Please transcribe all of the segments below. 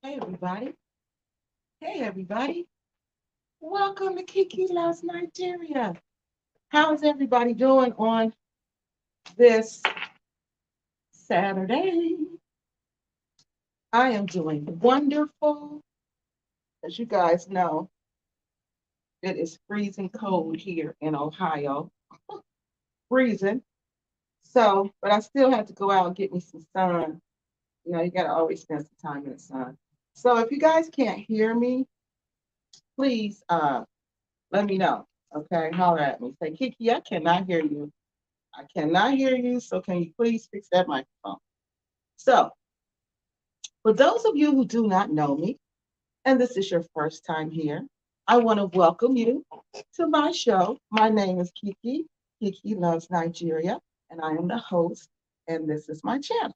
Hey everybody. Hey everybody. Welcome to Kiki Loves Nigeria. How's everybody doing on this Saturday? I am doing wonderful. As you guys know, it is freezing cold here in Ohio. Freezing. But I still had to go out and get me some sun. You got to always spend some time in the sun. So if you guys can't hear me, please let me know. Okay, holler at me. Say, Kiki, I cannot hear you. I cannot hear you, so can you please fix that microphone? So, for those of you who do not know me, and this is your first time here, I want to welcome you to my show. My name is Kiki. Kiki Loves Nigeria, and I am the host, and this is my channel.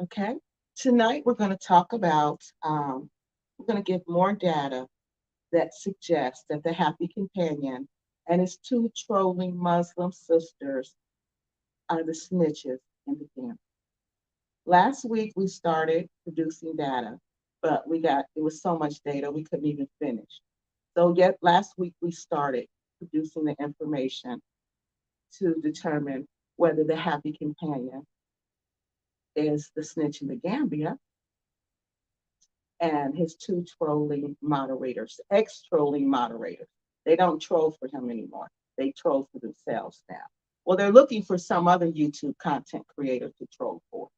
Okay. Tonight, we're going to talk about, we're going to give more data that suggests that the happy companion and his two trolling Muslim sisters are the snitches in the family. Last week we started producing data, but it was so much data we couldn't even finish. So yet last week we started producing the information to determine whether the happy companion is the snitch in the Gambia and his two trolling moderators, ex-trolling moderators. They don't troll for him anymore. They troll for themselves now. Well, they're looking for some other YouTube content creator to troll for.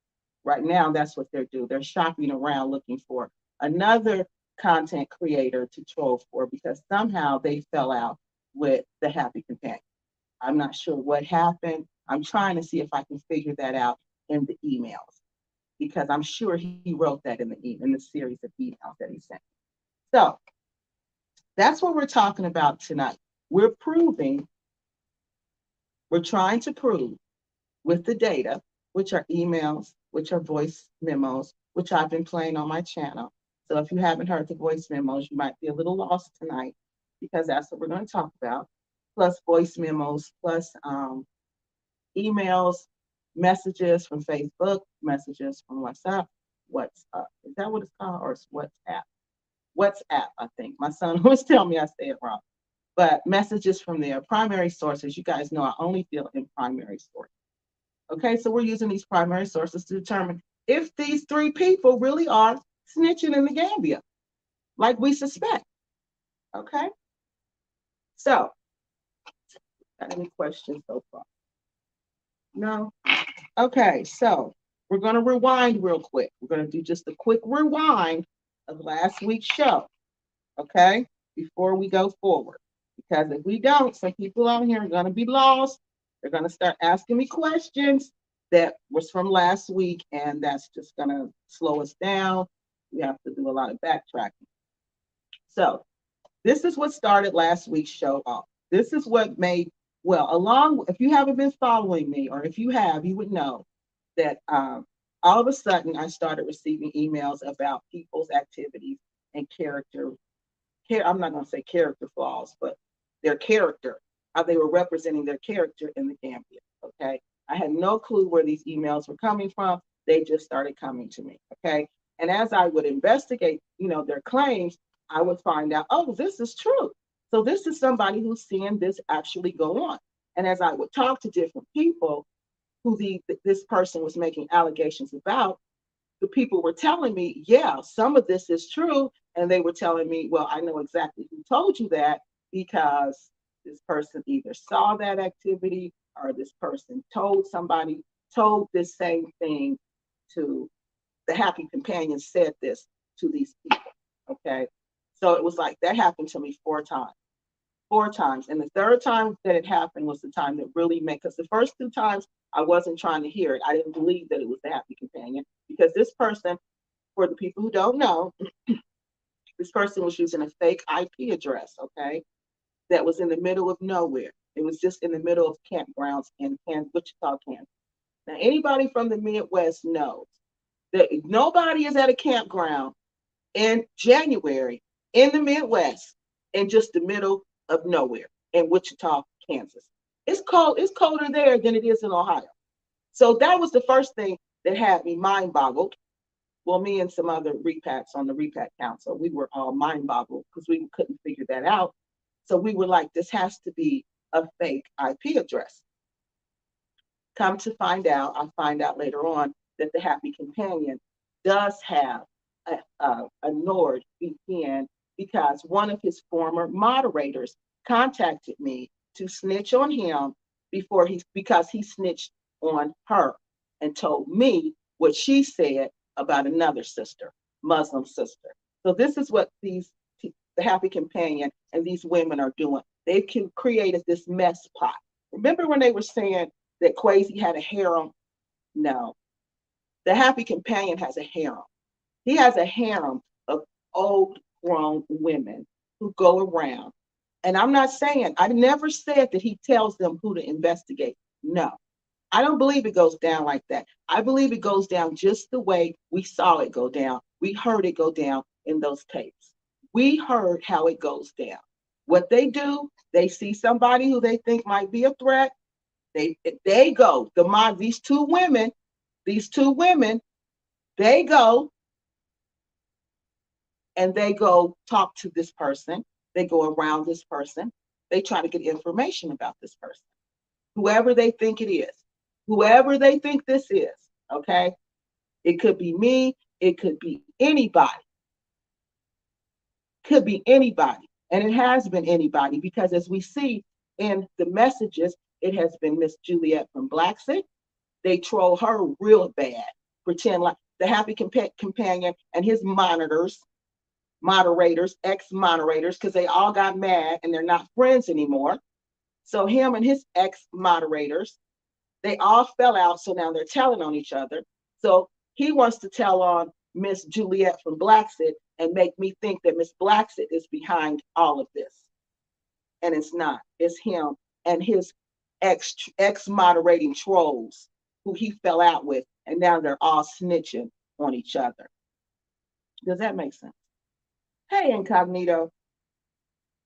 Right now, that's what they're doing. They're shopping around looking for another content creator to troll for because somehow they fell out with the happy companion. I'm not sure what happened. I'm trying to see if I can figure that out in the emails because I'm sure he wrote that in the series of emails that he sent. So that's what we're talking about tonight. We're proving, we're trying to prove with the data, which are emails, which are voice memos, which I've been playing on my channel. So if you haven't heard the voice memos, you might be a little lost tonight because that's what we're going to talk about. Plus voice memos, plus emails, messages from Facebook, messages from WhatsApp. WhatsApp. Is that what it's called? Or it's WhatsApp? WhatsApp, I think. My son always tell me I say it wrong. But messages from their primary sources. You guys know I only deal in primary sources. Okay, so we're using these primary sources to determine if these three people really are snitching in the Gambia, like we suspect. Okay, so got any questions so far? No? Okay, so we're going to rewind real quick. We're going to do just a quick rewind of last week's show, okay, before we go forward. Because if we don't, some people out here are going to be lost. They're going to start asking me questions that was from last week, and that's just going to slow us down. We have to do a lot of backtracking. So, this is what started last week's show off. This is what made, if you haven't been following me, or if you have, you would know that all of a sudden I started receiving emails about people's activities and character. I'm not going to say character flaws, but their character, how they were representing their character in the Gambia. Okay. I had no clue where these emails were coming from. They just started coming to me. Okay. And as I would investigate, their claims, I would find out, oh, this is true. So this is somebody who's seeing this actually go on. And as I would talk to different people who this person was making allegations about, the people were telling me, yeah, some of this is true. And they were telling me, well, I know exactly who told you that because this person either saw that activity or this person told this same thing to the happy companion, said this to these people. Okay. So it was like that happened to me 4 times. 4 times. And the third time that it happened was the time that really made, because the first 2 times I wasn't trying to hear it. I didn't believe that it was the happy companion because this person, for the people who don't know, this person was using a fake IP address, okay, that was in the middle of nowhere. It was just in the middle of campgrounds in Wichita, Kansas. Now, anybody from the Midwest knows that nobody is at a campground in January in the Midwest in just the middle of nowhere in Wichita, Kansas. It's cold. It's colder there than it is in Ohio. So that was the first thing that had me mind boggled. Well, me and some other repacks on the repack council, we were all mind boggled because we couldn't figure that out. So we were like, this has to be a fake IP address. Come to find out, I find out later on that the Happy Companion does have a Nord VPN because one of his former moderators contacted me to snitch on him because he snitched on her and told me what she said about another sister, Muslim sister. So this is what the Happy Companion and these women are doing. They've created this mess pot. Remember when they were saying that Quasi had a harem? No. The Happy Companion has a harem. He has a harem of old grown women who go around. And I'm not saying, I never said that he tells them who to investigate. No. I don't believe it goes down like that. I believe it goes down just the way we saw it go down. We heard it go down in those tapes. We heard how it goes down. What they do, they see somebody who they think might be a threat. They go, these two women, they go and they go talk to this person. They go around this person. They try to get information about this person, whoever they think it is, whoever they think this is. Okay. It could be me. It could be anybody. Could be anybody. And it has been anybody because as we see in the messages, it has been Miss Juliet from Blacksit. They troll her real bad, pretend like the Happy Companion and his moderators, ex-moderators, because they all got mad and they're not friends anymore. So him and his ex-moderators, they all fell out. So now they're telling on each other. So he wants to tell on Miss Juliet from Blacksit and make me think that Miss Blacksit is behind all of this. And it's not. It's him and his ex-moderating trolls who he fell out with. And now they're all snitching on each other. Does that make sense? Hey, Incognito.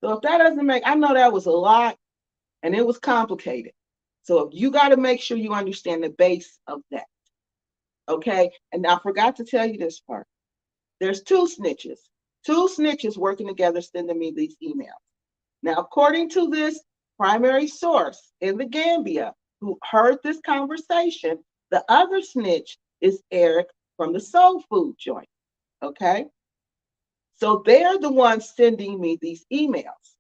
So if that doesn't make, I know that was a lot and it was complicated. So you got to make sure you understand the base of that. Okay. And I forgot to tell you this part. There's two snitches working together sending me these emails. Now, according to this primary source in the Gambia who heard this conversation, the other snitch is Eric from the soul food joint. Okay. So they're the ones sending me these emails.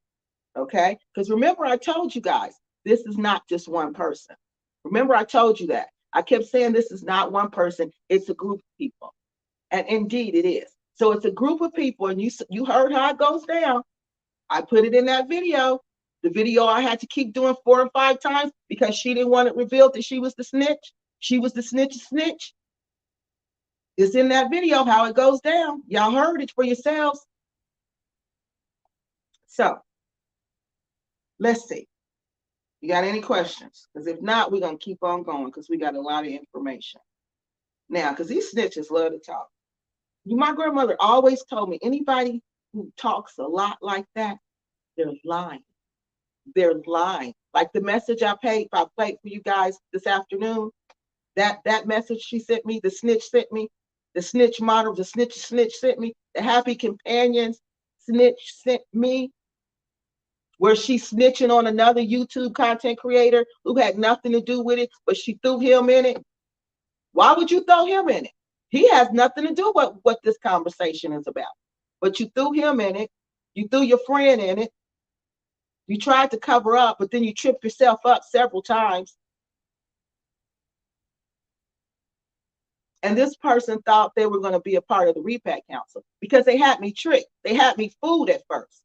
Okay. Because remember, I told you guys, this is not just one person. Remember, I told you that. I kept saying this is not one person, it's a group of people. And indeed it is. So it's a group of people, and you heard how it goes down. I put it in that video. The video I had to keep doing 4 or 5 times because she didn't want it revealed that she was the snitch. She was the snitch. It's in that video how it goes down. Y'all heard it for yourselves. So let's see. You got any questions? Because if not, we're going to keep on going because we got a lot of information. Now, because these snitches love to talk. My grandmother always told me anybody who talks a lot like that, they're lying. They're lying. Like the message I played for you guys this afternoon, that message she sent me, the snitch sent me, the snitch model, the snitch sent me, the Happy Companions snitch sent me, where she's snitching on another YouTube content creator who had nothing to do with it, but she threw him in it. Why would you throw him in it? He has nothing to do with what this conversation is about. But you threw him in it. You threw your friend in it. You tried to cover up, but then you tripped yourself up several times. And this person thought they were going to be a part of the repack council because they had me tricked. They had me fooled at first.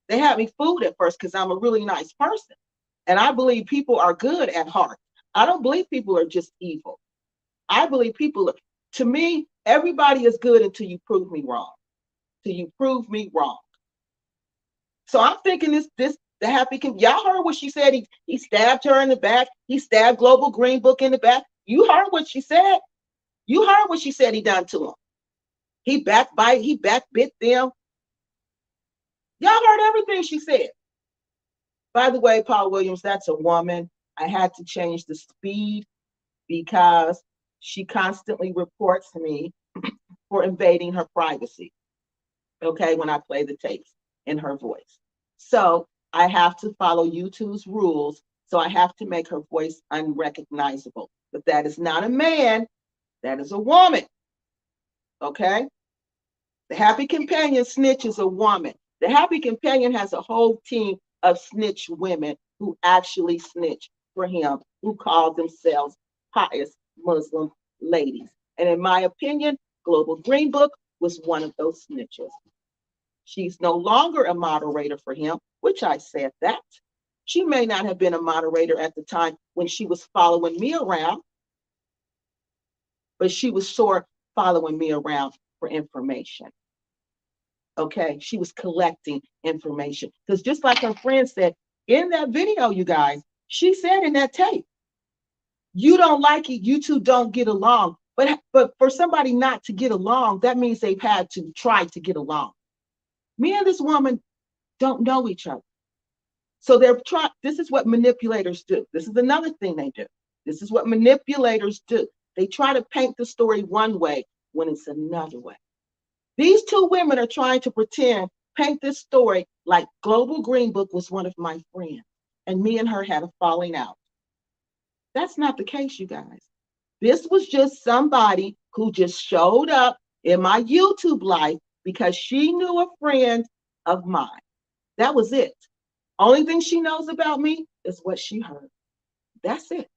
They had me fooled at first because I'm a really nice person. And I believe people are good at heart. I don't believe people are just evil. I believe people are, to me, everybody is good until you prove me wrong. Till you prove me wrong. So I'm thinking the Happy, y'all heard what she said. He stabbed her in the back. He stabbed Global Green Book in the back. You heard what she said. You heard what she said he done to him. He backbit them. Y'all heard everything she said. By the way, Paul Williams, that's a woman. I had to change the speed because she constantly reports me for invading her privacy. Okay, when I play the tapes in her voice. So I have to follow YouTube's rules. So I have to make her voice unrecognizable. But that is not a man, that is a woman. Okay? The Happy Companion snitch is a woman. The Happy Companion has a whole team of snitch women who actually snitch for him, who call themselves pious Muslim ladies. And in my opinion, Global Green Book was one of those snitches. She's no longer a moderator for him, which I said that. She may not have been a moderator at the time when she was following me around, but she was sure following me around for information. Okay, she was collecting information. Because just like her friend said in that video, you guys, she said in that tape, you don't like it, you two don't get along. But for somebody not to get along, that means they've had to try to get along. Me and this woman don't know each other. So they're trying, this is what manipulators do. This is another thing they do. This is what manipulators do. They try to paint the story one way when it's another way. These two women are trying to paint this story like Global Green Book was one of my friends and me and her had a falling out. That's not the case, you guys. This was just somebody who just showed up in my YouTube life because she knew a friend of mine. That was it. Only thing she knows about me is what she heard. That's it.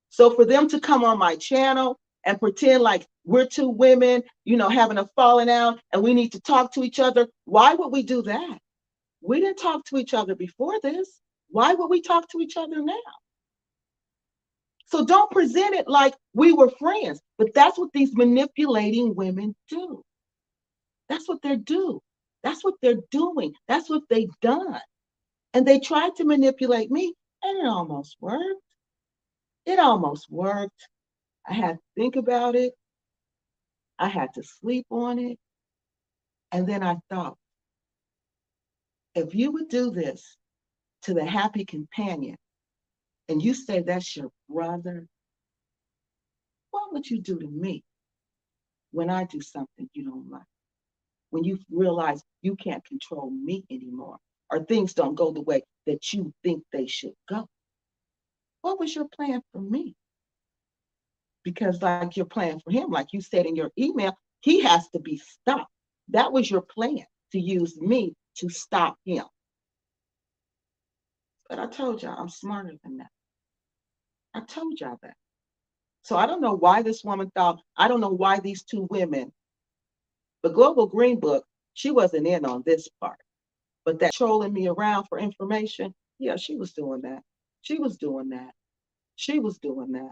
So for them to come on my channel and pretend like we're two women, having a falling out and we need to talk to each other, why would we do that? We didn't talk to each other before this. Why would we talk to each other now? So don't present it like we were friends, but that's what these manipulating women do. That's what they do. That's what they're doing. That's what they've done. And they tried to manipulate me, and it almost worked. It almost worked. I had to think about it. I had to sleep on it. And then I thought, if you would do this to the Happy Companion, and you say that's your brother, what would you do to me when I do something you don't like? When you realize you can't control me anymore, or things don't go the way that you think they should go? What was your plan for me? Because like your plan for him, like you said in your email, he has to be stopped. That was your plan, to use me to stop him. But I told y'all I'm smarter than that. I told y'all that. So I don't know why this woman thought, I don't know why these two women, the Global Green Book, she wasn't in on this part. But that trolling me around for information, yeah, she was doing that. She was doing that. She was doing that.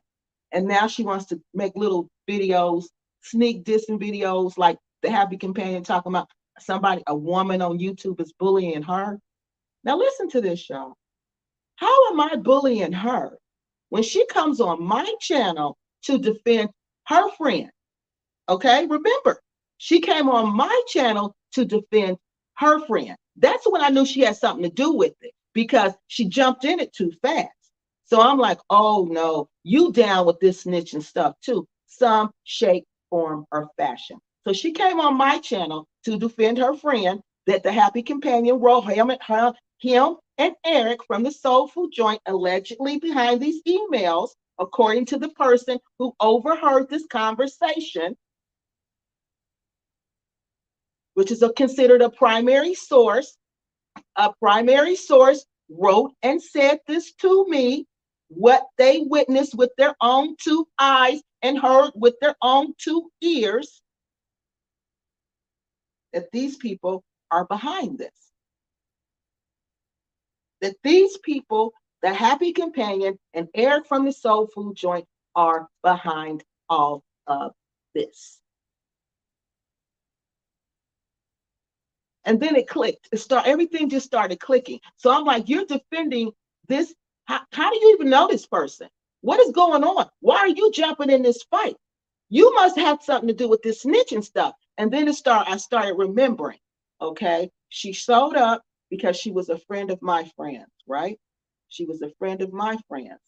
And now she wants to make little videos, sneak dissing videos like the Happy Companion talking about a woman on YouTube is bullying her. Now listen to this, y'all. How am I bullying her when she comes on my channel to defend her friend? Okay, remember, she came on my channel to defend her friend. That's when I knew she had something to do with it, because she jumped in it too fast. So I'm like, oh no, you down with this snitching stuff too, some shape, form, or fashion. So she came on my channel to defend her friend that the Happy Companion wrote him and Eric from the Soul Food Joint allegedly behind these emails, according to the person who overheard this conversation, which is considered a primary source. A primary source wrote and said this to me, what they witnessed with their own two eyes and heard with their own two ears, that these people are behind this. That these people, the Happy Companion and Eric from the Soul Food Joint, are behind all of this. And then it clicked. Everything just started clicking. So I'm like, you're defending this. How do you even know this person? What is going on? Why are you jumping in this fight? You must have something to do with this snitching stuff. And then I started remembering, okay, she showed up because she was a friend of my friends, right? She was a friend of my friends.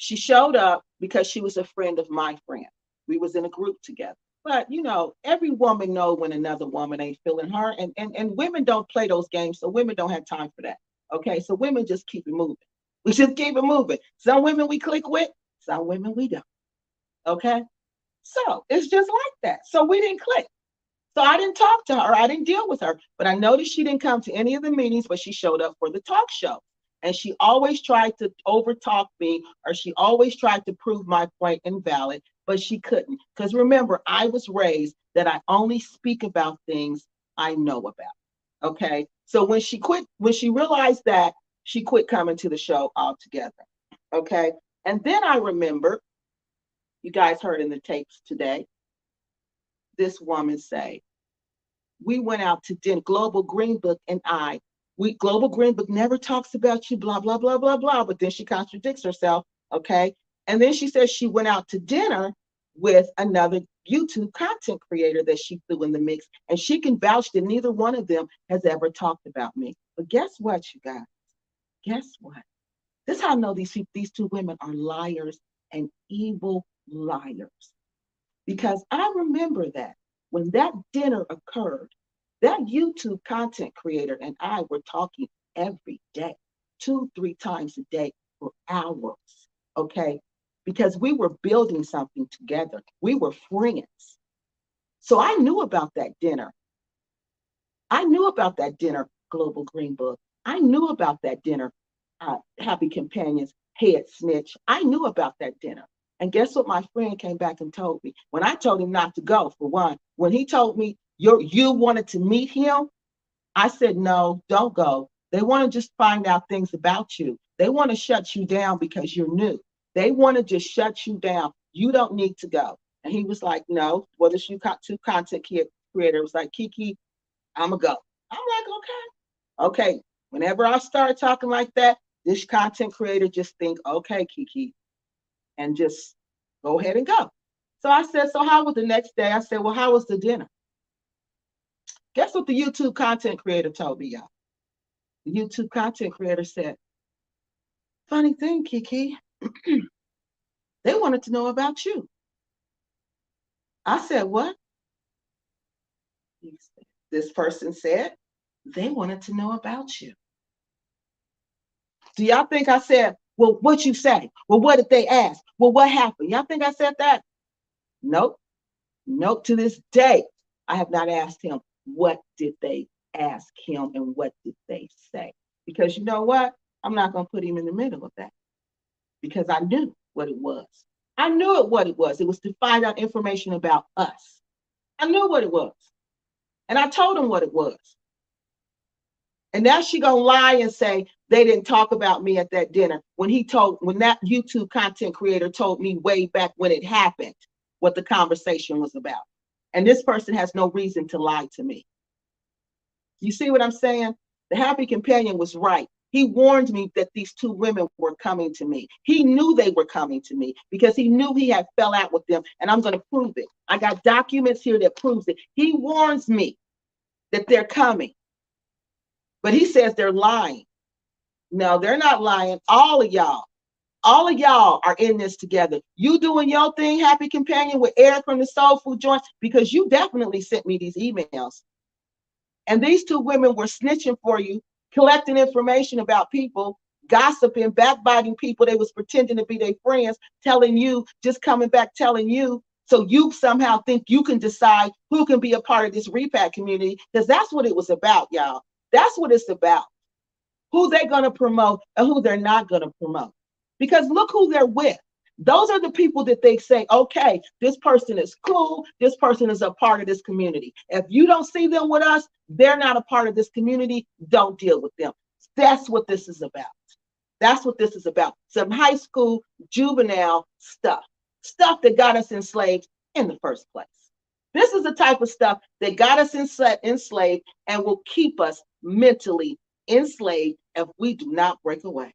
She showed up because she was a friend of my friend. We was in a group together. But you know, every woman know when another woman ain't feeling her, and women don't play those games, so women don't have time for that. Okay, so women just keep it moving. We just keep it moving. Some women we click with, some women we don't. Okay, so it's just like that. So we didn't click. So I didn't talk to her. I didn't deal with her. But I noticed she didn't come to any of the meetings, but she showed up for the talk show. And she always tried to overtalk me, or she always tried to prove my point invalid, but she couldn't. Because remember, I was raised that I only speak about things I know about. Okay. So when she quit, when she realized that, she quit coming to the show altogether. Okay. And then I remember, you guys heard in the tapes today, this woman say, we went out to dinner, Global Green Book and Global Green Book never talks about you, blah, blah, blah, blah, blah. But then she contradicts herself. Okay. And then she says she went out to dinner with another YouTube content creator that she threw in the mix. And she can vouch that neither one of them has ever talked about me. But guess what, you guys? Guess what? This is how I know these two women are liars and evil liars. Because I remember that when that dinner occurred, that YouTube content creator and I were talking every day, 2, 3 times a day for hours. Okay. Because we were building something together. We were friends. So I knew about that dinner. I knew about that dinner, Global Green Book. I knew about that dinner, Happy Companions, Head Snitch. I knew about that dinner. And guess what my friend came back and told me? When I told him not to go, for one, when he told me you wanted to meet him, I said, no, don't go. They want to just find out things about you. They want to shut you down because you're new. They want to just shut you down. You don't need to go. And he was like, no, well, this you got two content creator was like, Kiki, I'm going to go. I'm like, okay. Okay. Whenever I start talking like that, this content creator just think, okay, Kiki, and just go ahead and go. So I said, so how was the next day? I said, well, how was the dinner? Guess what the YouTube content creator told me, y'all? The YouTube content creator said, funny thing, Kiki, they wanted to know about you. I said, what? This person said, they wanted to know about you. Do y'all think I said, well, what you say? Well, what did they ask? Well, what happened? Y'all think I said that? Nope. Nope. To this day, I have not asked him, what did they ask him and what did they say? Because you know what? I'm not going to put him in the middle of that because I knew what it was. I knew what it was. It was to find out information about us. I knew what it was. And I told him what it was. And now she gonna lie and say they didn't talk about me at that dinner when that YouTube content creator told me way back when it happened what the conversation was about. And this person has no reason to lie to me. You see what I'm saying? The Happy Companion was right. He warned me that these two women were coming to me. He knew they were coming to me because he knew he had fell out with them, and I'm going to prove it. I got documents here that proves it. He warns me that they're coming, but he says they're lying. No, they're not lying. All of y'all are in this together. You doing your thing, Happy Companion, with Eric from the Soul Food Joint, because you definitely sent me these emails. And these two women were snitching for you, collecting information about people, gossiping, backbiting people. They was pretending to be their friends, telling you, just coming back, telling you. So you somehow think you can decide who can be a part of this repack community, because that's what it was about, y'all. That's what it's about. Who they're going to promote and who they're not going to promote. Because look who they're with. Those are the people that they say, okay, this person is cool. This person is a part of this community. If you don't see them with us, they're not a part of this community. Don't deal with them. That's what this is about. That's what this is about. Some high school, juvenile stuff that got us enslaved in the first place. This is the type of stuff that got us enslaved and will keep us mentally enslaved if we do not break away.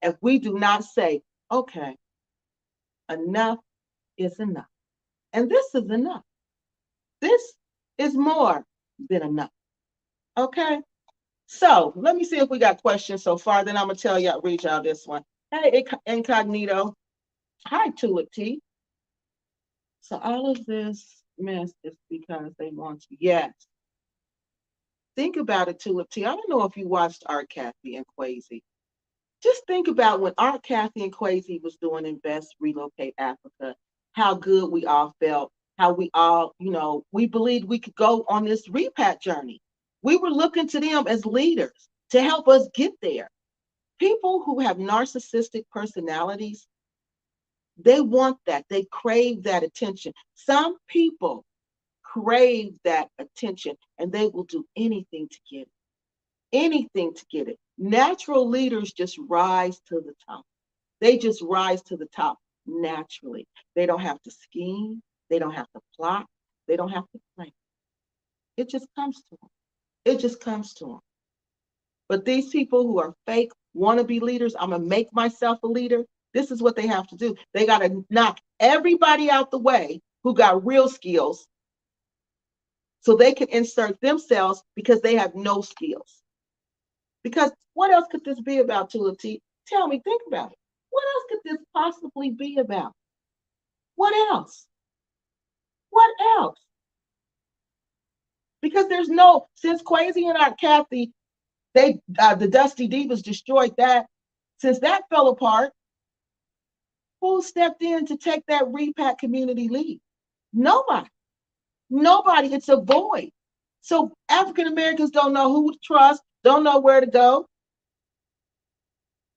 If we do not say, okay, enough is enough. And this is enough. This is more than enough. Okay? So let me see if we got questions so far. Then I'm going to read y'all this one. Hey, Incognito. Hi, Tulip T. So all of this mess is because they want to. Yes. Think about it, Tulip T. I don't know if you watched Art Kathy and Quasi. Just think about when Art Kathy and Quasi was doing Invest, Relocate Africa, how good we all felt, how we all, we believed we could go on this repat journey. We were looking to them as leaders to help us get there. People who have narcissistic personalities, they want that. They crave that attention. Some people crave that attention and they will do anything to get it. Anything to get it. Natural leaders just rise to the top. They just rise to the top naturally. They don't have to scheme. They don't have to plot. They don't have to plan. It just comes to them. It just comes to them. But these people who are fake, wannabe leaders, I'm going to make myself a leader. This is what they have to do. They got to knock everybody out the way who got real skills so they can insert themselves because they have no skills. Because what else could this be about, Tulip T? Tell me, think about it. What else could this possibly be about? What else? What else? Because there's no, since Quasi and Aunt Kathy, the Dusty Divas destroyed that. Since that fell apart, who stepped in to take that repat community lead? Nobody. Nobody. It's a void. So African Americans don't know who to trust, don't know where to go.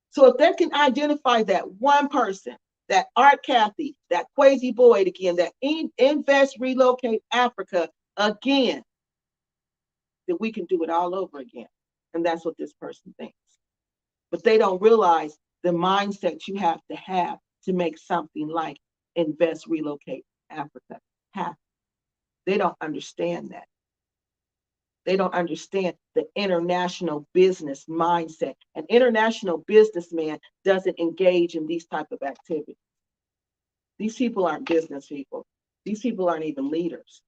So if they can identify that one person, that Art Kathy, that Quasi Boyd again, that Invest, Relocate Africa again, then we can do it all over again. And that's what this person thinks. But they don't realize the mindset you have to make something like Invest, Relocate Africa happen. They don't understand that. They don't understand the international business mindset. An international businessman doesn't engage in these type of activities. These people aren't business people. These people aren't even leaders.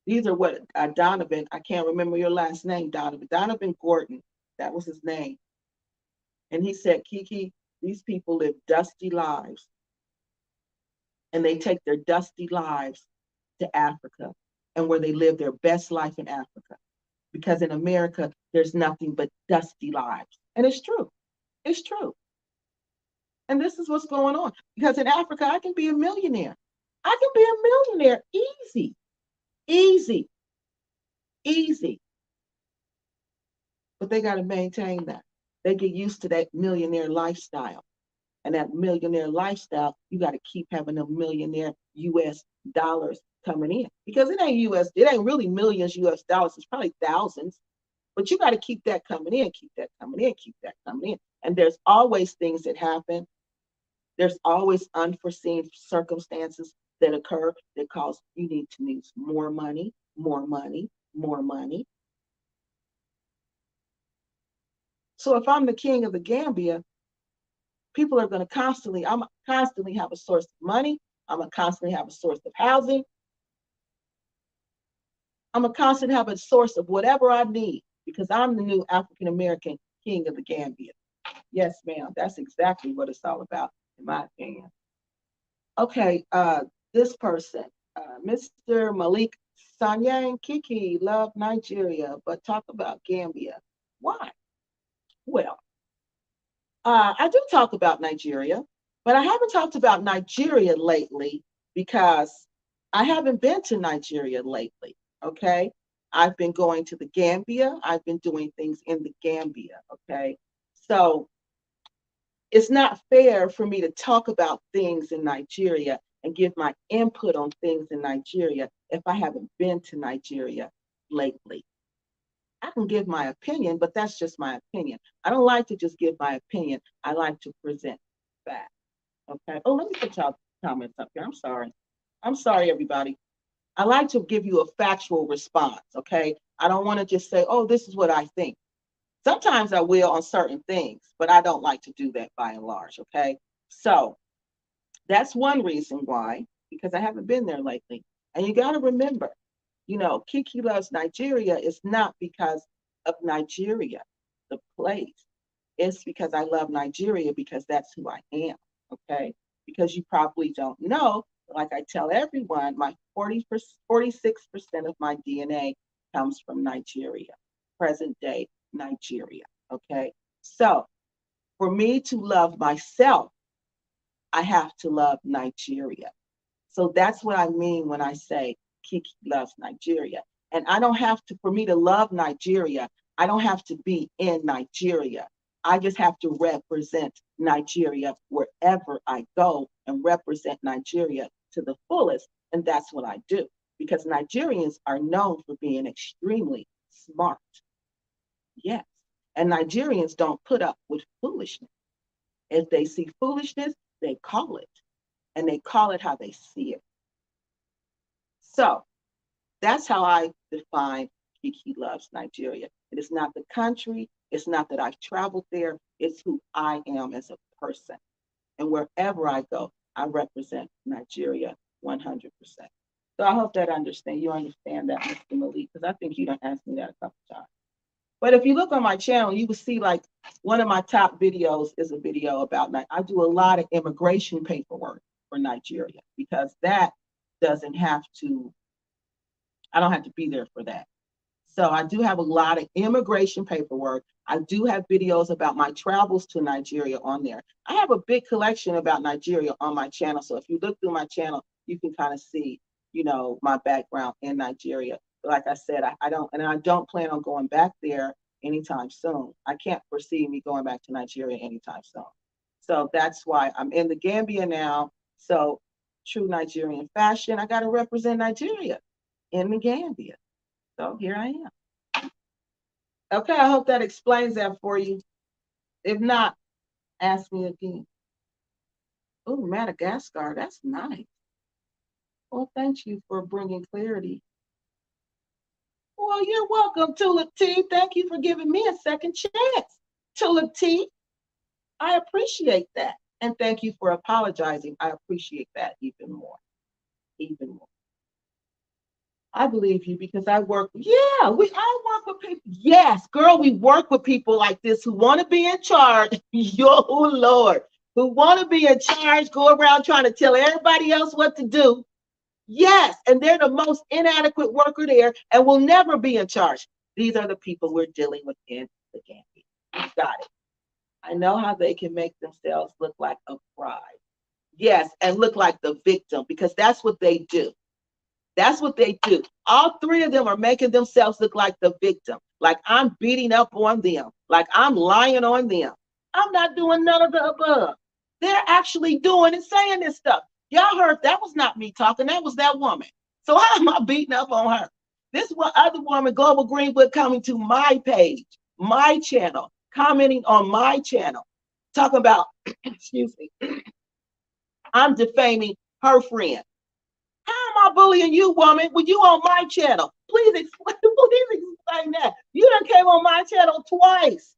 These are what Donovan, I can't remember your last name, Donovan Gordon, that was his name. And he said, Kiki, these people live dusty lives. And they take their dusty lives to Africa and where they live their best life in Africa. Because in America, there's nothing but dusty lives. And it's true. It's true. And this is what's going on. Because in Africa, I can be a millionaire. I can be a millionaire easy, easy, easy. But they got to maintain that. They get used to that millionaire lifestyle. And that millionaire lifestyle, you got to keep having a millionaire US dollars coming in. Because it ain't really millions US dollars. It's probably thousands. But you got to keep that coming in, keep that coming in, keep that coming in. And there's always things that happen. There's always unforeseen circumstances that occur that cause you need to need more money, more money, more money. So if I'm the king of the Gambia, people are going to I'm constantly have a source of money. I'm going to constantly have a source of housing. I'm going to constantly have a source of whatever I need because I'm the new African American king of the Gambia. Yes, ma'am. That's exactly what it's all about, in my opinion. Okay, this person, Mr. Malik Sanyang Kiki, love Nigeria, but talk about Gambia. Why? Well, I do talk about Nigeria, but I haven't talked about Nigeria lately because I haven't been to Nigeria lately. Okay. I've been going to the Gambia. I've been doing things in the Gambia. Okay. So it's not fair for me to talk about things in Nigeria and give my input on things in Nigeria if I haven't been to Nigeria lately. I can give my opinion, but that's just my opinion. I don't like to just give my opinion. I like to present facts. Okay. Oh, let me put y'all comments up here. I'm sorry. I'm sorry, everybody. I like to give you a factual response. Okay. I don't want to just say, oh, this is what I think. Sometimes I will on certain things, but I don't like to do that by and large. Okay. So that's one reason why, because I haven't been there lately. And you got to remember, Kiki loves Nigeria is not because of Nigeria, the place. It's because I love Nigeria because that's who I am. Okay. because you probably don't know, like I tell everyone, my 46% of my DNA comes from Nigeria, present day Nigeria. Okay. So for me to love myself, I have to love Nigeria. So that's what I mean when I say Kiki loves Nigeria. And I don't have to, for me to love Nigeria, I don't have to be in Nigeria. I just have to represent Nigeria wherever I go and represent Nigeria to the fullest. And that's what I do, because Nigerians are known for being extremely smart. Yes. And Nigerians don't put up with foolishness. If they see foolishness, they call it, and they call it how they see it. So that's how I define Kiki loves Nigeria. It is not the country. It's not that I've traveled there. It's who I am as a person. And wherever I go, I represent Nigeria 100%. So I hope that you understand that, Mr. Malik, because I think you done asked me that a couple times. But if you look on my channel, you will see like one of my top videos is a video about, I do a lot of immigration paperwork for Nigeria, because that doesn't have to, I don't have to be there for that. So I do have a lot of immigration paperwork. I do have videos about my travels to Nigeria on there. I have a big collection about Nigeria on my channel. So if you look through my channel, you can kind of see, my background in Nigeria. Like I said, I don't plan on going back there anytime soon. I can't foresee me going back to Nigeria anytime soon. So that's why I'm in the Gambia now. So true Nigerian fashion, I got to represent Nigeria in the Gambia. So here I am. Okay, I hope that explains that for you. If not, ask me again. Oh, Madagascar, that's nice. Well, thank you for bringing clarity. Well, you're welcome, Tulip T. Thank you for giving me a second chance, Tulip T. I appreciate that. And thank you for apologizing. I appreciate that even more. Even more. I believe you because I work. Yeah, I work with people. Yes, girl, we work with people like this who want to be in charge. Yo, Lord, who want to be in charge, go around trying to tell everybody else what to do. Yes, and they're the most inadequate worker there and will never be in charge. These are the people we're dealing with in the Gambia. Got it. I know how they can make themselves look like a bride. Yes, and look like the victim, because that's what they do. That's what they do. All three of them are making themselves look like the victim, like I'm beating up on them, like I'm lying on them. I'm not doing none of the above. They're actually doing and saying this stuff. Y'all heard that was not me talking. That was that woman. So how am I beating up on her? This one other woman, Global Greenwood, coming to my page, my channel, commenting on my channel, talking about, excuse me, I'm defaming her friend. How am I bullying you, woman, when you on my channel? Please explain that. You done came on my channel twice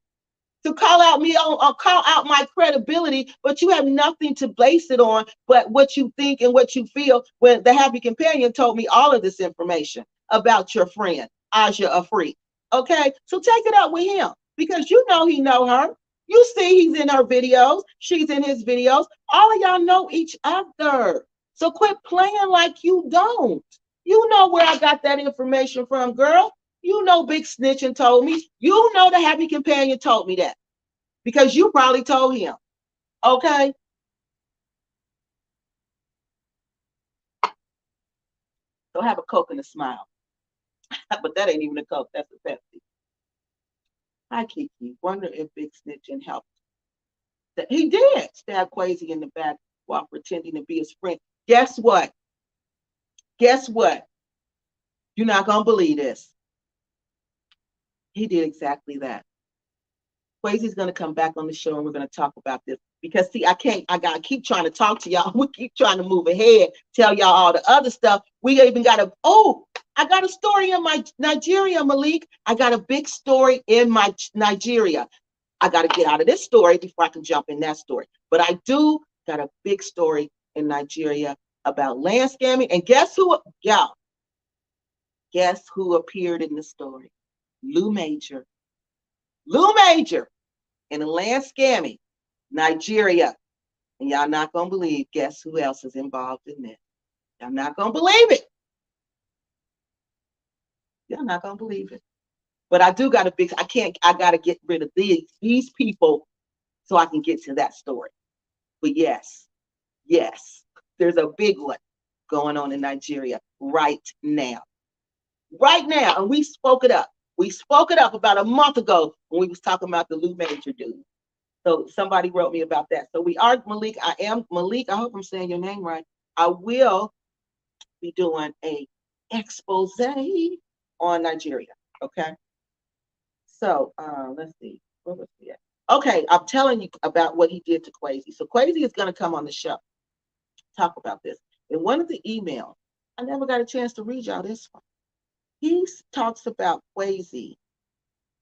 to call out me or call out my credibility, but you have nothing to base it on but what you think and what you feel. When the Happy Companion told me all of this information about your friend, Aja Afri. Okay, so take it up with him, because you know he know her. You see he's in her videos. She's in his videos. All of y'all know each other. So quit playing like you don't. You know where I got that information from, girl. You know Big SNITCHEN told me. You know the Happy Companion told me that, because you probably told him. Okay? So have a Coke and a smile. But that ain't even a Coke. That's a Pepsi. Hi, Kiki. Wonder if Big SNITCHEN helped. He did stab Quasi in the back while pretending to be his friend. Guess what? Guess what? You're not going to believe this. He did exactly that. Quasi's going to come back on the show and we're going to talk about this, because see, I got to keep trying to talk to y'all. We keep trying to move ahead, tell y'all all the other stuff. We even got I got a story in my Nigeria, Malik. I got a big story in my Nigeria. I got to get out of this story before I can jump in that story. But I do got a big story in Nigeria about land scamming. And guess who? Y'all, guess who appeared in the story? Lou Major. Lou Major in the land scamming, Nigeria. And y'all not going to believe, guess who else is involved in this? Y'all not going to believe it. Y'all not going to believe it. But I do got I got to get rid of these people so I can get to that story. But yes, there's a big one going on in Nigeria right now. Right now. And we spoke it up. We spoke it up about a month ago when we was talking about the Lou Major dude. So somebody wrote me about that. So we are, Malik. I am Malik. I hope I'm saying your name right. I will be doing a expose on Nigeria. Okay. So let's see. Where was he at? Okay, I'm telling you about what he did to Quasi. So Quasi is going to come on the show, talk about this. In one of the emails, I never got a chance to read y'all this one. He talks about Quasi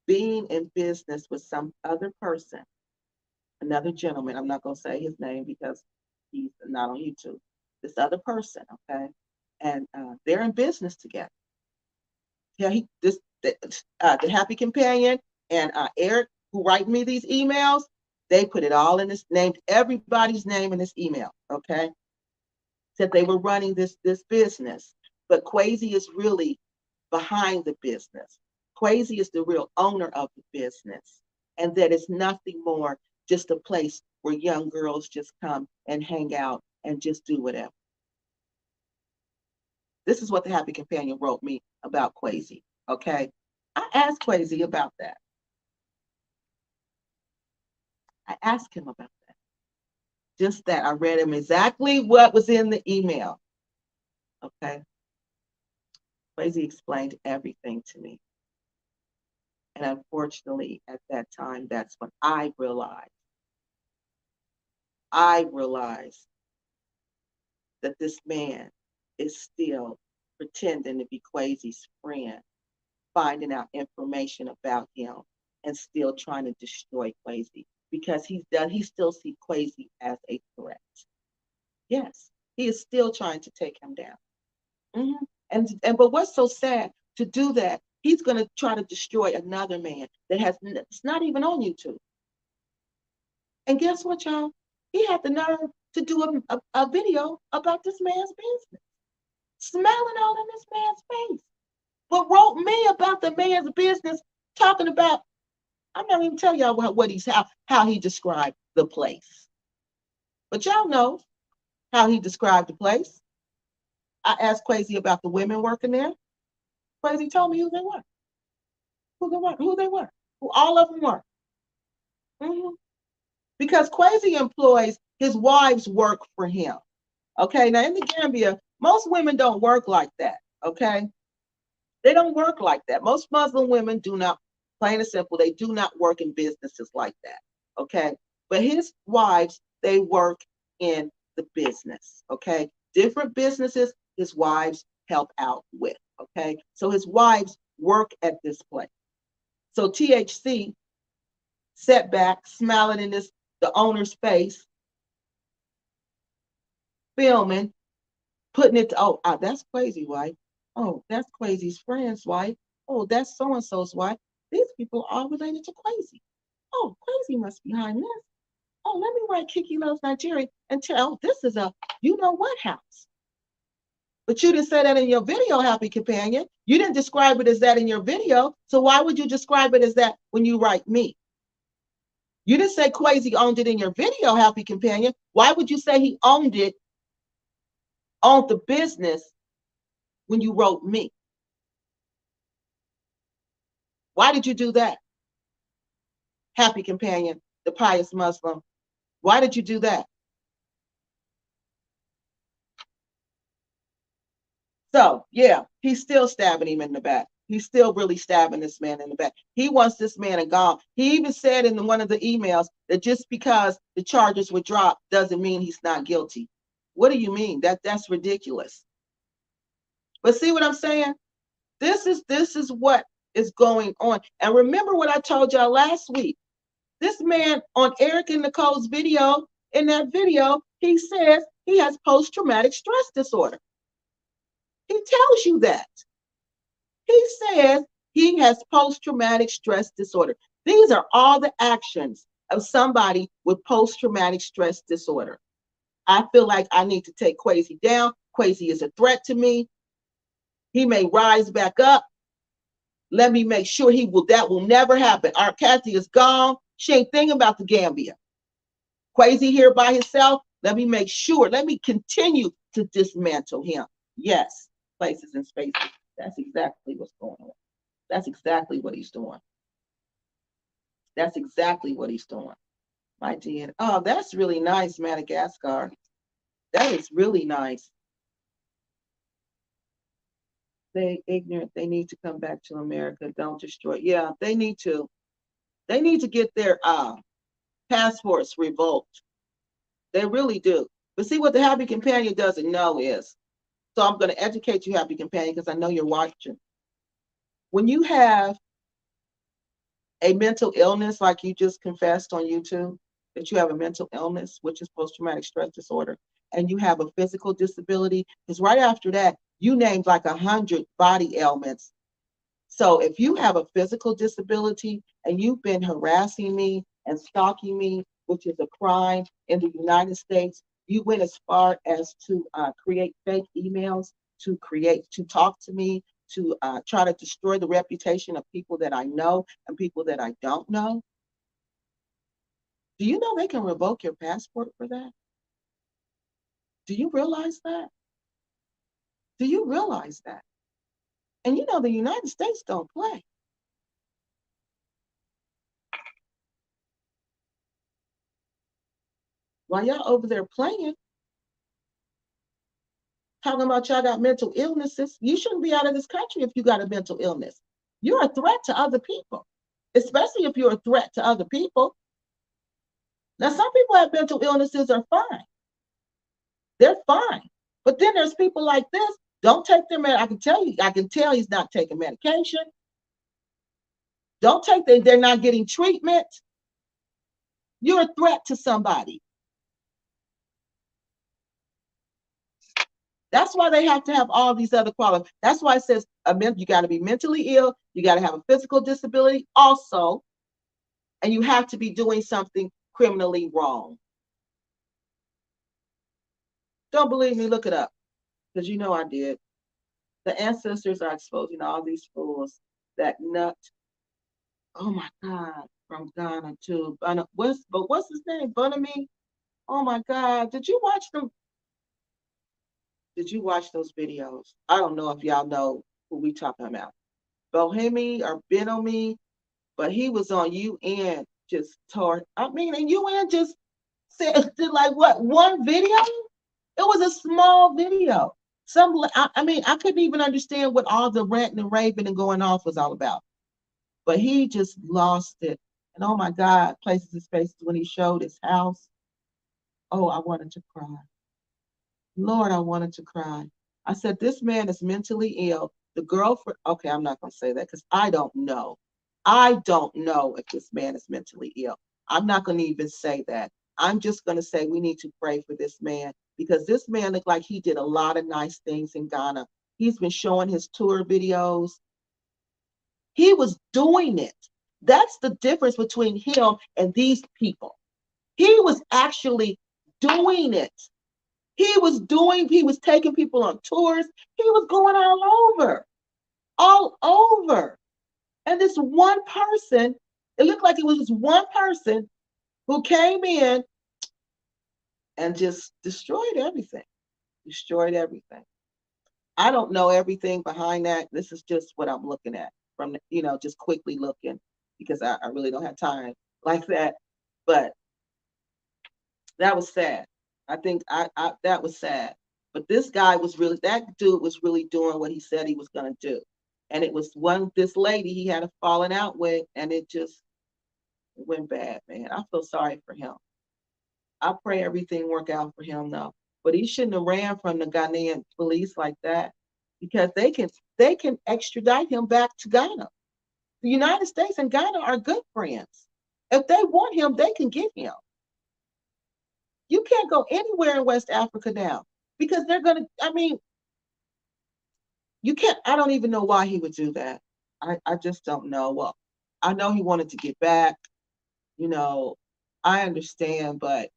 being in business with some other person, another gentleman. I'm not going to say his name because he's not on YouTube. This other person, okay? And they're in business together. Yeah, the Happy Companion and Eric, who write me these emails, they put it all in this, named everybody's name in this email, okay? Said they were running this business, but Quasi is really behind the business. Quasi is the real owner of the business, and that it's nothing more just a place where young girls just come and hang out and just do whatever. This is what the Happy Companion wrote me about Quasi, okay? I asked Quasi about that. I asked him about that. Just that. I read him exactly what was in the email, okay? Quasi explained everything to me. And unfortunately, at that time, that's when I realized that this man is still pretending to be Quasi's friend, finding out information about him, and still trying to destroy Quasi because he still sees Quasi as a threat. Yes, he is still trying to take him down. Mm-hmm. But what's so sad to do that? He's going to try to destroy another man it's not even on YouTube. And guess what, y'all? He had the nerve to do a video about this man's business, smiling all in this man's face. But wrote me about the man's business, talking about, I'm not even telling y'all how he described the place. But y'all know how he described the place. I asked Quasi about the women working there. Quasi told me who they were. Who all of them were. Mm-hmm. Because Quasi employs his wives work for him. Okay, now in the Gambia, most women don't work like that. Okay, they don't work like that. Most Muslim women do not, plain and simple, they do not work in businesses like that. Okay, but his wives, they work in the business. Okay, different businesses his wives help out with. Okay, so his wives work at this place. So THC sat back, smiling in the owner's face, filming, putting it to, that's Quasi's wife. Oh, that's Quasi's friend's wife. Oh, that's so-and-so's wife. These people are related to Quasi. Oh, Quasi must be behind this. Oh, let me write Kiki Loves Nigeria and tell, this is a you-know-what house. But you didn't say that in your video, Happy Companion. You didn't describe it as that in your video. So why would you describe it as that when you write me? You didn't say Quasi owned it in your video, Happy Companion. Why would you say he owned the business when you wrote me? Why did you do that? Happy Companion, the pious Muslim. Why did you do that? So, yeah, he's still stabbing him in the back. He's still really stabbing this man in the back. He wants this man gone. He even said in one of the emails that just because the charges were dropped doesn't mean he's not guilty. What do you mean? That's ridiculous. But see what I'm saying? This is what is going on. And remember what I told y'all last week. This man on Eric and Nicole's video, in that video, he says he has post-traumatic stress disorder. He tells you that. He says he has post-traumatic stress disorder. These are all the actions of somebody with post-traumatic stress disorder. I feel like I need to take Kwesi down. Kwesi is a threat to me. He may rise back up. Let me make sure that will never happen. Our Kathy is gone. She ain't thinking about the Gambia. Kwesi here by himself. Let me make sure. Let me continue to dismantle him. Yes, places and spaces. That's exactly what's going on. That's exactly what he's doing. That's exactly what he's doing. My dear. Oh, that's really nice, Madagascar. That is really nice. They ignorant. They need to come back to America. Don't destroy. Yeah, they need to. They need to get their passports revoked. They really do. But see what the Happy Companion doesn't know is. So I'm going to educate you, Happy Companion, because I know you're watching. When you have a mental illness, like you just confessed on YouTube, that you have a mental illness, which is post-traumatic stress disorder, and you have a physical disability, because right after that, you named like 100 body ailments. So if you have a physical disability and you've been harassing me and stalking me, which is a crime in the United States, you went as far as to create fake emails, to talk to me, to try to destroy the reputation of people that I know and people that I don't know. Do you know they can revoke your passport for that? Do you realize that? Do you realize that? And you know the United States don't play. While y'all over there playing, talking about y'all got mental illnesses, you shouldn't be out of this country if you got a mental illness. You're a threat to other people, especially if you're a threat to other people. Now, some people have mental illnesses are fine. They're fine. But then there's people like this, don't take their medication. I can tell he's not taking medication. Don't take them, they're not getting treatment. You're a threat to somebody. That's why they have to have all these other qualities. That's why it says you got to be mentally ill, you got to have a physical disability also, and you have to be doing something criminally wrong. Don't believe me? Look it up, because you know I did. The ancestors are exposing all these fools. That nut. Oh my God, from Ghana to what's his name? Bunami. Oh my God, did you watch them? Did you watch those videos? I don't know if y'all know who we talking about. Bohemi or Benomi, but he was on UN just tore. I mean, and UN just said did like what, one video? It was a small video. I mean, I couldn't even understand what all the ranting and raving and going off was all about. But he just lost it. And oh my God, places and spaces when he showed his house. Oh, I wanted to cry. Lord, I wanted to cry. I said, this man is mentally ill. The girlfriend, okay, I'm not going to say that because I don't know. I don't know if this man is mentally ill. I'm not going to even say that. I'm just going to say we need to pray for this man because this man looked like he did a lot of nice things in Ghana. He's been showing his tour videos. He was doing it. That's the difference between him and these people. He was actually doing it. He was taking people on tours. He was going all over. And this one person, it looked like it was just one person who came in and just destroyed everything. Destroyed everything. I don't know everything behind that. This is just what I'm looking at from, just quickly looking because I really don't have time like that. But that was sad. I think that was sad. But that dude was really doing what he said he was going to do. And it was this lady he had a falling out with, and it went bad, man. I feel sorry for him. I pray everything work out for him though. But he shouldn't have ran from the Ghanaian police like that because they can extradite him back to Ghana. The United States and Ghana are good friends. If they want him, they can get him. You can't go anywhere in West Africa now because they're going to, you can't, I don't even know why he would do that. I just don't know. Well, I know he wanted to get back, I understand, but,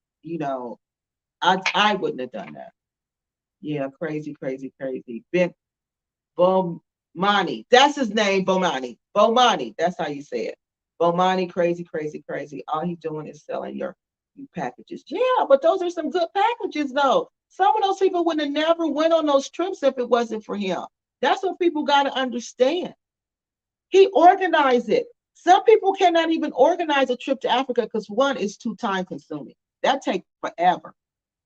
I wouldn't have done that. Yeah, crazy, crazy, crazy. Ben Bomani. That's his name, Bomani. Bomani. That's how you say it. Bomani, crazy, crazy, crazy. All he's doing is selling your packages. Yeah, but those are some good packages though. Some of those people would have never went on those trips if it wasn't for him. That's what people got to understand. He organized it. Some people cannot even organize a trip to Africa because one is too time consuming. That takes forever.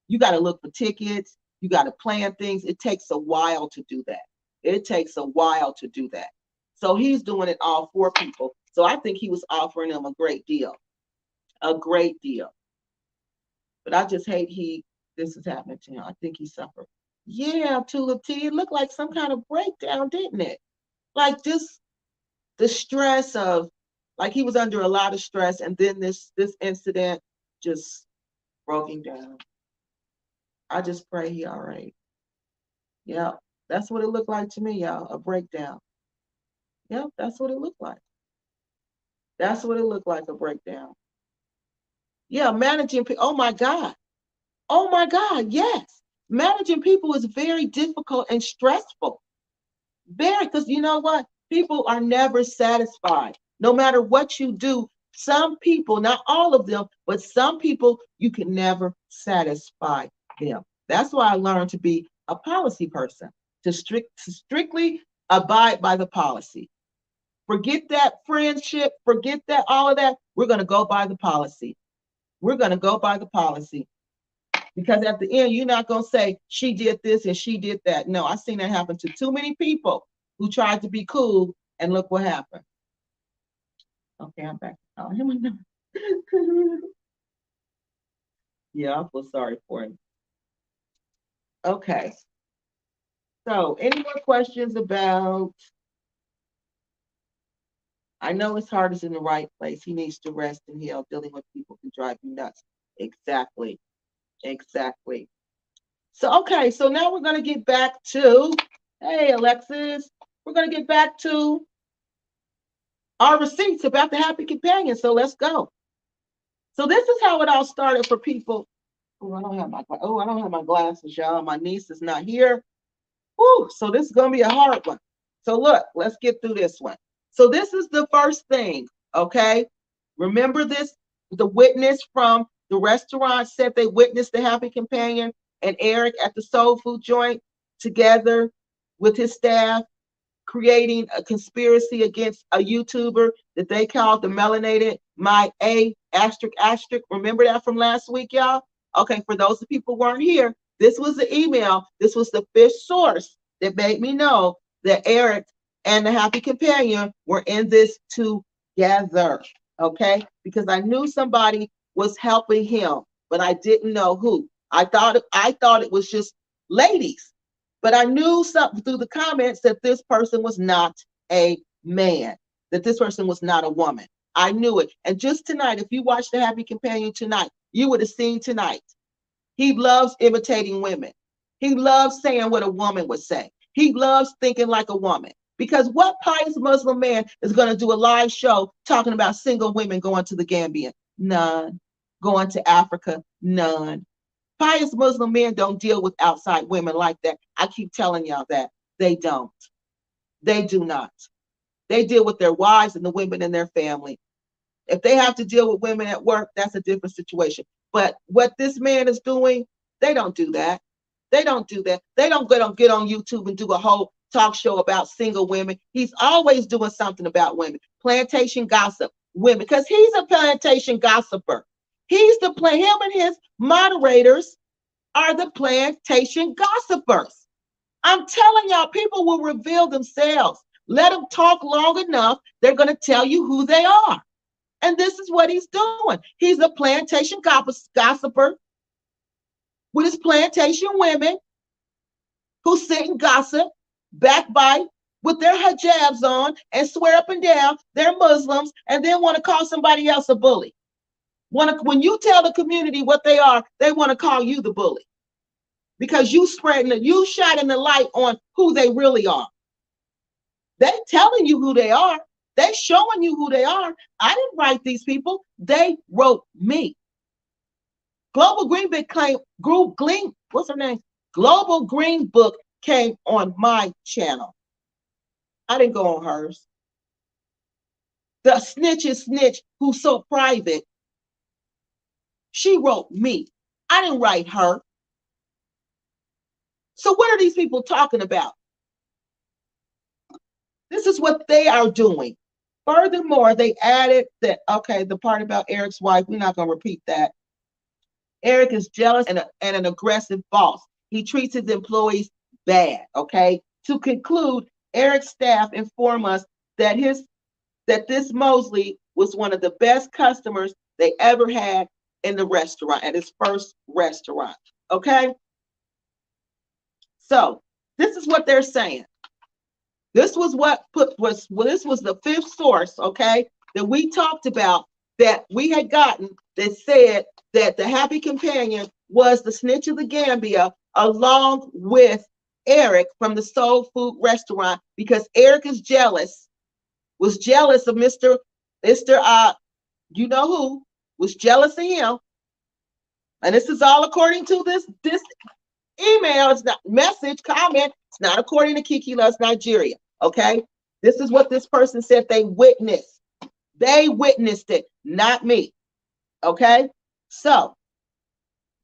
You got to look for tickets. You got to plan things. It takes a while to do that. It takes a while to do that. So he's doing it all for people. So I think he was offering them a great deal. A great deal. But I just hate this is happening to him. I think he suffered. Yeah, Tulip T. It looked like some kind of breakdown, didn't it? Like just the stress of, like he was under a lot of stress, and then this incident just broke him down. I just pray he all right. Yeah, that's what it looked like to me, y'all. A breakdown. Yep, that's what it looked like. That's what it looked like, a breakdown. Yeah, managing people. Oh my God. Oh my God, yes. Managing people is very difficult and stressful. Very, because you know what? People are never satisfied. No matter what you do, some people, not all of them, but some people, you can never satisfy them. That's why I learned to be a policy person, to strictly abide by the policy. Forget that friendship, forget that all of that. We're going to go by the policy. We're going to go by the policy. Because at the end, you're not going to say, she did this and she did that. No, I've seen that happen to too many people who tried to be cool, and look what happened. Okay, I'm back. Oh, yeah, I feel sorry for him. Okay. So, any more questions about? I know his heart is in the right place. He needs to rest and heal. Dealing with people can drive you nuts. Exactly. Exactly. So, okay, so now we're going to get back to, hey, Alexis, we're going to get back to our receipts about the happy companion. So let's go. So this is how it all started for people. Oh, I don't have my glasses, y'all. My niece is not here. Whew, so this is going to be a hard one. So look, let's get through this one. So this is the first thing, okay? Remember this, the witness from the restaurant said they witnessed the happy companion and Eric at the soul food joint together with his staff, creating a conspiracy against a YouTuber that they called the melanated my a asterisk asterisk. Remember that from last week, y'all? Okay, for those people who weren't here, this was the email. This was the fish source that made me know that Eric and the happy companion were in this together. Okay, because I knew somebody was helping him, but I didn't know who. I thought it was just ladies. But I knew something through the comments that this person was not a man, that this person was not a woman. I knew it. And just tonight, if you watch The Happy Companion tonight, you would have seen tonight. He loves imitating women. He loves saying what a woman would say. He loves thinking like a woman. Because what pious Muslim man is going to do a live show talking about single women going to the Gambia? None. Going to Africa? None. Pious Muslim men don't deal with outside women like that. I keep telling y'all that. They don't. They do not. They deal with their wives and the women in their family. If they have to deal with women at work, that's a different situation. But what this man is doing, they don't do that. They don't do that. They don't get on YouTube and do a whole talk show about single women. He's always doing something about women. Plantation gossip, women, because he's a plantation gossiper. Him and his moderators are the plantation gossipers. I'm telling y'all, people will reveal themselves. Let them talk long enough. They're going to tell you who they are. And this is what he's doing. He's a plantation gossiper with his plantation women who sit and gossip, backbite with their hijabs on and swear up and down they're Muslims and then want to call somebody else a bully. When you tell the community what they are, they want to call you the bully because you shining the light on who they really are. They telling you who they are. They showing you who they are. I didn't write these people. They wrote me. Global Green Book came, Group Green, what's her name? Global Green Book came on my channel. I didn't go on hers. The snitch who's so private, she wrote me. I didn't write her. So what are these people talking about? This is what they are doing. Furthermore, they added that, okay, the part about Eric's wife, we're not going to repeat that. Eric is jealous and an aggressive boss. He treats his employees bad, okay? To conclude, Eric's staff inform us that this Mosley was one of the best customers they ever had in the restaurant, at his first restaurant, okay? So this is what they're saying. This was this was the fifth source, okay, that we talked about, that we had gotten, that said that the happy companion was the snitch of the Gambia, along with Eric from the soul food restaurant, because Eric is was jealous of Mr. You know who, was jealous of him. And this is all according to this email. It's not message, comment. It's not according to Kiki Loves Nigeria. Okay. This is what this person said they witnessed. They witnessed it, not me. Okay. So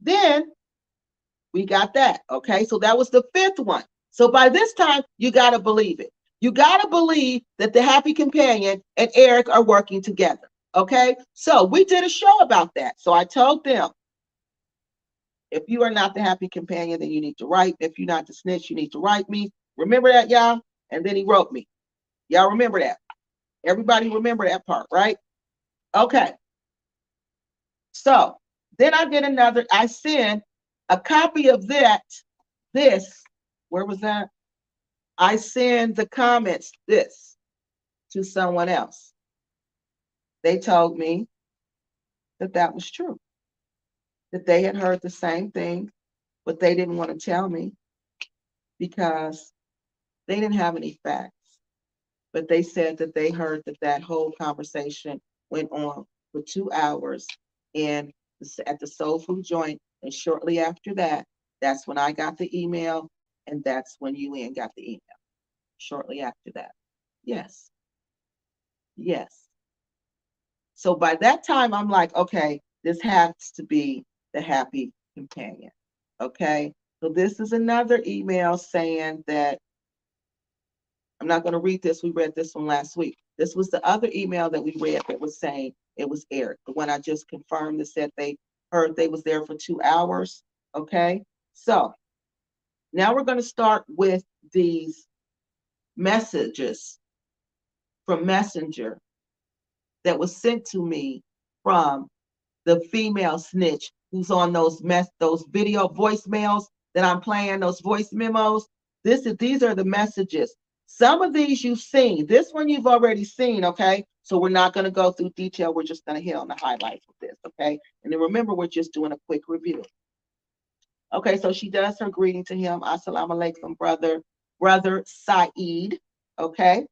then we got that. Okay. So that was the fifth one. So by this time, you got to believe it. You got to believe that the happy companion and Eric are working together. Okay. So we did a show about that. So I told them, if you are not the happy companion, then you need to write. If you're not the snitch, you need to write me. Remember that, y'all? And then he wrote me. Y'all remember that? Everybody remember that part, right? Okay. So then I send a copy of where was that? I send the comments, to someone else. They told me that was true, that they had heard the same thing, but they didn't want to tell me because they didn't have any facts. But they said that they heard that whole conversation went on for 2 hours at the soul food joint. And shortly after that, that's when I got the email, and that's when UN got the email. Shortly after that. Yes. Yes. So by that time, I'm like, okay, this has to be the happy companion. Okay. So this is another email saying that, I'm not going to read this. We read this one last week. This was the other email that we read that was saying it was Eric. The one I just confirmed that said they heard they was there for 2 hours. Okay. So now we're going to start with these messages from Messenger that was sent to me from the female snitch who's on those video voicemails that I'm playing, those voice memos. These are the messages. Some of these you've seen. This one you've already seen, okay? So we're not going to go through detail. We're just going to hit on the highlights of this, okay? And then remember, we're just doing a quick review. Okay, so she does her greeting to him. Assalamu alaikum, brother Saeed, okay?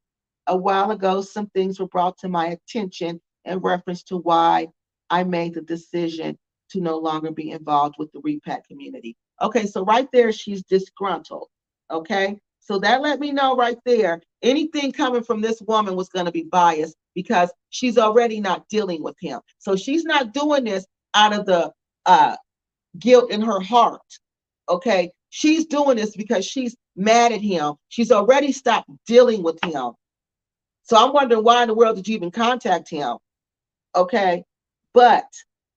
A while ago, some things were brought to my attention in reference to why I made the decision to no longer be involved with the repat community. Okay, so right there, she's disgruntled, okay? So that let me know right there, anything coming from this woman was going to be biased because she's already not dealing with him. So she's not doing this out of the guilt in her heart, okay? She's doing this because she's mad at him. She's already stopped dealing with him. So I'm wondering, why in the world did you even contact him? Okay, but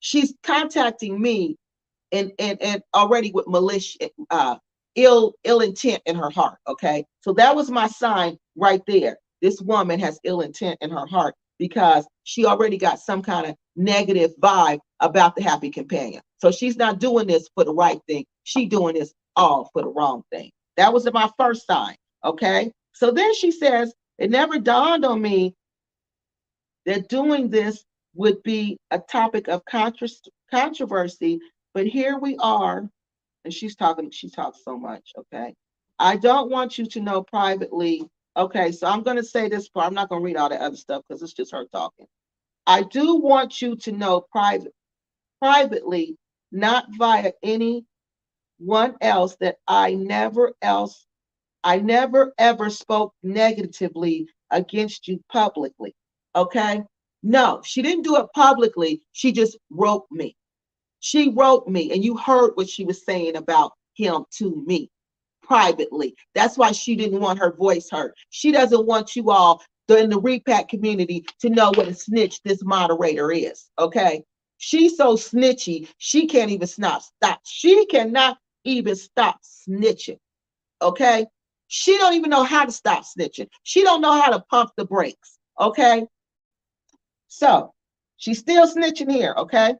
she's contacting me and already with malicious, ill intent in her heart. Okay, so that was my sign right there. This woman has ill intent in her heart because she already got some kind of negative vibe about the happy companion. So she's not doing this for the right thing. She's doing this all for the wrong thing. That was my first sign. Okay, so then she says, it never dawned on me that doing this would be a topic of controversy, but here we are. And she talks so much, okay? I don't want you to know privately. Okay, so I'm going to say this part. I'm not going to read all the other stuff because it's just her talking. I do want you to know privately not via anyone else, that I never ever spoke negatively against you publicly. Okay? No, she didn't do it publicly. She just wrote me. She wrote me, and you heard what she was saying about him to me privately. That's why she didn't want her voice heard. She doesn't want you all in the repack community to know what a snitch this moderator is. Okay? She's so snitchy, she can't even stop. She cannot even stop snitching. Okay? She don't even know how to stop snitching. She don't know how to pump the brakes. Okay? So she's still snitching here. Okay?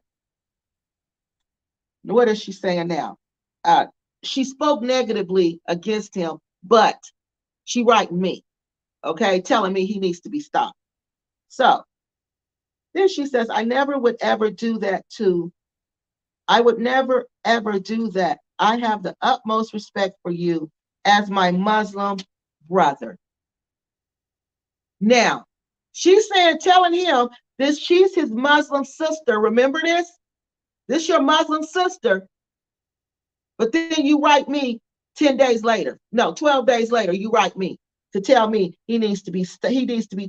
What is she saying now? She spoke negatively against him, but she write me, okay, telling me he needs to be stopped. So then she says, I never would ever do that to, I would never ever do that. I have the utmost respect for you as my Muslim brother. Now, she's saying, telling him this, she's his Muslim sister. Remember this? This your Muslim sister. But then you write me 10 days later, no, 12 days later, you write me to tell me he needs to be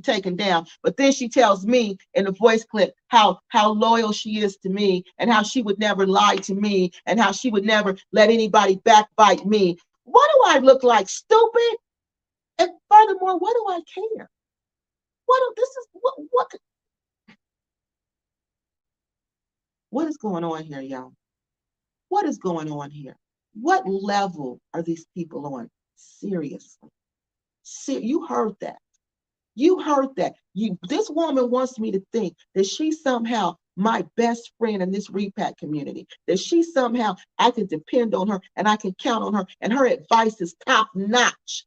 taken down. But then she tells me in the voice clip how loyal she is to me, and how she would never lie to me, and how she would never let anybody backbite me. What do I look like? Stupid? And furthermore, what do I care? What is going on here, y'all? What is going on here? What level are these people on? Seriously. You heard that. You heard that. This woman wants me to think that she's somehow my best friend in this repack community, that she somehow, I can depend on her and I can count on her, and her advice is top notch.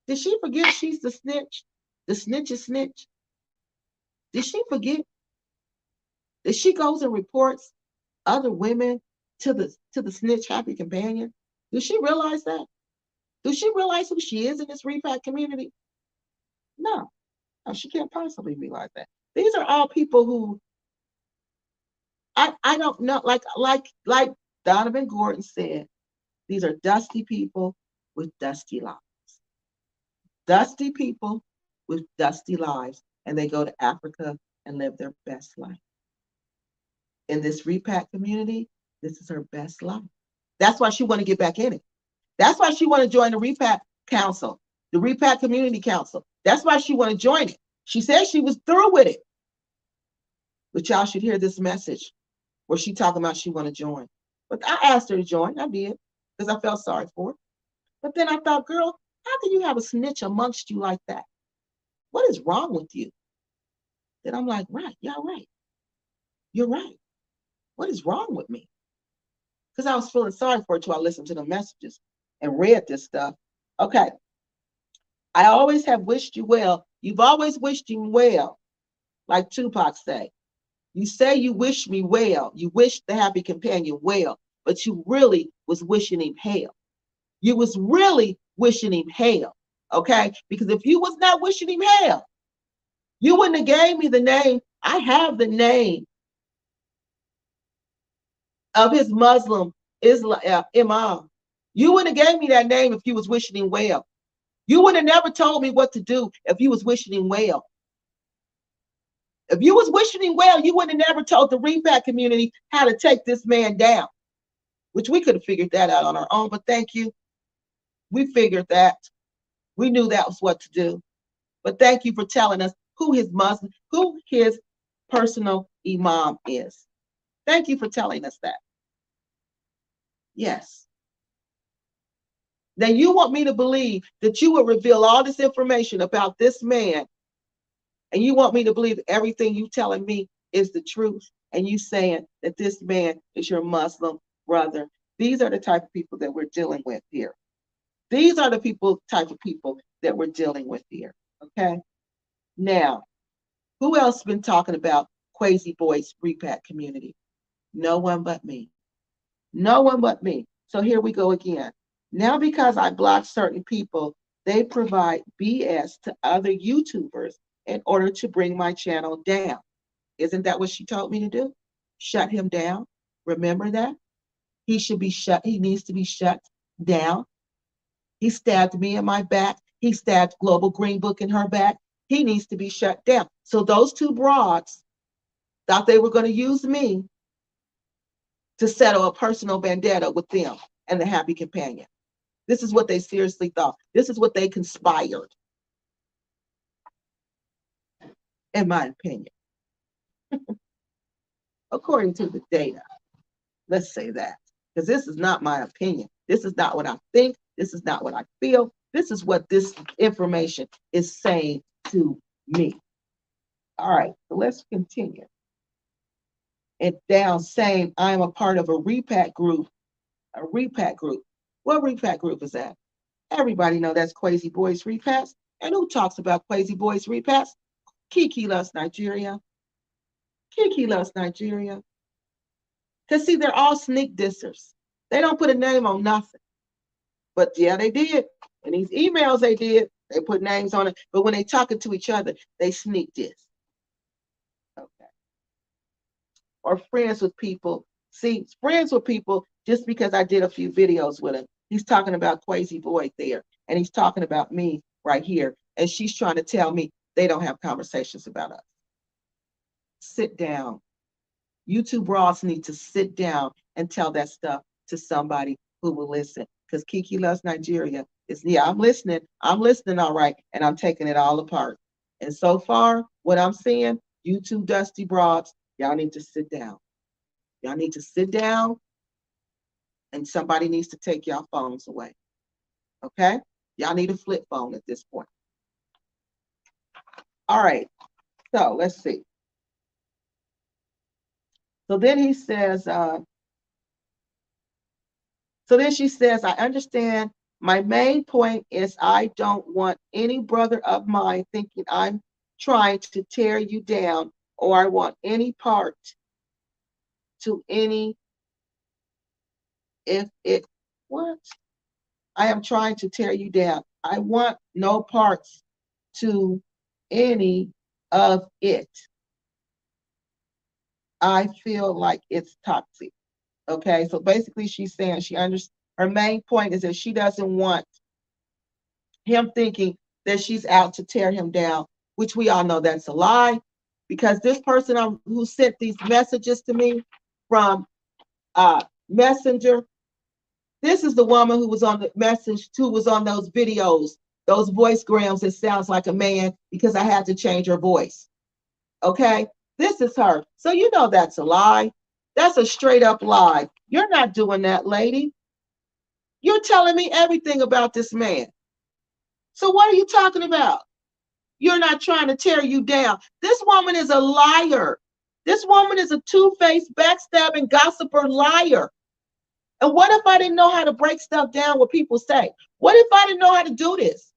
Did she forget she's the snitch? The snitch is snitch? Did she forget that she goes and reports other women to the snitch happy companion? Does she realize that? Does she realize who she is in this repack community? No, she can't possibly realize that. These are all people who I don't know, like Donovan Gordon said, these are dusty people with dusty lives. Dusty people with dusty lives, and they go to Africa and live their best life. In this repack community, this is her best life. That's why she want to get back in it. That's why she want to join the repack council, the repack community council. That's why she want to join it. She said she was through with it. But y'all should hear this message where she talking about she want to join. But I asked her to join. I did, because I felt sorry for her. But then I thought, girl, how can you have a snitch amongst you like that? What is wrong with you? Then I'm like, right, y'all right. You're right. What is wrong with me? Because I was feeling sorry for her till I listened to the messages and read this stuff. Okay. I always have wished you well. You've always wished him well, like Tupac say. You say you wish me well. You wish the happy companion well, but you really was wishing him hell. You was really wishing him hell, okay? Because if you was not wishing him hell, you wouldn't have gave me the name. I have the name of his Muslim imam. You wouldn't have gave me that name if you was wishing him well. You would have never told me what to do if you was wishing him well. If you was wishing him well, you would have never told the repack community how to take this man down, which we could have figured that out on our own, but thank you. We figured that. We knew that was what to do. But thank you for telling us who his personal imam is. Thank you for telling us that. Yes. Now you want me to believe that you would reveal all this information about this man, and you want me to believe everything you telling me is the truth, and you saying that this man is your Muslim brother. These are the type of people that we're dealing with here. These are the type of people that we're dealing with here. Okay. Now, who else been talking about Crazy Boy's repack community? No one but me. No one but me. So here we go again. Now, because I blocked certain people, they provide BS to other YouTubers in order to bring my channel down. Isn't that what she told me to do? Shut him down. Remember that? He should be shut. He needs to be shut down. He stabbed me in my back. He stabbed Global Green Book in her back. He needs to be shut down. So those two broads thought they were going to use me to settle a personal vendetta with them and the Happy Companion. This is what they seriously thought. This is what they conspired, in my opinion, according to the data. Let's say that, because this is not my opinion. This is not what I think. This is not what I feel. This is what this information is saying to me. All right, so let's continue. And down saying I am a part of a repack group. A repack group. What repack group is that? Everybody know that's Crazy Boys Repacks. And who talks about Crazy Boys Repacks? Kiki loves Nigeria. Kiki loves Nigeria. Because see, they're all sneak dissers. They don't put a name on nothing. But yeah, they did. In these emails they did. They put names on it. But when they talking to each other, they sneak diss. Okay. Or friends with people. See, friends with people just because I did a few videos with him. He's talking about Crazy Boy there. And he's talking about me right here. And she's trying to tell me they don't have conversations about us. Sit down. You two broads need to sit down and tell that stuff to somebody who will listen. Because Kiki loves Nigeria. Yeah, I'm listening. I'm listening all right. And I'm taking it all apart. And so far, what I'm seeing, you two dusty broads, y'all need to sit down. Y'all need to sit down. And somebody needs to take y'all phones away. Okay? Y'all need a flip phone at this point. All right. So let's see. So then he says, so then she says, I understand. My main point is I don't want any brother of mine thinking I'm trying to tear you down or I want any part to any, if it, what? I am trying to tear you down. I want no parts to any of it. I feel like it's toxic. Okay, so basically she's saying she understands. Her main point is that she doesn't want him thinking that she's out to tear him down, which we all know that's a lie, because this person who sent these messages to me from Messenger, this is the woman who was on the message, who was on those videos, those voice grams that sounds like a man because I had to change her voice. Okay, this is her. So you know that's a lie. That's a straight up lie. You're not doing that, lady. You're telling me everything about this man. So what are you talking about? You're not trying to tear you down. This woman is a liar. This woman is a two-faced, backstabbing, gossiper liar. And what if I didn't know how to break stuff down, what people say? What if I didn't know how to do this?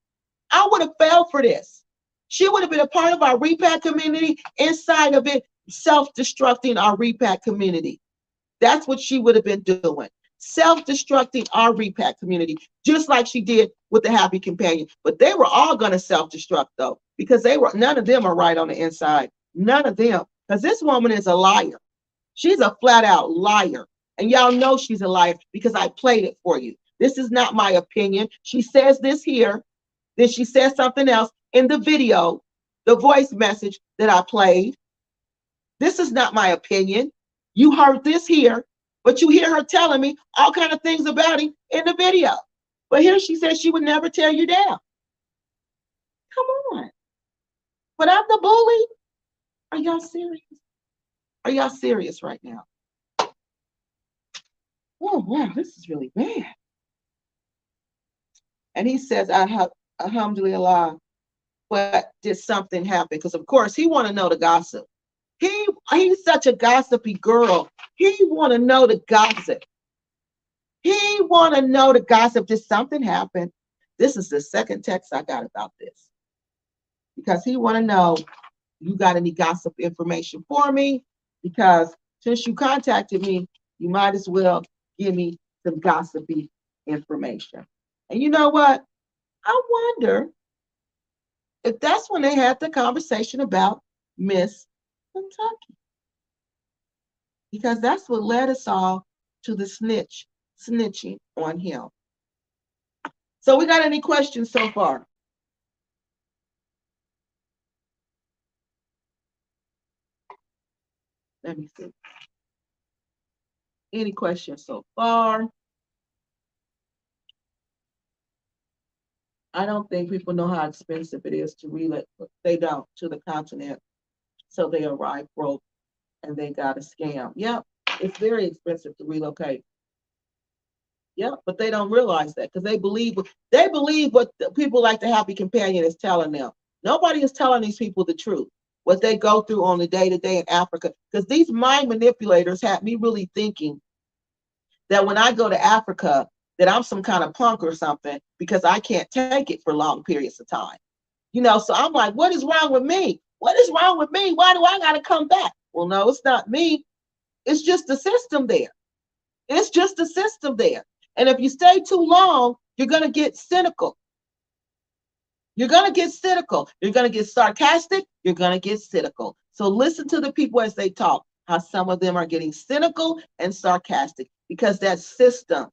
I would have failed for this. She would have been a part of our repack community, inside of it, self-destructing our repack community. That's what she would have been doing. Self-destructing our repack community, just like she did with the Happy Companion. But they were all going to self-destruct, though, because none of them are right on the inside. None of them. Because this woman is a liar. She's a flat-out liar. And y'all know she's a liar because I played it for you. This is not my opinion. She says this here. Then she says something else in the video, the voice message that I played. This is not my opinion. You heard this here, but you hear her telling me all kind of things about him in the video. But here she says she would never tear you down. Come on. But I'm the bully? Are y'all serious? Are y'all serious right now? Oh, wow, this is really bad. And he says, alhamdulillah, but did something happen? Because, of course, he want to know the gossip. He's such a gossipy girl. He want to know the gossip. He want to know the gossip. Did something happen? This is the second text I got about this. Because he want to know, you got any gossip information for me? Because since you contacted me, you might as well give me some gossipy information. And you know what? I wonder if that's when they had the conversation about Miss Kentucky. because that's what led us all to the snitching on him. So we got any questions so far? Let me see. Any questions so far? I don't think people know how expensive it is to relocate. They don't, to the continent. So they arrive broke and they got a scam. Yep, it's very expensive to relocate. Yep, but they don't realize that because they believe what the people like the happy companion is telling them. Nobody is telling these people the truth, what they go through on the day-to-day in Africa. Because these mind manipulators have me really thinking that when I go to Africa, that I'm some kind of punk or something because I can't take it for long periods of time. You know, so I'm like, what is wrong with me? What is wrong with me? Why do I got to come back? Well, no, it's not me. It's just the system there. It's just the system there. And if you stay too long, you're going to get cynical. You're going to get cynical. You're going to get sarcastic. You're going to get cynical. So listen to the people as they talk, how some of them are getting cynical and sarcastic because that system,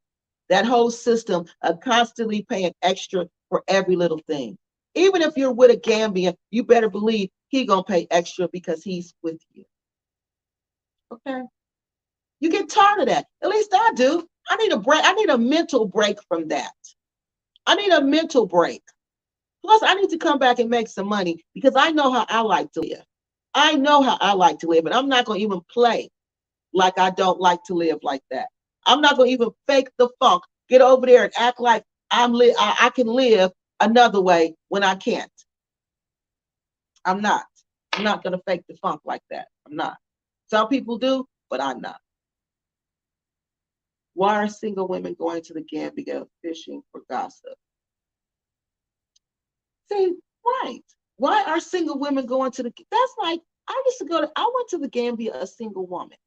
that whole system of constantly paying extra for every little thing. Even if you're with a Gambian, you better believe he going to pay extra because he's with you. Okay? You get tired of that. At least I do. I need a break. I need a mental break from that. I need a mental break. Plus, I need to come back and make some money because I know how I like to live. I know how I like to live, and I'm not going to even play like I don't like to live like that. I'm not going to even fake the funk, get over there and act like I can live another way when I can't. I'm not. I'm not going to fake the funk like that. I'm not. Some people do, but I'm not. Why are single women going to the Gambia fishing for gossip? See, right. Why are single women going to the, that's like, I went to the Gambia a single woman.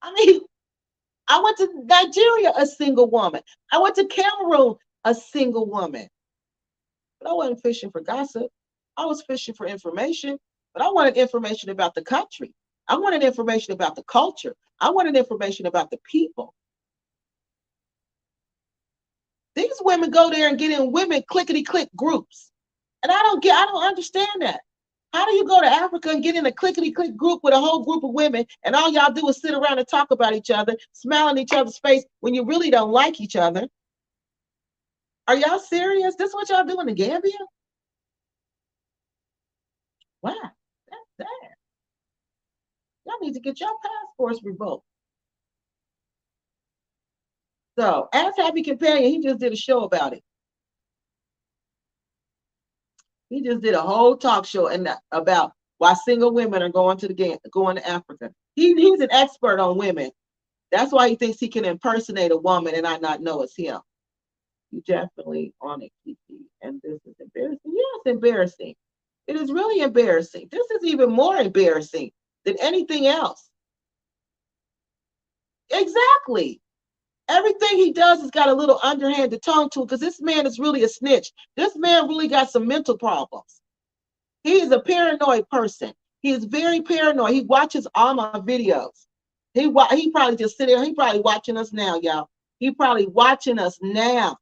I mean, I went to Nigeria a single woman. I went to Cameroon a single woman. But I wasn't fishing for gossip. I was fishing for information, but I wanted information about the country. I wanted information about the culture. I wanted information about the people. These women go there and get in women clickety-click groups. And I don't understand that. How do you go to Africa and get in a clickety-click group with a whole group of women and all y'all do is sit around and talk about each other, smile in each other's face when you really don't like each other? Are y'all serious? This is what y'all do in the Gambia? Wow, that's sad. Y'all need to get your passports revoked. So, as Happy Companion, he just did a show about it. He just did a whole talk show about why single women are going to Africa. He's an expert on women. That's why he thinks he can impersonate a woman and I not know it's him. You definitely on it, Kiki. And this is embarrassing. Yeah, it's embarrassing. It is really embarrassing. This is even more embarrassing than anything else. Exactly. Everything he does has got a little underhanded tone to it because this man is really a snitch. This man really got some mental problems. He is a paranoid person. He is very paranoid. He watches all my videos. He probably just sit there. He probably watching us now, y'all. He probably watching us now.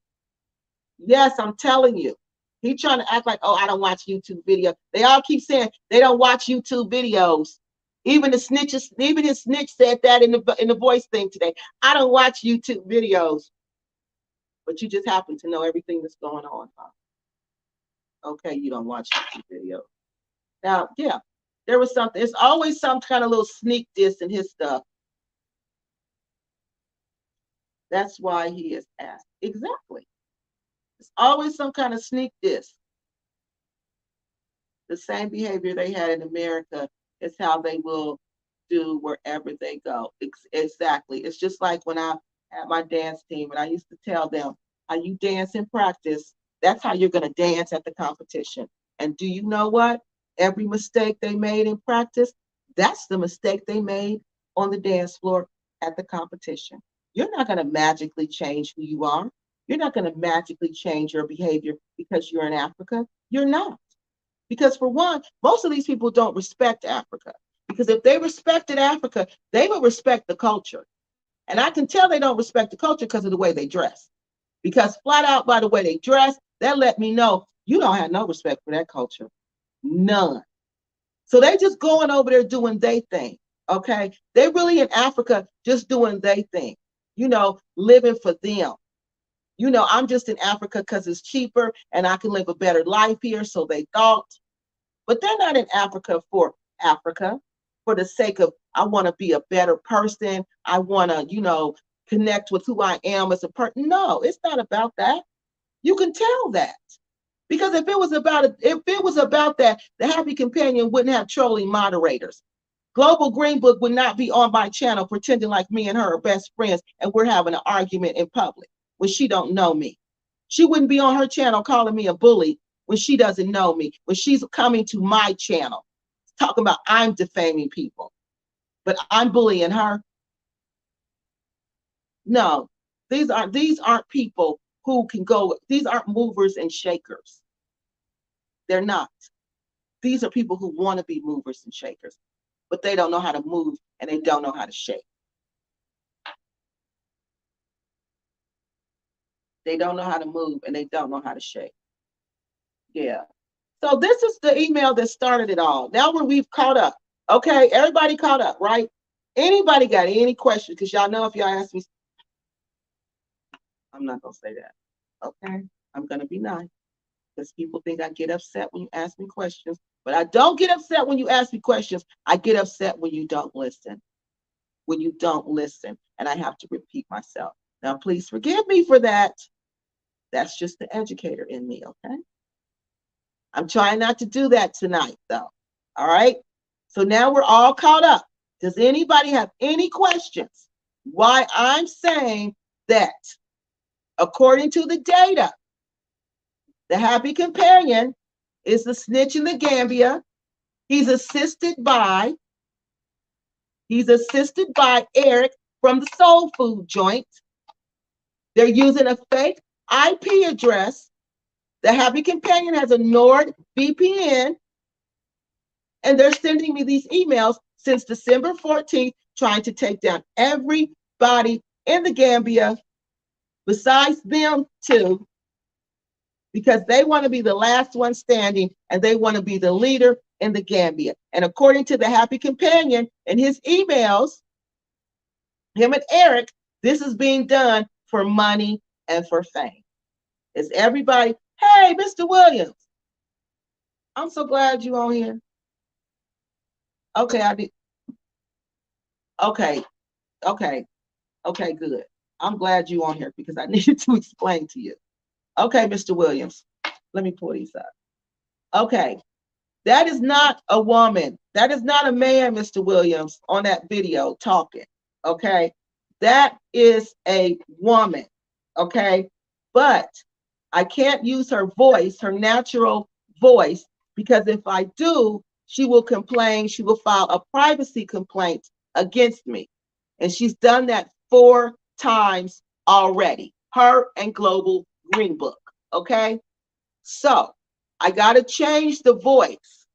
Yes, I'm telling you. He trying to act like, oh, I don't watch YouTube videos. They all keep saying they don't watch YouTube videos. Even his snitch said that in the voice thing today. I don't watch YouTube videos. But you just happen to know everything that's going on, huh? Okay, you don't watch YouTube videos. Now, yeah, there was something. It's always some kind of little sneak diss in his stuff. That's why he is asked. Exactly. It's always some kind of sneak diss. The same behavior they had in America is how they will do wherever they go. Exactly. It's just like when I had my dance team and I used to tell them, how you dance in practice, that's how you're going to dance at the competition. And do you know what? Every mistake they made in practice, that's the mistake they made on the dance floor at the competition. You're not going to magically change who you are. You're not going to magically change your behavior because you're in Africa. You're not. Because for one, most of these people don't respect Africa. Because if they respected Africa, they would respect the culture. And I can tell they don't respect the culture because of the way they dress. Because flat out by the way they dress, that let me know you don't have no respect for that culture. None. So they just going over there doing their thing. Okay. They really in Africa just doing their thing, living for them. I'm just in Africa because it's cheaper and I can live a better life here. So they thought, but they're not in Africa, for the sake of, I want to be a better person. I want to, connect with who I am as a person. No, it's not about that. You can tell that. Because if it was about that, the Happy Companion wouldn't have trolling moderators. Global Green Book would not be on my channel pretending like me and her are best friends and we're having an argument in public when she don't know me. She wouldn't be on her channel calling me a bully when she doesn't know me, when she's coming to my channel talking about I'm defaming people, but I'm bullying her. No, these aren't people who can go. These aren't movers and shakers. They're not. These are people who want to be movers and shakers, but they don't know how to move and they don't know how to shake. They don't know how to move and they don't know how to shake. Yeah. So this is the email that started it all. Now we've caught up. Okay, everybody caught up, right? Anybody got any questions? Because y'all know if y'all ask me, I'm not going to say that. Okay, I'm going to be nice. Because people think I get upset when you ask me questions. But I don't get upset when you ask me questions. I get upset when you don't listen. When you don't listen. And I have to repeat myself. Now, please forgive me for that. That's just the educator in me, okay? I'm trying not to do that tonight, though. All right? So now we're all caught up. Does anybody have any questions? Why I'm saying that, according to the data, the Happy Companion is the snitch in the Gambia. He's assisted by Eric from the Soul Food joint. They're using a fake IP address. The Happy Companion has a Nord VPN, and they're sending me these emails since December 14th, trying to take down everybody in the Gambia besides them two, because they want to be the last one standing and they want to be the leader in the Gambia. And according to the Happy Companion and his emails, him and Eric, this is being done for money and for fame. Is everybody, hey, Mr. Williams, I'm so glad you're on here. Okay, okay, good. I'm glad you're on here because I needed to explain to you. Okay, Mr. Williams, let me pull these up. Okay, that is not a woman. That is not a man, Mr. Williams, on that video talking. Okay, that is a woman. Okay, but I can't use her voice, her natural voice, because if I do, she will complain. She will file a privacy complaint against me. And she's done that 4 times already, her and Global Green Book. Okay, so I got to change the voice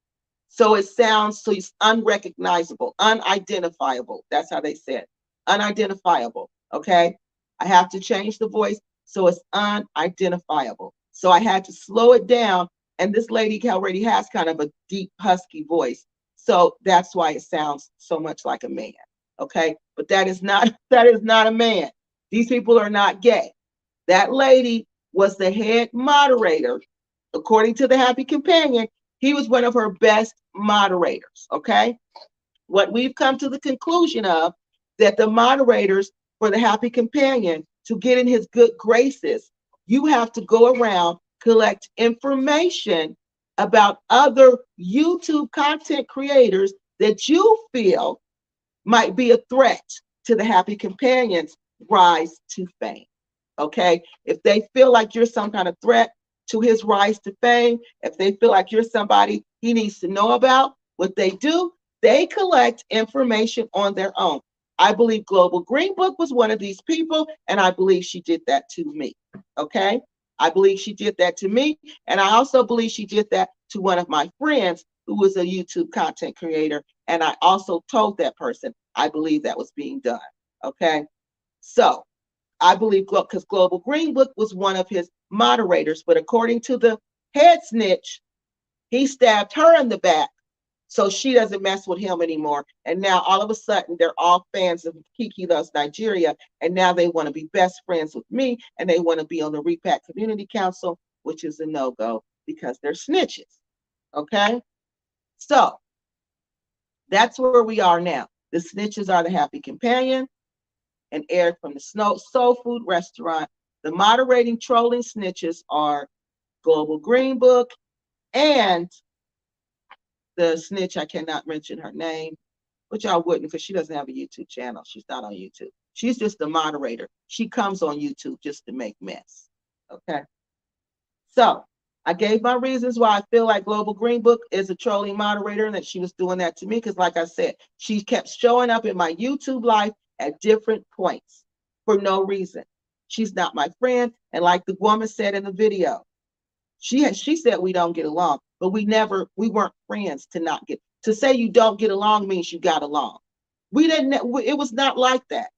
so it sounds, so it's unrecognizable, unidentifiable. That's how they said, unidentifiable. Okay, I have to change the voice so it's unidentifiable. So I had to slow it down, and this lady already has kind of a deep husky voice, so that's why it sounds so much like a man. Okay, but that is not a man. These people are not gay. That lady was the head moderator. According to the Happy Companion, he was one of her best moderators. Okay, what we've come to the conclusion of, that the moderators for the Happy Companion, to get in his good graces, you have to go around, collect information about other YouTube content creators that you feel might be a threat to the Happy Companion's rise to fame. Okay, if they feel like you're some kind of threat to his rise to fame, if they feel like you're somebody he needs to know about, what they do, they collect information on their own. I believe Global Green Book was one of these people, and I believe she did that to me. Okay, I believe she did that to me, and I also believe she did that to one of my friends who was a YouTube content creator, And I also told that person I believe that was being done. Okay. So I believe because Global Green Book was one of his moderators, but according to the head snitch, he stabbed her in the back so she doesn't mess with him anymore. And now all of a sudden they're all fans of Kiki Loves Nigeria, and now they want to be best friends with me, and they want to be on the Repack Community Council, which is a no-go because they're snitches. Okay, so that's where we are now. The snitches are the Happy Companion and Eric from the Soul Food Restaurant. The moderating trolling snitches are Global Green Book and the snitch, I cannot mention her name, which I wouldn't because she doesn't have a YouTube channel. She's not on YouTube. She's just the moderator. She comes on YouTube just to make mess. Okay. So I gave my reasons why I feel like Global Green Book is a trolling moderator and that she was doing that to me because, like I said, she kept showing up in my YouTube live at different points for no reason. She's not my friend. And like the woman said in the video, she said we don't get along, but we weren't friends to say you don't get along means you got along. We didn't, it was not like that.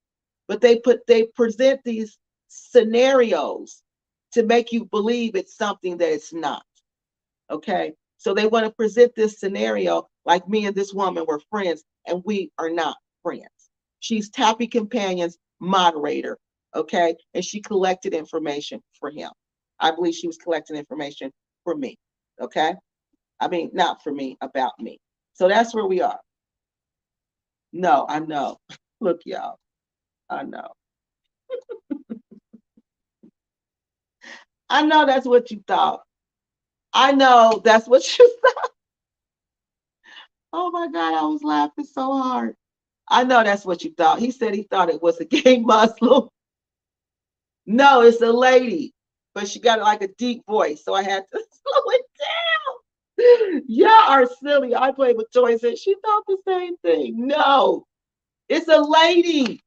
But they present these scenarios to make you believe it's something that it's not. Okay. So they want to present this scenario like me and this woman were friends, and we are not friends. She's Happy Companion's moderator. Okay. And she collected information for him. I believe she was collecting information for me. Okay. I mean, not for me, about me. So that's where we are. No, I know. Look, y'all. I know. I know that's what you thought. I know that's what you thought. Oh my God, I was laughing so hard. I know that's what you thought. He said he thought it was a gay Muslim. No, it's a lady, but she got like a deep voice, so I had to slow it down. Y'all are silly. I played with Joy and said she thought the same thing. No, it's a lady.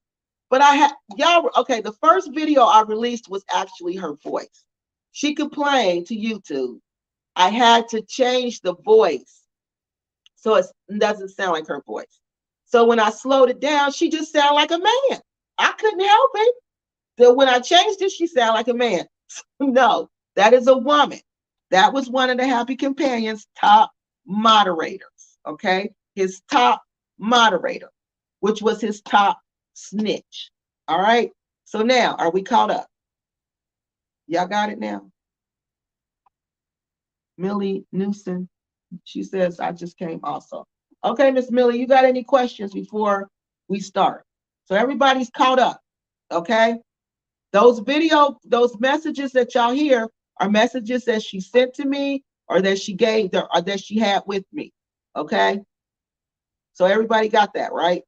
But I had y'all okay. The first video I released was actually her voice. She complained to YouTube. I had to change the voice so it doesn't sound like her voice. So when I slowed it down, she just sounded like a man. I couldn't help it. So when I changed it, she sounded like a man. No, that is a woman. That was one of the Happy Companion's top moderators. Okay, his top moderator, which was his top snitch. All right. So now, are we caught up? Y'all got it now? Millie Newsom, she says, I just came also. Okay, Miss Millie, you got any questions before we start? So everybody's caught up. Okay. Those messages that y'all hear are messages that she sent to me or that she gave or that she had with me. Okay. So everybody got that, right?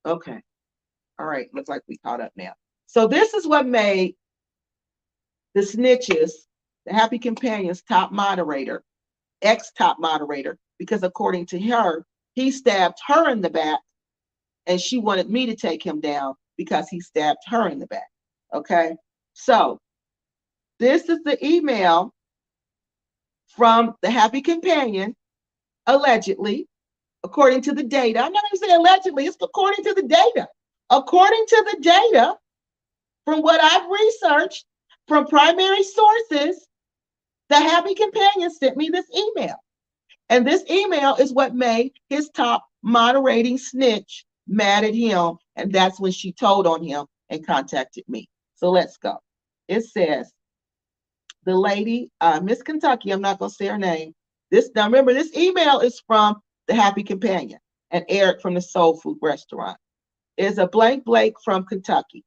Okay. All right. Looks like we caught up now. So this is what made the snitches, the Happy Companion's top moderator, ex-top moderator, because according to her, he stabbed her in the back and she wanted me to take him down because he stabbed her in the back. Okay. So this is the email from the Happy Companion, allegedly, according to the data. I'm not going to say allegedly, it's according to the data. According to the data, from what I've researched from primary sources, the Happy Companion sent me this email. And this email is what made his top moderating snitch mad at him. And that's when she told on him and contacted me. So let's go. It says, the lady, Miss Kentucky, I'm not going to say her name. Now remember, this email is from the Happy Companion and Eric from the Soul Food Restaurant. It's a blank Blake from Kentucky.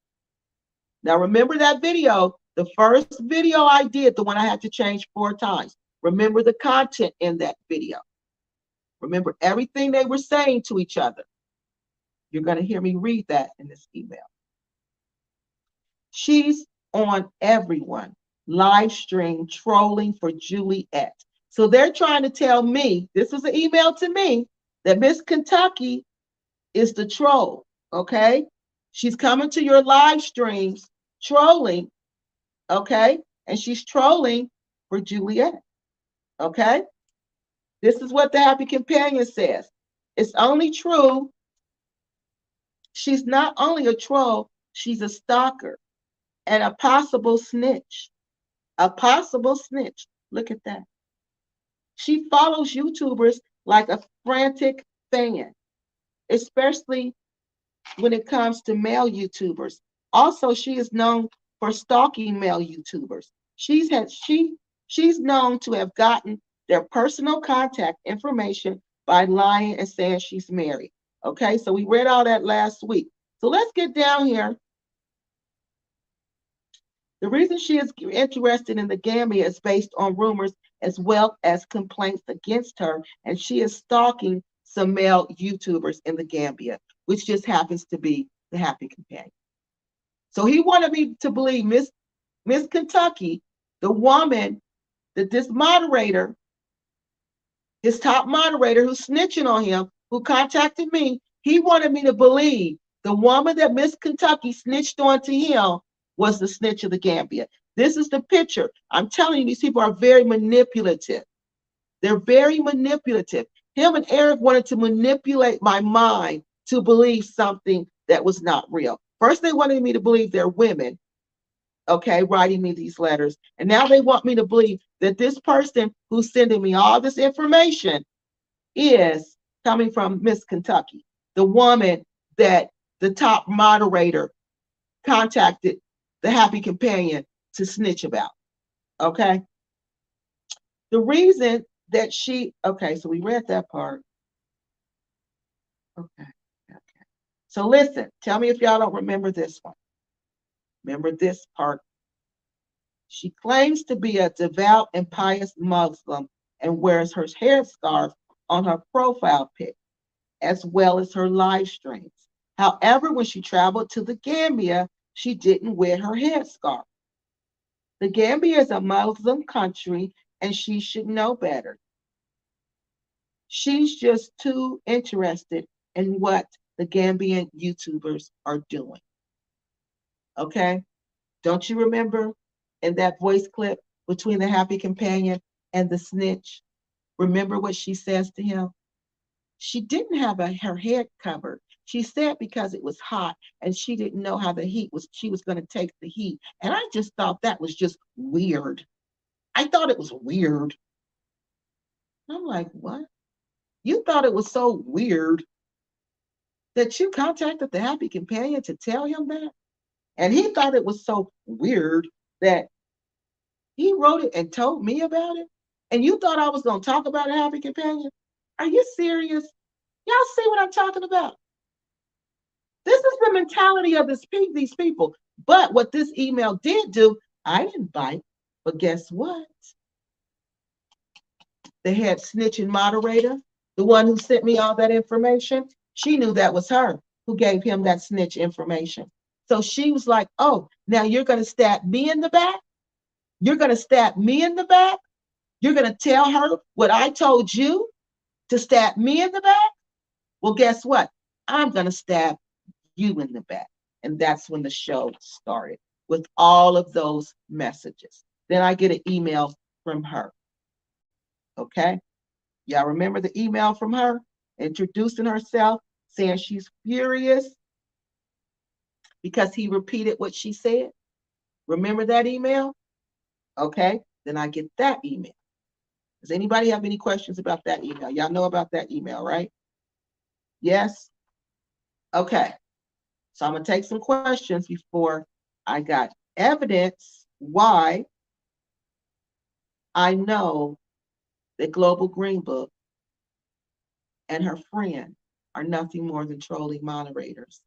Now remember that video, the first video I did, the one I had to change 4 times. Remember the content in that video. Remember everything they were saying to each other. You're going to hear me read that in this email. She's on everyone live stream trolling for Juliet. So they're trying to tell me, this is an email to me, that Miss Kentucky is the troll. Okay. She's coming to your live streams trolling. Okay. And she's trolling for Juliet. Okay. This is what the Happy Companion says. It's only true. She's not only a troll, she's a stalker and a possible snitch. A possible snitch. Look at that. She follows YouTubers like a frantic fan, especially when it comes to male YouTubers. Also, she is known for stalking male YouTubers. She's known to have gotten their personal contact information by lying and saying she's married. Okay, so we read all that last week. So let's get down here. The reason she is interested in the Gambia is based on rumors as well as complaints against her, and she is stalking some male YouTubers in the Gambia, which just happens to be the Happy Companion. So he wanted me to believe Miss Kentucky, the woman that this moderator, his top moderator who's snitching on him, who contacted me, he wanted me to believe the woman that Miss Kentucky snitched on to him was the snitch of the Gambia. This is the picture. I'm telling you, these people are very manipulative. They're very manipulative. Him and Eric wanted to manipulate my mind to believe something that was not real. First, they wanted me to believe they're women, okay, writing me these letters. And now they want me to believe that this person who's sending me all this information is coming from Miss Kentucky, the woman that the top moderator contacted the Happy Companion to snitch about. Okay. The reason that okay, so we read that part. Okay. So listen, tell me if y'all don't remember this one. Remember this part. She claims to be a devout and pious Muslim and wears her headscarf on her profile pic, as well as her live streams. However, when she traveled to the Gambia, she didn't wear her headscarf. The Gambia is a Muslim country, and she should know better. She's just too interested in what the Gambian YouTubers are doing. Okay? Don't you remember in that voice clip between the Happy Companion and the snitch? Remember what she says to him? She didn't have her head covered. She said because it was hot and she didn't know how the heat was, she was going to take the heat. And I just thought that was just weird. I thought it was weird. I'm like, what? You thought it was so weird that you contacted the Happy Companion to tell him that? And he thought it was so weird that he wrote it and told me about it? And you thought I was going to talk about a Happy Companion? Are you serious? Y'all see what I'm talking about? This is the mentality of these people. But what this email did do, I didn't bite. But guess what? The head snitching moderator, the one who sent me all that information, she knew that was her who gave him that snitch information. So she was like, oh, now you're going to stab me in the back? You're going to stab me in the back? You're going to tell her what I told you to stab me in the back? Well, guess what? I'm going to stab you in the back. And that's when the show started with all of those messages. Then I get an email from her. Okay? Y'all remember the email from her? Introducing herself, saying she's furious because he repeated what she said. Remember that email? Okay? Then I get that email. Does anybody have any questions about that email? Y'all know about that email, right? Yes? Okay. So I'm going to take some questions before I got evidence why I know that Global Green Book and her friend are nothing more than trolling moderators.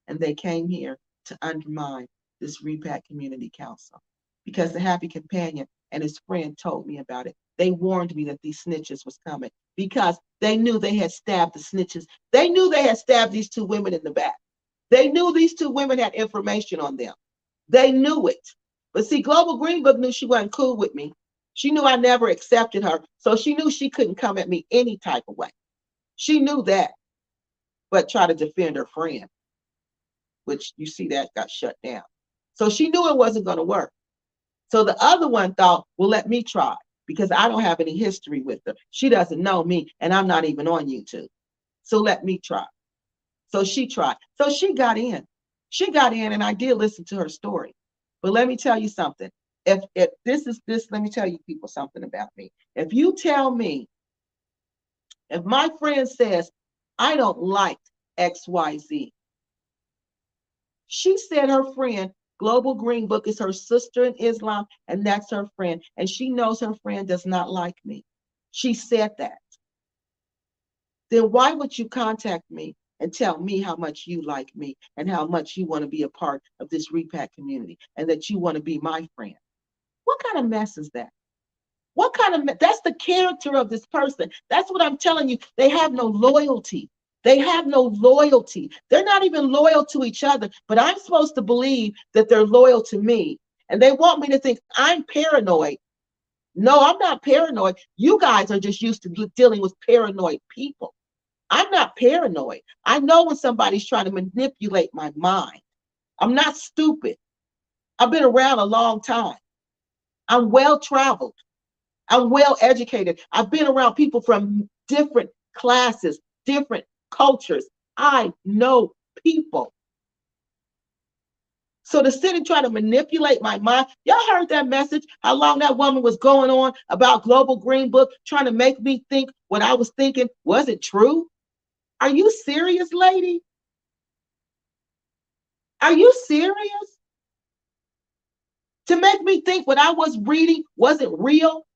And they came here to undermine this Repack Community Council because the Happy Companion and his friend told me about it. They warned me that these snitches was coming because they knew they had stabbed the snitches. They knew they had stabbed these two women in the back. They knew these two women had information on them. They knew it. But see, Global Green Book knew she wasn't cool with me. She knew I never accepted her. So she knew she couldn't come at me any type of way. She knew that, but try to defend her friend, which you see that got shut down. So she knew it wasn't going to work. So the other one thought, well, let me try. because I don't have any history with her. She doesn't know me, and I'm not even on YouTube. So let me try. So she tried. So she got in. She got in, and I did listen to her story. But let me tell you something. If this is this, let me tell you people something about me. If you tell me, if my friend says, I don't like XYZ, she said her friend, Global Green Book, is her sister in Islam, and that's her friend. And she knows her friend does not like me. She said that. Then why would you contact me and tell me how much you like me and how much you want to be a part of this repack community and that you want to be my friend? What kind of mess is that? What kind of, that's the character of this person. That's what I'm telling you. They have no loyalty. They have no loyalty. They're not even loyal to each other, but I'm supposed to believe that they're loyal to me. And they want me to think I'm paranoid. No, I'm not paranoid. You guys are just used to dealing with paranoid people. I'm not paranoid. I know when somebody's trying to manipulate my mind. I'm not stupid. I've been around a long time. I'm well traveled. I'm well educated. I've been around people from different classes, different cultures. I know people. So to sit and try to manipulate my mind, y'all heard that message, how long that woman was going on about Global Green Book, trying to make me think what I was thinking. Was it true? Are you serious, lady? Are you serious? To make me think what I was reading wasn't real?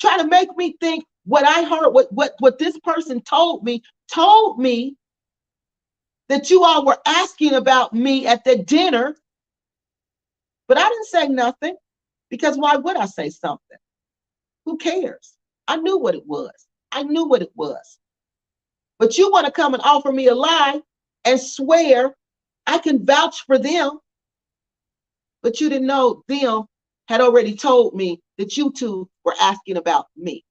Trying to make me think what I heard, what this person told me that you all were asking about me at the dinner, but I didn't say nothing, because why would I say something? Who cares? I knew what it was. I knew what it was. But you want to come and offer me a lie and swear I can vouch for them, but you didn't know them had already told me that you two were asking about me.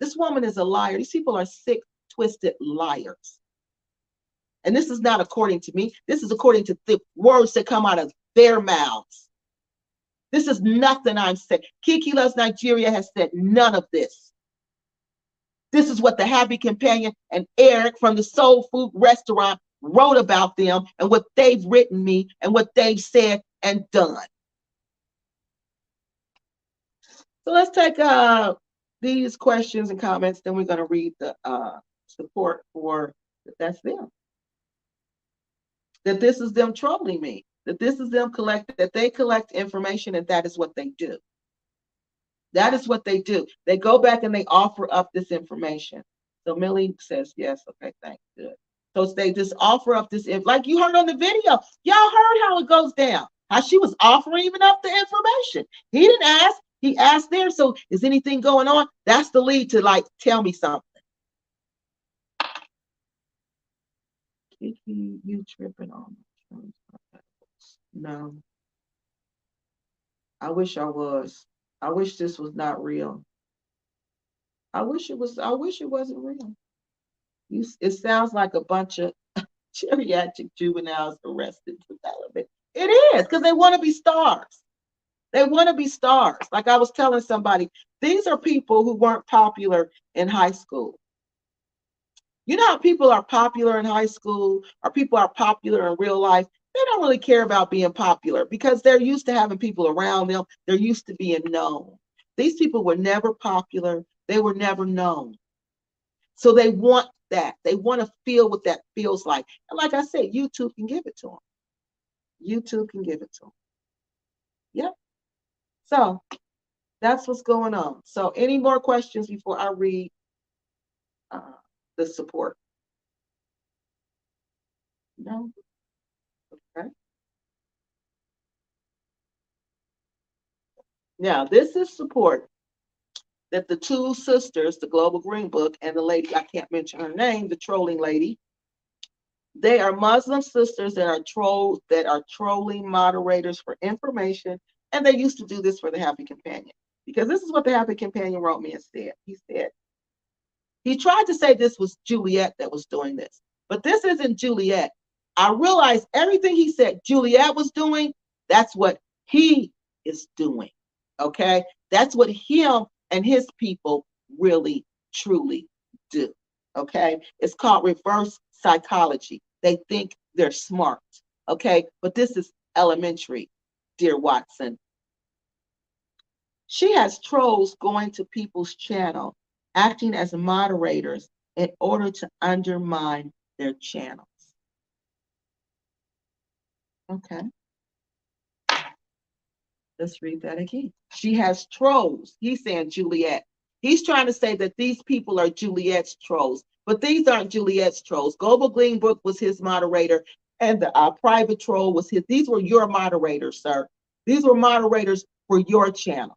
This woman is a liar. These people are sick, twisted liars. And this is not according to me. This is according to the words that come out of their mouths. This is nothing I'm saying. Kiki Loves Nigeria has said none of this. This is what the Happy Companion and Eric from the Soul Food Restaurant wrote about them and what they've written me and what they've said and done. So let's take these questions and comments. Then we're going to read the support for that that's them. That this is them trolling me. That this is them that they collect information, and that is what they do. That is what they do. They go back and they offer up this information. So Millie says, yes, okay, thanks, good. So they just offer up this, like you heard on the video. Y'all heard how it goes down. How she was offering even up the information. He didn't ask. He asked there. So is anything going on? That's the lead to like, tell me something. Kiki, you tripping on me. No. I wish I was. I wish this was not real. I wish it was. I wish it wasn't real. It sounds like a bunch of geriatric juveniles arrested development. It is, because they want to be stars. They want to be stars. Like I was telling somebody, these are people who weren't popular in high school. You know how people are popular in high school, or people are popular in real life? They don't really care about being popular because they're used to having people around them. They're used to being known. These people were never popular. They were never known. So they want that. They want to feel what that feels like. And like I said, YouTube can give it to them. YouTube can give it to them. Yep. So that's what's going on. So any more questions before I read the support? No? Okay. Now, this is support that the two sisters, the Global Green Book and the lady, I can't mention her name, the trolling lady, they are Muslim sisters that are trolling moderators for information, and they used to do this for the Happy Companion. Because this is what the Happy Companion wrote me and said. He said, he tried to say this was Juliet that was doing this, but this isn't Juliet. I realized everything he said Juliet was doing, that's what he is doing. Okay? That's what him and his people really, truly do. Okay? It's called reverse psychology. They think they're smart. Okay? But this is elementary, dear Watson. She has trolls going to people's channel, acting as moderators in order to undermine their channels. Okay. Let's read that again. She has trolls. He's saying Juliet. He's trying to say that these people are Juliet's trolls, but these aren't Juliet's trolls. Global Greenbrook was his moderator, and the private troll was his. These were your moderators, sir. These were moderators for your channel.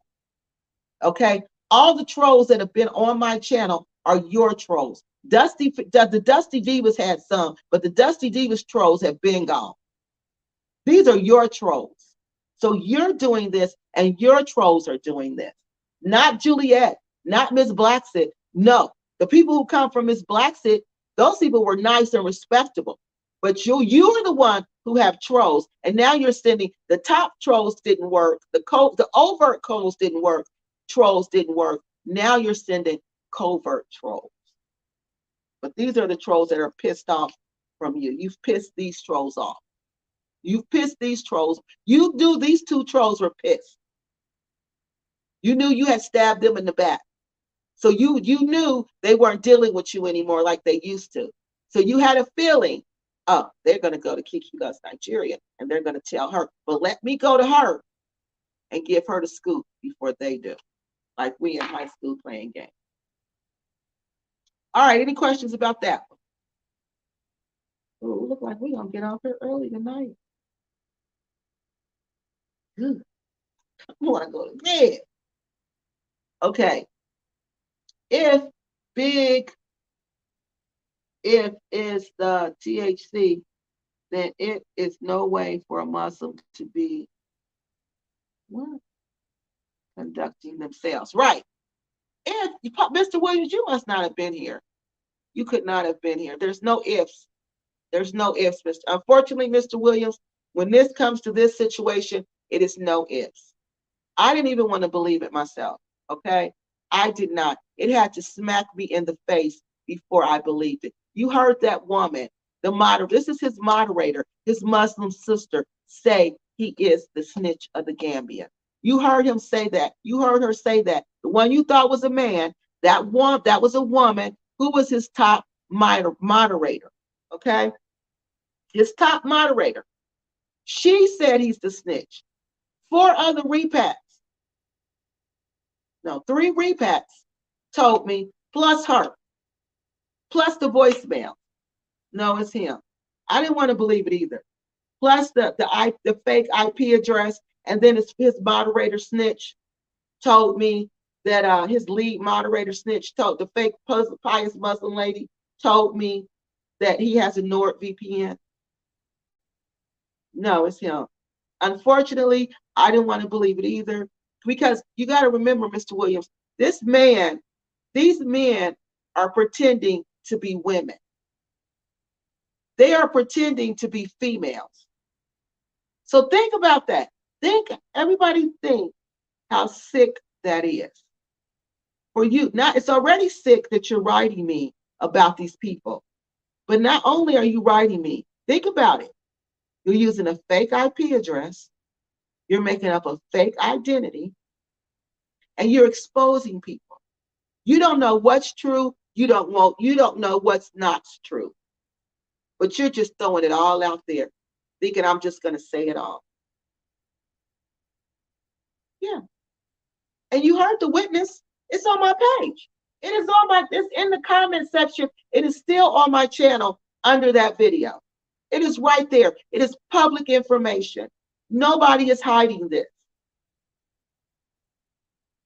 Okay? All the trolls that have been on my channel are your trolls. The Dusty Divas had some, but the Dusty Divas trolls have been gone. These are your trolls. So you're doing this, and your trolls are doing this. Not Juliet, not Miss Blacksit. No, the people who come from Miss Blacksit, those people were nice and respectable. But you're the one who have trolls, and now you're sending the top trolls didn't work, the overt trolls didn't work, trolls didn't work. Now you're sending covert trolls. But these are the trolls that are pissed off from you. You've pissed these trolls off. You've pissed these trolls. You knew these two trolls were pissed. You knew you had stabbed them in the back. So you knew they weren't dealing with you anymore like they used to. So you had a feeling, oh, they're going to go to Kiki Gus Nigeria, and they're going to tell her, but let me go to her and give her the scoop before they do. Like we in high school playing games. All right, any questions about that one? Oh, look like we're going to get off here early tonight. Good. I want to go to bed. Okay. If is the THC, then it is no way for a Muslim to be conducting themselves. Right. If Mr. Williams, you must not have been here. You could not have been here. There's no ifs. There's no ifs, Mr. Unfortunately, Mr. Williams, when this comes to this situation, it is no ifs. I didn't even want to believe it myself. Okay. I did not. It had to smack me in the face before I believed it. You heard that woman, the moderator, this is his moderator, his Muslim sister, say he is the snitch of the Gambia. You heard him say that. You heard her say that. The one you thought was a man, that was a woman who was his top moderator. Okay? His top moderator. She said he's the snitch. 4 other repacks. No, 3 repacks told me, plus her, plus the voicemail. No, it's him. I didn't want to believe it either. Plus the fake IP address, and then his moderator snitch told me that his lead moderator snitch told the fake pious Muslim lady told me that he has a NordVPN. No, it's him. Unfortunately, I didn't want to believe it either, because you got to remember, Mr. Williams, these men are pretending to be women. They are pretending to be females. So think about that. Everybody think how sick that is. For you, now it's already sick that you're writing me about these people. But not only are you writing me, think about it. You're using a fake IP address. You're making up a fake identity, and you're exposing people. You don't know what's true. You don't know what's not true. But you're just throwing it all out there, thinking I'm just going to say it all. Yeah. And you heard the witness. It's on my page. It's in the comment section. It is still on my channel under that video. It is right there. It is public information. Nobody is hiding this.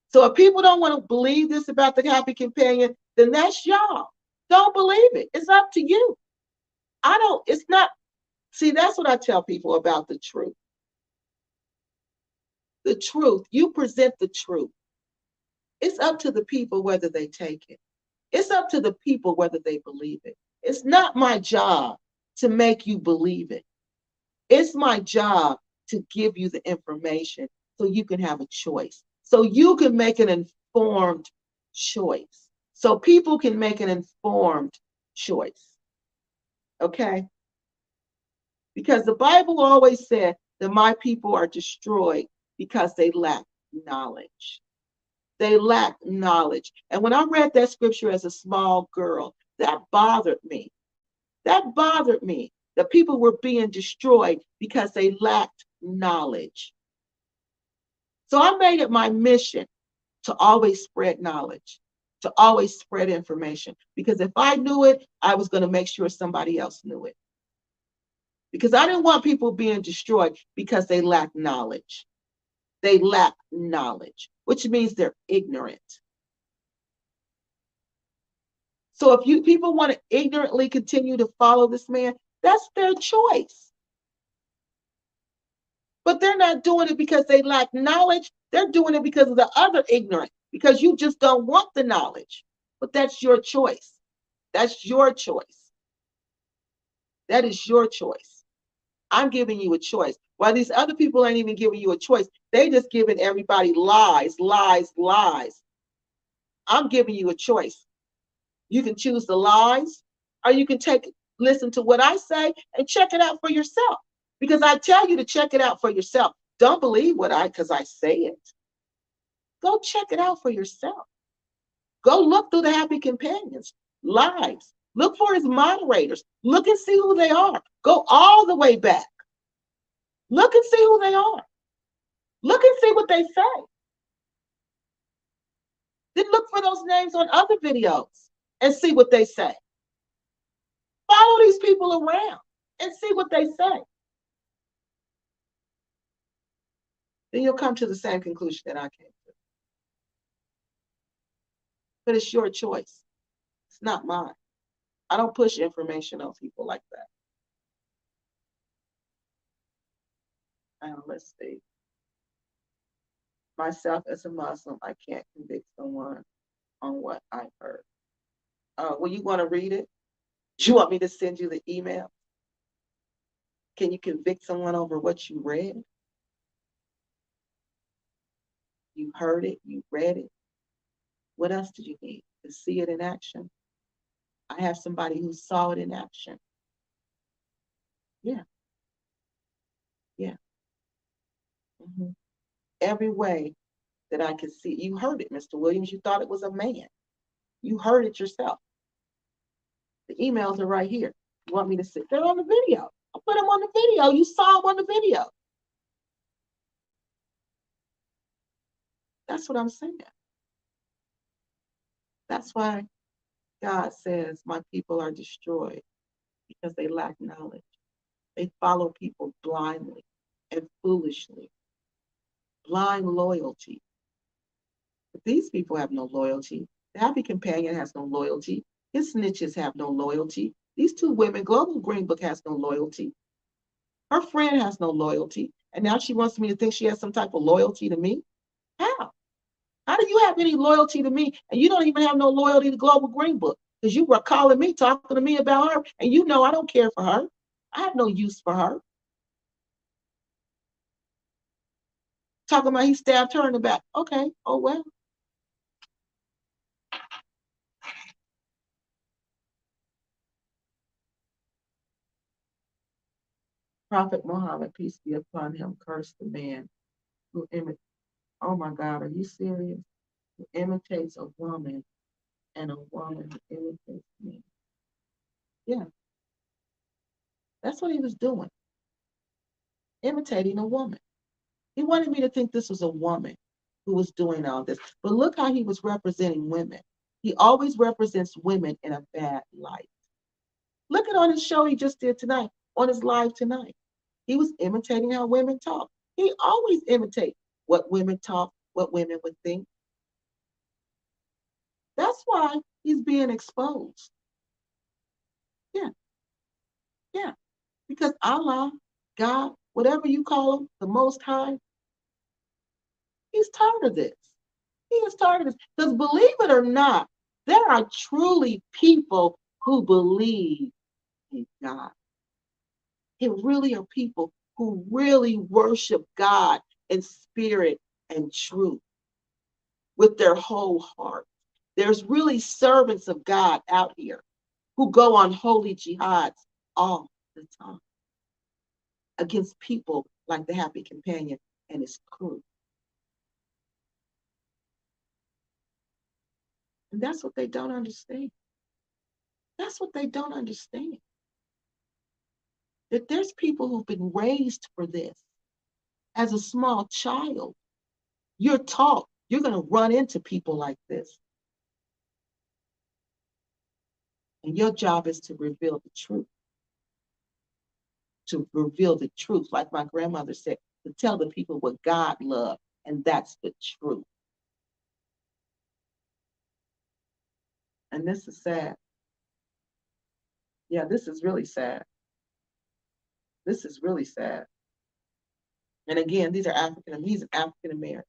So if people don't want to believe this about the Happy Companion, then that's y'all. Don't believe it. It's up to you. See, that's what I tell people about the truth. The truth. You present the truth. It's up to the people whether they take it. It's up to the people whether they believe it. It's not my job to make you believe it. It's my job to give you the information so you can have a choice. So you can make an informed choice. So people can make an informed choice. Okay? Because the Bible always said that my people are destroyed because they lack knowledge. They lack knowledge. And when I read that scripture as a small girl, that bothered me. That bothered me. The people were being destroyed because they lacked knowledge. So I made it my mission to always spread knowledge, to always spread information. Because if I knew it, I was going to make sure somebody else knew it. Because I didn't want people being destroyed because they lack knowledge. They lack knowledge, which means they're ignorant. So if people want to ignorantly continue to follow this man, that's their choice. But they're not doing it because they lack knowledge. They're doing it because of the other ignorant, because you just don't want the knowledge. But that's your choice. That's your choice. That is your choice. I'm giving you a choice. While these other people ain't even giving you a choice, they just giving everybody lies, lies, lies. I'm giving you a choice. You can choose the lies, or you can listen to what I say and check it out for yourself. Because I tell you to check it out for yourself. Don't believe because I say it. Go check it out for yourself. Go look through the Happy Companions lives. Look for his moderators. Look and see who they are. Go all the way back. Look and see who they are. Look and see what they say. Then look for those names on other videos and see what they say. Follow these people around and see what they say. Then you'll come to the same conclusion that I came to. But it's your choice. It's not mine. I don't push information on people like that. Let's see. Myself as a Muslim, I can't convict someone on what I heard. Well, you want to read it? Do you want me to send you the email? Can you convict someone over what you read? You heard it, you read it. What else did you need? To see it in action? I have somebody who saw it in action. Yeah. Yeah. Mm-hmm. Every way that I could see. You heard it, Mr. Williams. You thought it was a man. You heard it yourself. The emails are right here. You want me to sit there on the video? I put them on the video. You saw them on the video. That's what I'm saying. That's why God says my people are destroyed, because they lack knowledge. They follow people blindly and foolishly. Blind loyalty. But these people have no loyalty. The Happy Companion has no loyalty. His snitches have no loyalty. These two women, Global Green Book has no loyalty. Her friend has no loyalty. And now she wants me to think she has some type of loyalty to me? How? How do you have any loyalty to me? And you don't even have no loyalty to Global Green Book, because you were calling me, talking to me about her, and you know I don't care for her. I have no use for her. Talking about he stabbed her in the back. Okay, oh well. Prophet Muhammad, peace be upon him, cursed the man who imitates. Oh my God, are you serious? Who imitates a woman, and a woman who imitates me. Yeah, that's what he was doing, imitating a woman. He wanted me to think this was a woman who was doing all this. But look how he was representing women. He always represents women in a bad light. Look at on his show he just did tonight, on his live tonight. He was imitating how women talk. He always imitates what women talk, what women would think. That's why he's being exposed. Yeah, yeah. Because Allah, God, whatever you call him, the Most High, he's tired of this. He is tired of this. Because believe it or not, there are truly people who believe in God. There really are people who really worship God in spirit and truth with their whole heart. There's really servants of God out here who go on holy jihads all the time against people like the Happy Companion and his crew. And that's what they don't understand. That's what they don't understand. That there's people who've been raised for this. As a small child, you're taught you're going to run into people like this. And your job is to reveal the truth. To reveal the truth, like my grandmother said, to tell the people what God loved, and that's the truth. And this is sad. Yeah, this is really sad. This is really sad. And again, these are African Americans.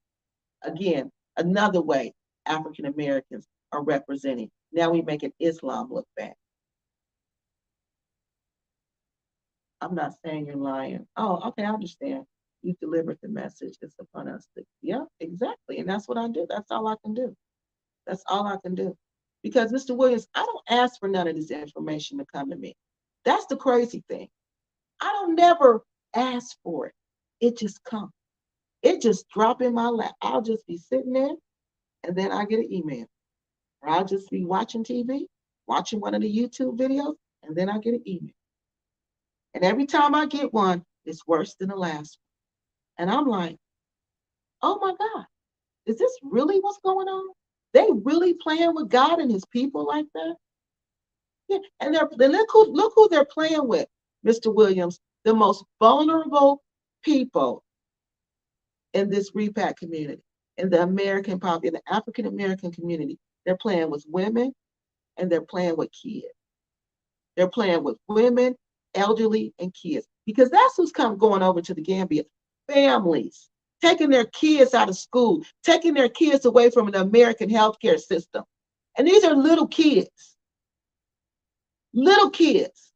Again, another way African Americans are representing. Now we making Islam look bad. I'm not saying you're lying. Oh, okay, I understand. You delivered the message. It's upon us. Yeah, exactly. And that's what I do. That's all I can do. That's all I can do. Because Mr. Williams, I don't ask for none of this information to come to me. That's the crazy thing. I don't never ask for it. It just comes. It just drop in my lap. I'll just be sitting there and then I get an email. Or I'll just be watching TV, watching one of the YouTube videos, and then I get an email. And every time I get one, it's worse than the last one. And I'm like, oh my God, is this really what's going on? They really playing with God and his people like that? Yeah. And look who they're playing with, Mr. Williams, the most vulnerable people in this repat community, in the American in the African American community. They're playing with women and they're playing with kids. They're playing with women, elderly, and kids. Because that's who's going over to the Gambia. Families, taking their kids out of school, taking their kids away from an American healthcare system. And these are little kids. Little kids.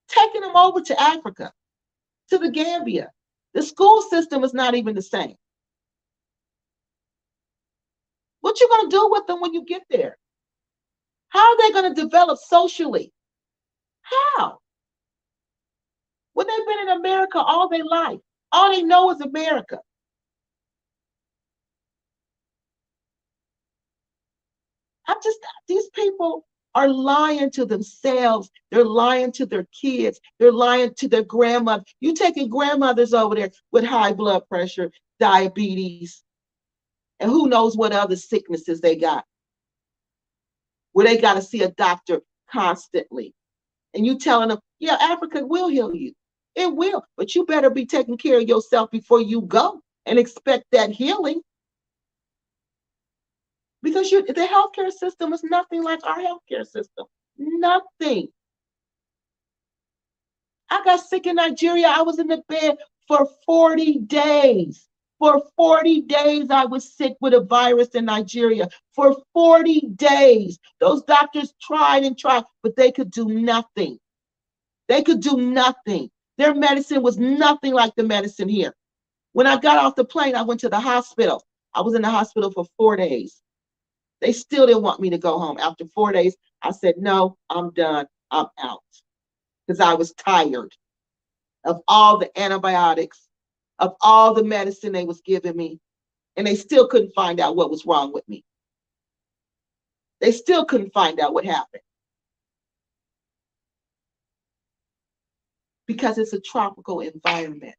Taking them over to Africa, to the Gambia. The school system is not even the same. What you going to do with them when you get there? How are they going to develop socially? How? When they've been in America all their life, all they know is America. These people are lying to themselves. They're lying to their kids. They're lying to their grandmother. You taking grandmothers over there with high blood pressure, diabetes, and who knows what other sicknesses they got, where they got to see a doctor constantly. And you telling them, yeah, Africa will heal you. It will, but you better be taking care of yourself before you go and expect that healing. Because the healthcare system is nothing like our healthcare system. Nothing. I got sick in Nigeria. I was in the bed for 40 days. For 40 days, I was sick with a virus in Nigeria. For 40 days. Those doctors tried and tried, but they could do nothing. They could do nothing. Their medicine was nothing like the medicine here. When I got off the plane, I went to the hospital. I was in the hospital for 4 days. They still didn't want me to go home. After 4 days, I said, no, I'm done. I'm out. Because I was tired of all the antibiotics, of all the medicine they was giving me. And they still couldn't find out what was wrong with me. They still couldn't find out what happened. Because it's a tropical environment.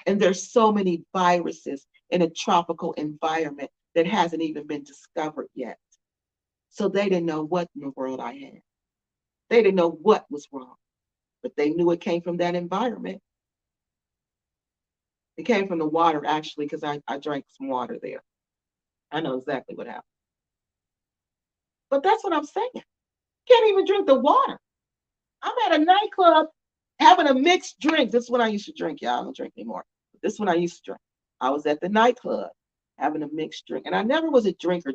And there's so many viruses in a tropical environment that hasn't even been discovered yet. So they didn't know what in the world I had. They didn't know what was wrong, but they knew it came from that environment. It came from the water, actually, because I drank some water there. I know exactly what happened. But that's what I'm saying. Can't even drink the water. I'm at a nightclub having a mixed drink. This is what I used to drink, y'all. I don't drink anymore. But this is what I used to drink. I was at the nightclub having a mixed drink. And I never was a drinker.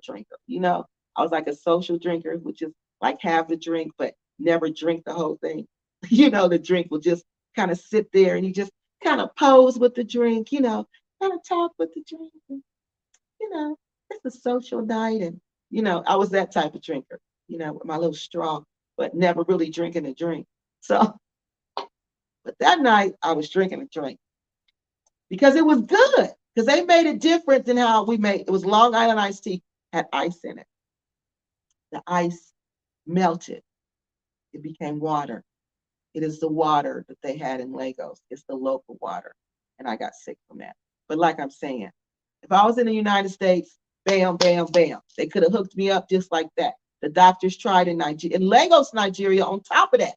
You know, I was like a social drinker, which is like have the drink, but never drink the whole thing. The drink will just kind of sit there and you just kind of pose with the drink, kind of talk with the drink. And, you know, it's a social night. And, I was that type of drinker, with my little straw, but never really drinking a drink. So, but that night I was drinking a drink because it was good. Because they made it different than how we made it. Was Long Island iced tea, had ice in it. The ice melted. It became water. It is the water that they had in Lagos. It's the local water. And I got sick from that. But like I'm saying, if I was in the United States, bam, bam, bam, they could have hooked me up just like that. The doctors tried in Nigeria, in Lagos, Nigeria, on top of that.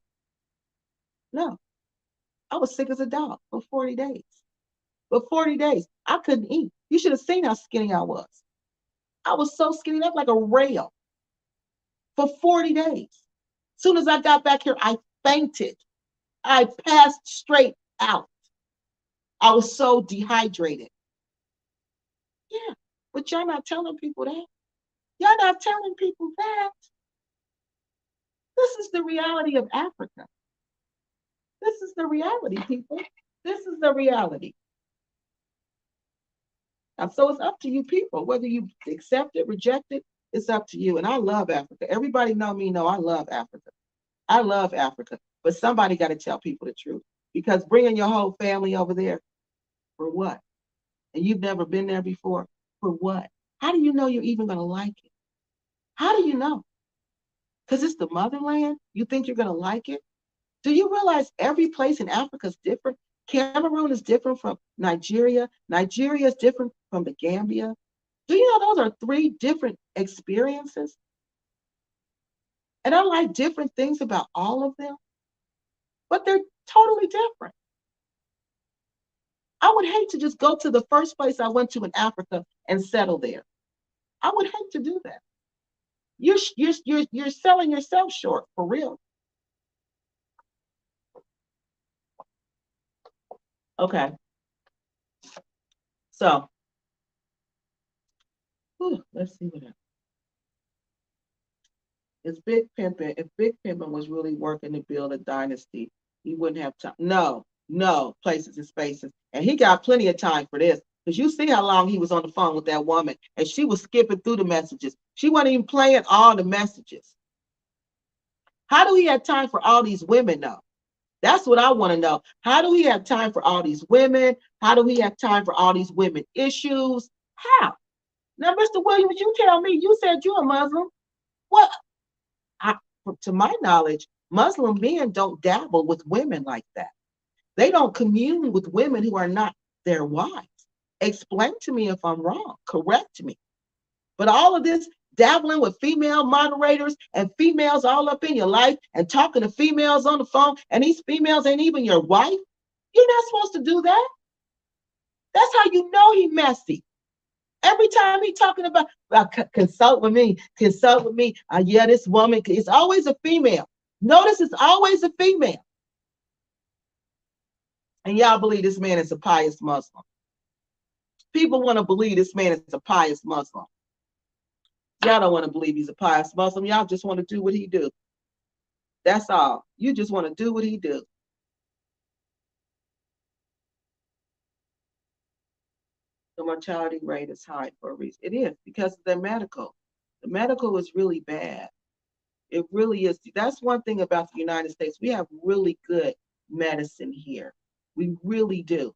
No, I was sick as a dog for 40 days. For 40 days, I couldn't eat. You should have seen how skinny I was. I was so skinny, up like a rail for 40 days. As soon as I got back here, I fainted. I passed straight out. I was so dehydrated. Yeah, but y'all not telling people that. Y'all not telling people that. This is the reality of Africa. This is the reality, people. This is the reality. And so it's up to you people, whether you accept it, reject it, it's up to you. And I love Africa. Everybody know me, know I love Africa. I love Africa. But somebody got to tell people the truth. Because bringing your whole family over there, for what? And you've never been there before, for what? How do you know you're even going to like it? How do you know? Because it's the motherland? You think you're going to like it? Do you realize every place in Africa is different? Cameroon is different from Nigeria. Nigeria is different from the Gambia. Do you know those are 3 different experiences? And I like different things about all of them, but they're totally different. I would hate to just go to the first place I went to in Africa and settle there. I would hate to do that. You're selling yourself short, for real. Okay. So, let's see what else. It's Big Pimpin'. If Big Pimpin' was really working to build a dynasty, he wouldn't have time. No, no, places and spaces. And he got plenty of time for this. Because you see how long he was on the phone with that woman, and she was skipping through the messages. She wasn't even playing all the messages. How do he have time for all these women, though? That's what I want to know. How do he have time for all these women? How do he have time for all these women issues? How? Now, Mr. Williams, you tell me, you said you're a Muslim. What? I, to my knowledge, Muslim men don't dabble with women like that. They don't commune with women who are not their wives. Explain to me if I'm wrong. Correct me. But all of this dabbling with female moderators and females all up in your life and talking to females on the phone, and these females ain't even your wife, you're not supposed to do that. That's how you know he messy. Every time he talking about consult with me, consult with me. Yeah, this woman, it's always a female. Notice it's always a female. And y'all believe this man is a pious Muslim. People want to believe this man is a pious Muslim. Y'all don't want to believe he's a pious Muslim. Y'all just want to do what he do. That's all. You just want to do what he do. The mortality rate is high for a reason. It is because of the medical. The medical is really bad. It really is. That's one thing about the United States. We have really good medicine here. We really do.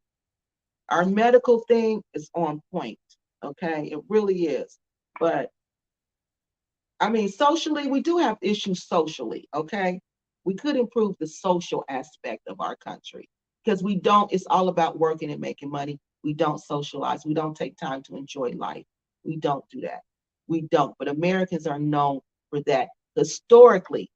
Our medical thing is on point. Okay, it really is. But I mean, socially, we do have issues socially. Okay, we could improve the social aspect of our country because we don't. It's all about working and making money. We don't socialize. We don't take time to enjoy life. We don't do that. We don't. But Americans are known for that historically.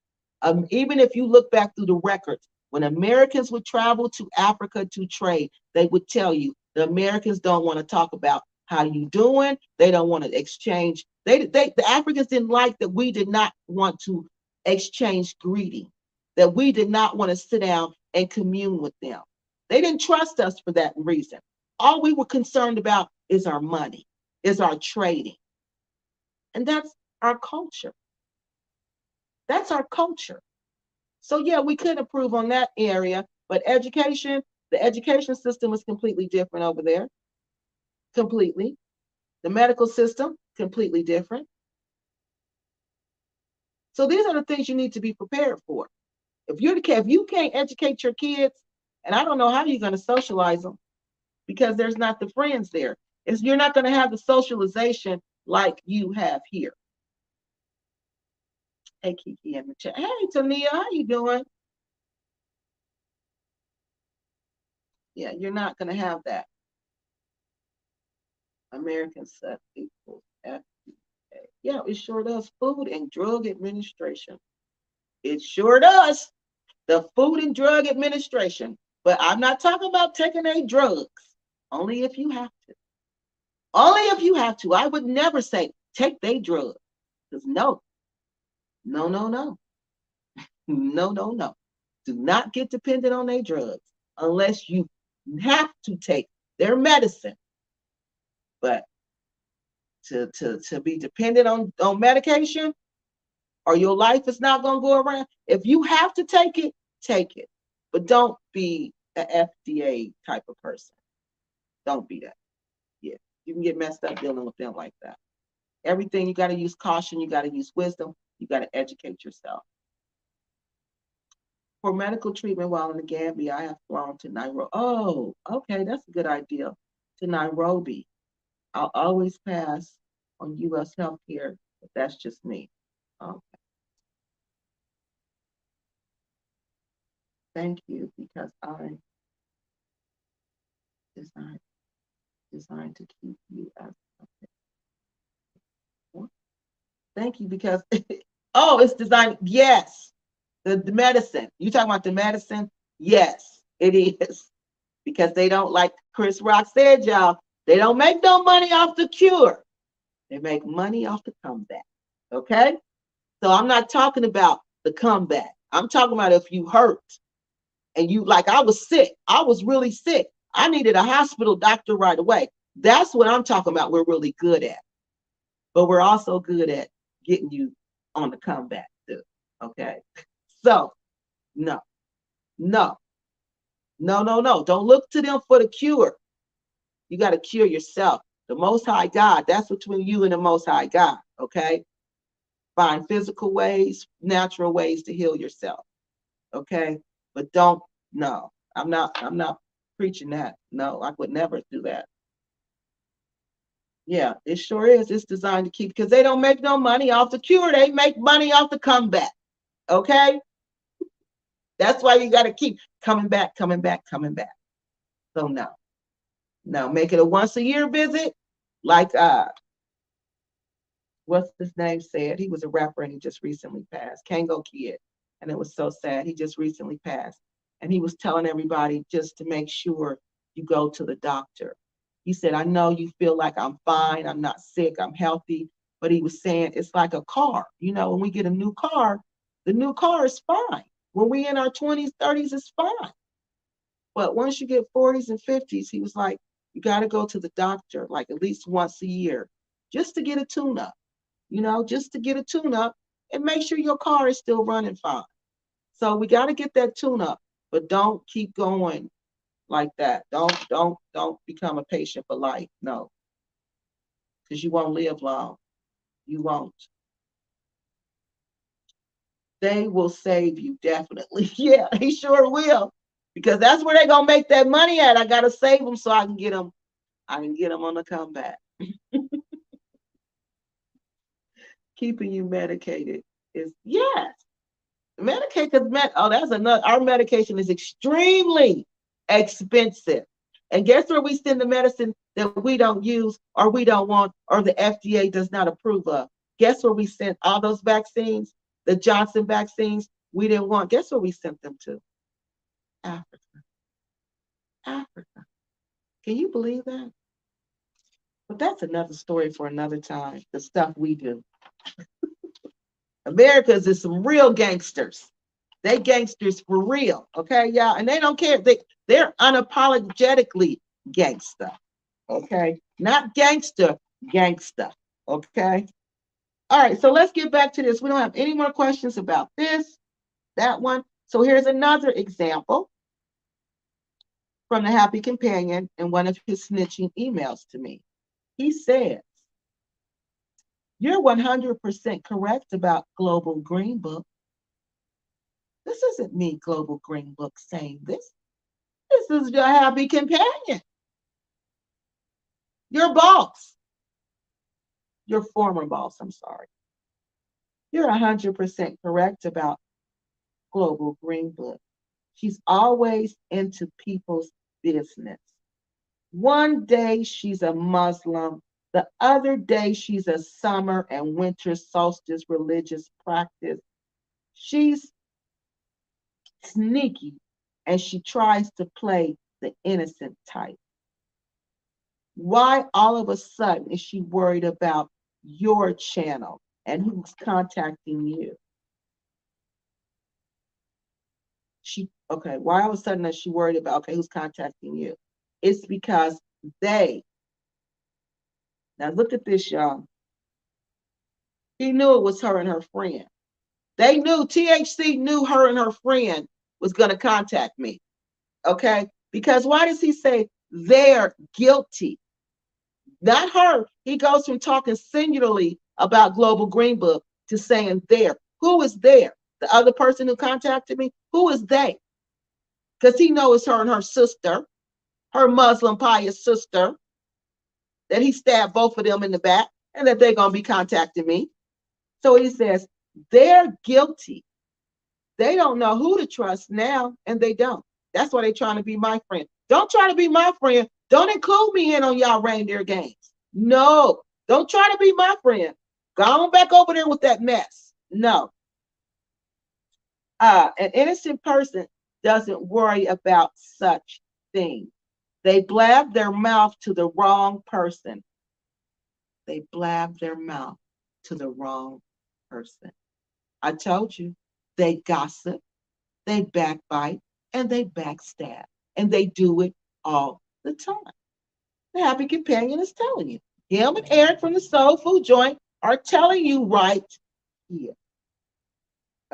Even if you look back through the records, when Americans would travel to Africa to trade, they would tell you the Americans don't want to talk about how you doing. They don't want to exchange. The Africans didn't like that we did not want to exchange greeting, that we did not want to sit down and commune with them. They didn't trust us for that reason. All we were concerned about is our money, is our trading. And that's our culture. That's our culture. So yeah, we could improve on that area, but education, the education system is completely different over there. Completely. The medical system, completely different. So these are the things you need to be prepared for. If you can't educate your kids, and I don't know how you're going to socialize them because there's not the friends there. You're not going to have the socialization like you have here. Hey Kiki in the chat. Hey Tania, how you doing? Yeah, you're not going to have that. American Set equals FDA. Yeah, it sure does. Food and Drug Administration. It sure does. The Food and Drug Administration. But I'm not talking about taking a drugs. Only if you have to. Only if you have to. I would never say take their drugs. Because no. No, no, no. No, no, no. Do not get dependent on their drugs unless you have to take their medicine. But to be dependent on medication or your life is not going to go around. If you have to take it, take it. But don't be an FDA type of person. Don't be that. Yeah, you can get messed up dealing with them like that. Everything, you got to use caution. You got to use wisdom. You got to educate yourself. For medical treatment while in the Gambia, I have flown to Nairobi. Oh, okay, that's a good idea. To Nairobi. I'll always pass on U.S. healthcare, but that's just me. Okay. Thank you, because I designed to keep you as okay. Thank you, because oh, it's designed. Yes, the medicine. You talking about the medicine? Yes, it is. Because they don't, like Chris Rock said, y'all, they don't make no money off the cure. They make money off the comeback. Okay? So I'm not talking about the comeback. I'm talking about if you hurt and you, like I was sick. I was really sick. I needed a hospital doctor right away. That's what I'm talking about. We're really good at. But we're also good at getting you on the comeback too. Okay? So, no, no, no, no, no. Don't look to them for the cure. You got to cure yourself. The Most High God, that's between you and the Most High God, okay? Find physical ways, natural ways to heal yourself, okay? But don't, no, I'm not preaching that. No, I would never do that. Yeah, it sure is. It's designed to keep, because they don't make no money off the cure. They make money off the comeback, okay? That's why you got to keep coming back, coming back, coming back. So no, no, make it a once a year visit, like what's his name said. He was a rapper and he just recently passed. Kango Kid. And it was so sad. He just recently passed. And he was telling everybody just to make sure you go to the doctor. He said, I know you feel like I'm fine, I'm not sick, I'm healthy. But he was saying it's like a car. You know, when we get a new car, the new car is fine. When we in our 20s, 30s, it's fine. But once you get 40s and 50s, he was like, you got to go to the doctor like at least once a year just to get a tune-up, you know, just to get a tune-up and make sure your car is still running fine. So we got to get that tune-up, but don't keep going like that. Don't become a patient for life. No, because you won't live long. You won't. They will save you, definitely. Yeah, he sure will, because that's where they're gonna make that money at. I gotta save them so I can get them. I can get them on the comeback. Keeping you medicated is, yes. Medicated, oh, that's another. Our medication is extremely expensive. And guess where we send the medicine that we don't use or we don't want or the FDA does not approve of? Guess where we sent all those vaccines, the Johnson vaccines we didn't want? Guess where we sent them to? Africa. Africa. Can you believe that? But that's another story for another time, the stuff we do. America's is some real gangsters. They gangsters for real, okay, y'all? And they don't care. They're unapologetically gangster, okay? Not gangster, gangster, okay? All right, so let's get back to this. We don't have any more questions about this, that one. So here's another example from the Happy Companion in one of his snitching emails to me. He says, you're 100% correct about Global Green Book. This isn't me, Global Green Book, saying this. This is your Happy Companion, your boss, your former boss, I'm sorry. You're 100% correct about Global Green Book. She's always into people's business. One day she's a Muslim, the other day she's a summer and winter solstice religious practice. She's sneaky and she tries to play the innocent type. Why all of a sudden is she worried about your channel and who's contacting you? Why all of a sudden is she worried about, okay, who's contacting you? It's because now look at this, y'all. He knew it was her and her friend. They knew, THC knew her and her friend was going to contact me. Okay? Because why does he say they're guilty? Not her. He goes from talking singularly about Global Green Book to saying there. Who is there? The other person who contacted me? Who is they? Because he knows it's her and her sister, her Muslim pious sister, that he stabbed both of them in the back and that they're going to be contacting me. So he says, they're guilty. They don't know who to trust now, and they don't. That's why they're trying to be my friend. Don't try to be my friend. Don't include me in on y'all reindeer games. No, don't try to be my friend. Go on back over there with that mess. No. An innocent person doesn't worry about such things. They blab their mouth to the wrong person. They blab their mouth to the wrong person. I told you, they gossip, they backbite, and they backstab. And they do it all the time. The Happy Companion is telling you. Him and Eric from the Soul Food Joint are telling you right here.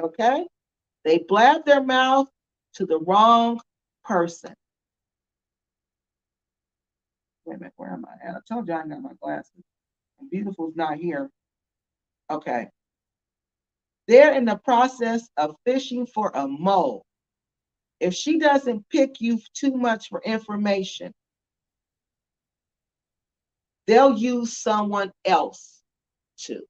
Okay? They blab their mouth to the wrong person. Wait a minute, where am I at? I told you I got my glasses. And Beautiful's not here. Okay. They're in the process of fishing for a mole. If she doesn't pick you too much for information, they'll use someone else to.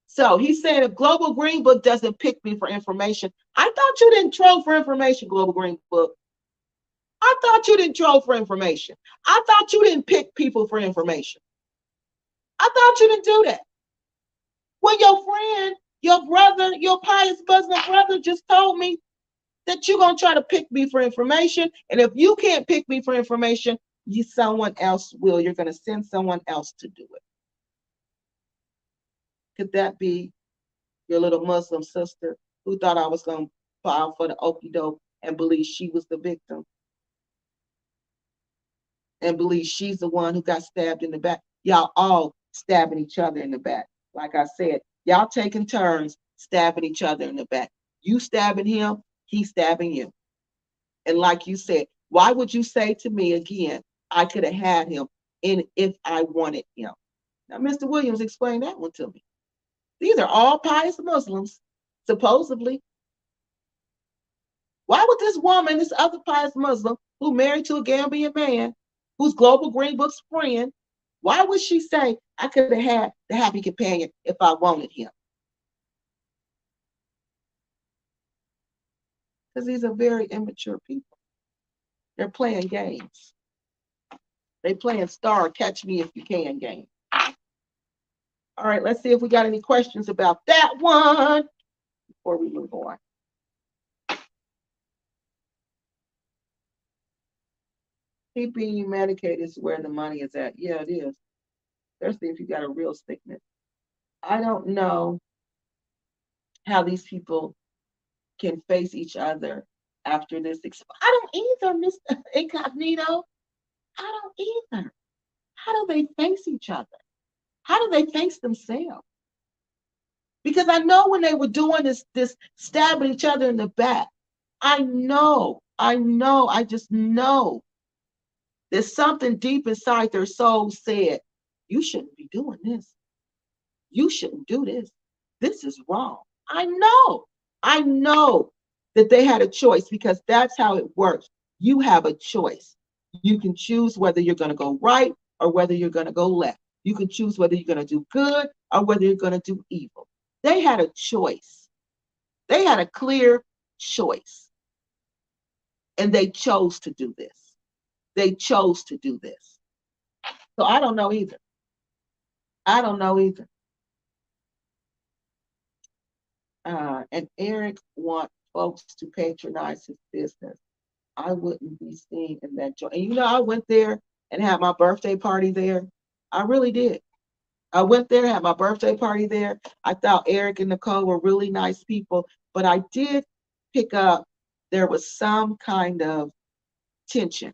So he's saying if Global Green Book doesn't pick me for information, I thought you didn't troll for information, Global Green Book. I thought you didn't troll for information. I thought you didn't pick people for information. I thought you didn't do that. When your friend, your brother, your pious Muslim brother just told me that you're going to try to pick me for information. And if you can't pick me for information, someone else will. You're going to send someone else to do it. Could that be your little Muslim sister who thought I was going to file for the okie doke and believe she was the victim? And believe she's the one who got stabbed in the back? Y'all all stabbing each other in the back. Like I said, y'all taking turns stabbing each other in the back. You stabbing him, he stabbing you. And like you said, why would you say to me again, I could have had him if I wanted him? Now, Mr. Williams, explain that one to me. These are all pious Muslims, supposedly. Why would this woman, this other pious Muslim, who married to a Gambian man, who's Global Green Book's friend, why would she say, I could have had the Happy Companion if I wanted him? Because these are very immature people. They're playing games. They playing star catch me if you can game. All right, let's see if we got any questions about that one before we move on. Keeping you medicated is where the money is at. Yeah, it is. Especially if you got a real sickness. I don't know how these people can face each other after this. I don't either, Mr. Incognito. I don't either. How do they face each other? How do they face themselves? Because I know when they were doing this stabbing each other in the back, I just know that something deep inside their soul said, you shouldn't be doing this. You shouldn't do this. This is wrong. I know that they had a choice because that's how it works. You have a choice. You can choose whether you're going to go right or whether you're going to go left. You can choose whether you're going to do good or whether you're going to do evil. They had a choice. They had a clear choice. And they chose to do this. They chose to do this. So I don't know either. I don't know either. And Eric wants folks to patronize his business. I wouldn't be seen in that joint. And I went there and had my birthday party there. I really did. I went there, had my birthday party there. I thought Eric and Nicole were really nice people, but I did pick up there was some kind of tension.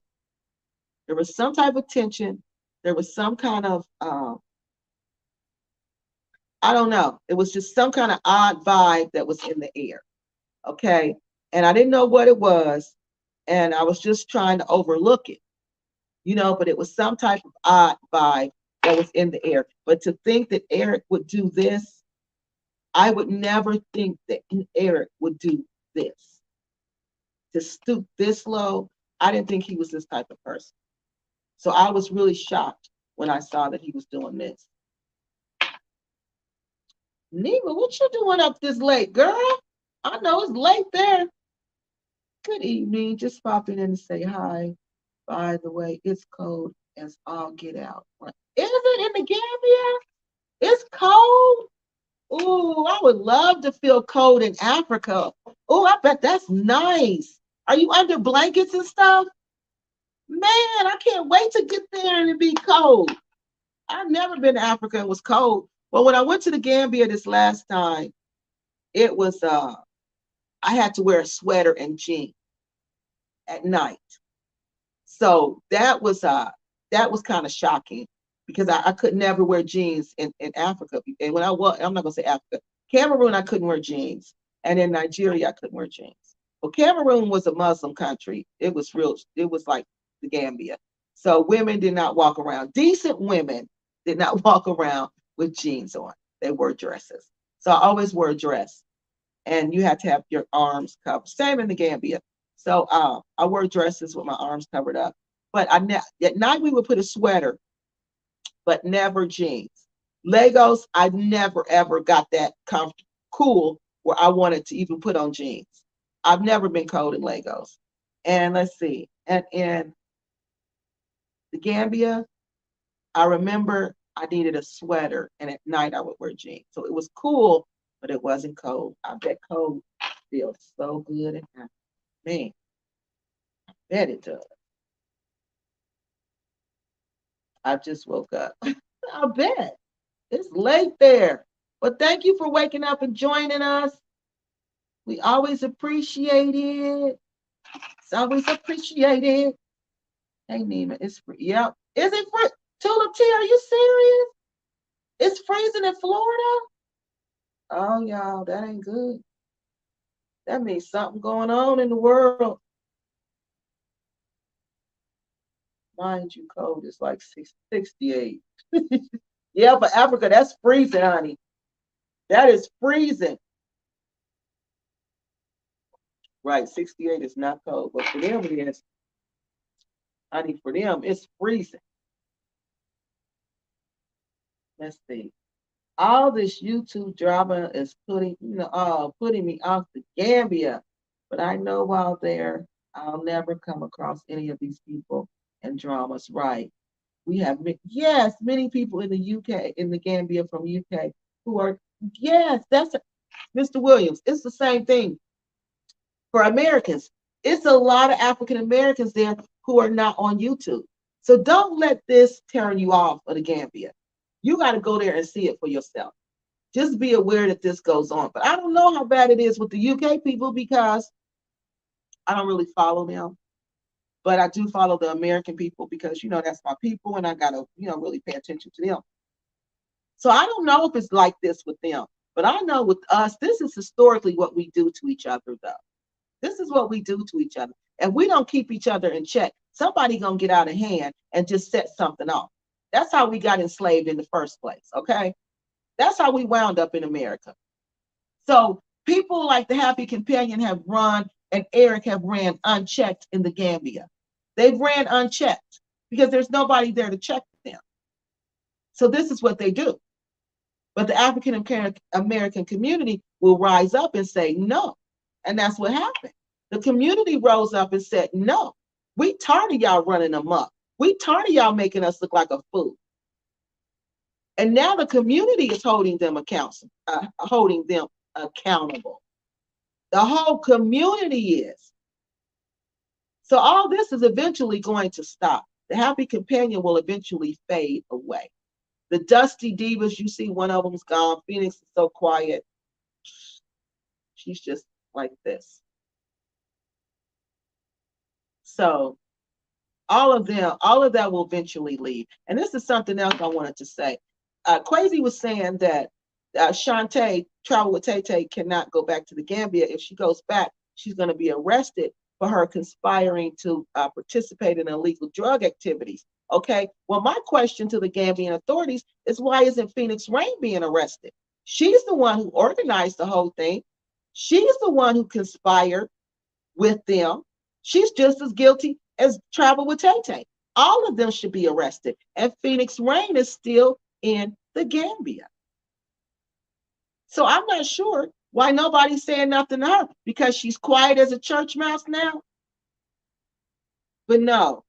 There was some type of tension. There was some kind of I don't know. It was just some kind of odd vibe that was in the air. Okay. And I didn't know what it was. And I was just trying to overlook it, but it was some type of odd vibe that was in the air. But to think that Eric would do this, I would never think that Eric would do this. To stoop this low, I didn't think he was this type of person. So I was really shocked when I saw that he was doing this. Neva, what you doing up this late, girl? I know it's late there. Good evening. Just popping in to say hi. By the way, it's cold as all get out. Is it in the Gambia? It's cold. Ooh, I would love to feel cold in Africa. Oh, I bet that's nice. Are you under blankets and stuff? Man, I can't wait to get there and it be cold. I've never been to Africa and it was cold. But when I went to the Gambia this last time, it was I had to wear a sweater and jeans at night. So that was kind of shocking because I could never wear jeans in Africa. And when I'm not gonna say Africa, Cameroon, I couldn't wear jeans. And in Nigeria, I couldn't wear jeans. Well, Cameroon was a Muslim country. It was like the Gambia. So women did not walk around. Decent women did not walk around with jeans on. They wore dresses. So I always wore a dress. And you had to have your arms covered. Same in the Gambia. So I wore dresses with my arms covered up. But at night we would put a sweater, but never jeans. Legos, I never ever got that cool where I wanted to even put on jeans. I've never been cold in Legos. And let's see. And in the Gambia, I remember I needed a sweater, and at night I would wear jeans. So it was cool, but it wasn't cold. I bet cold feels so good and happy. Man, I bet it does. I just woke up. I bet. It's late there. But thank you for waking up and joining us. We always appreciate it. It's always appreciated. Hey, Nima, it's free. Yep. Is it free? Tulip Tea, are you serious? It's freezing in Florida? Oh, y'all, that ain't good. That means something going on in the world. Mind you, cold is like 68. Yeah, for Africa, that's freezing, honey. That is freezing. Right, 68 is not cold, but for them it is. Honey, for them, it's freezing. Let's see. All this YouTube drama is putting me off the Gambia. But I know while there, I'll never come across any of these people and dramas. Right. We have, yes, many people in the UK, in the Gambia from UK who are, yes, that's Mr. Williams. It's the same thing for Americans. It's a lot of African Americans there who are not on YouTube. So don't let this turn you off of the Gambia. You got to go there and see it for yourself. Just be aware that this goes on. But I don't know how bad it is with the UK people because I don't really follow them. But I do follow the American people because, that's my people and I got to, really pay attention to them. So I don't know if it's like this with them. But I know with us, this is historically what we do to each other, though. This is what we do to each other. And we don't keep each other in check, somebody gonna get out of hand and just set something off. That's how we got enslaved in the first place, okay? That's how we wound up in America. So people like the Happy Companion have run and Eric have ran unchecked in the Gambia. They've ran unchecked because there's nobody there to check them. So this is what they do. But the African American community will rise up and say no. And that's what happened. The community rose up and said, no, we tired of y'all running amok. We tired of y'all making us look like a fool. And now the community is holding them accountable. The whole community is. So all this is eventually going to stop. The Happy Companion will eventually fade away. The Dusty Divas, you see one of them's gone. Phoenix is so quiet. She's just like this. So all of that will eventually leave. And this is something else I wanted to say. Quasi was saying that Shantae, Travel with Tay Tay, cannot go back to the Gambia. If she goes back, she's going to be arrested for her conspiring to participate in illegal drug activities. Okay, well, my question to the Gambian authorities is, why isn't Phoenix Rain being arrested? She's the one who organized the whole thing. She's the one who conspired with them. She's just as guilty as Travel with Tay Tay. All of them should be arrested. And Phoenix Rain is still in the Gambia. So I'm not sure why nobody's saying nothing to her, because she's quiet as a church mouse now. But no,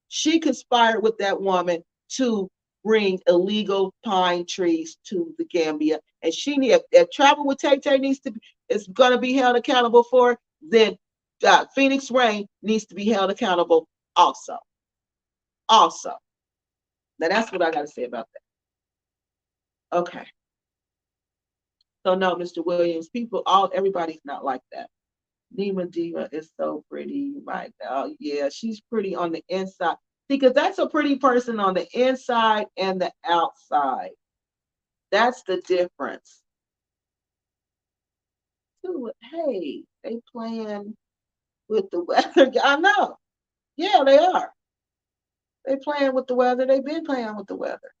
she conspired with that woman to bring illegal pine trees to the Gambia. And she if Travel with Tay Tay is going to be held accountable for, then Phoenix Rain needs to be held accountable also. Now that's what I got to say about that. Okay. So no, Mr. Williams, everybody's not like that. Nima Diva is so pretty. My God, yeah, she's pretty on the inside. Because that's a pretty person on the inside and the outside. That's the difference. Hey, they playing with the weather. I know. Yeah, they are. They playing with the weather. They've been playing with the weather.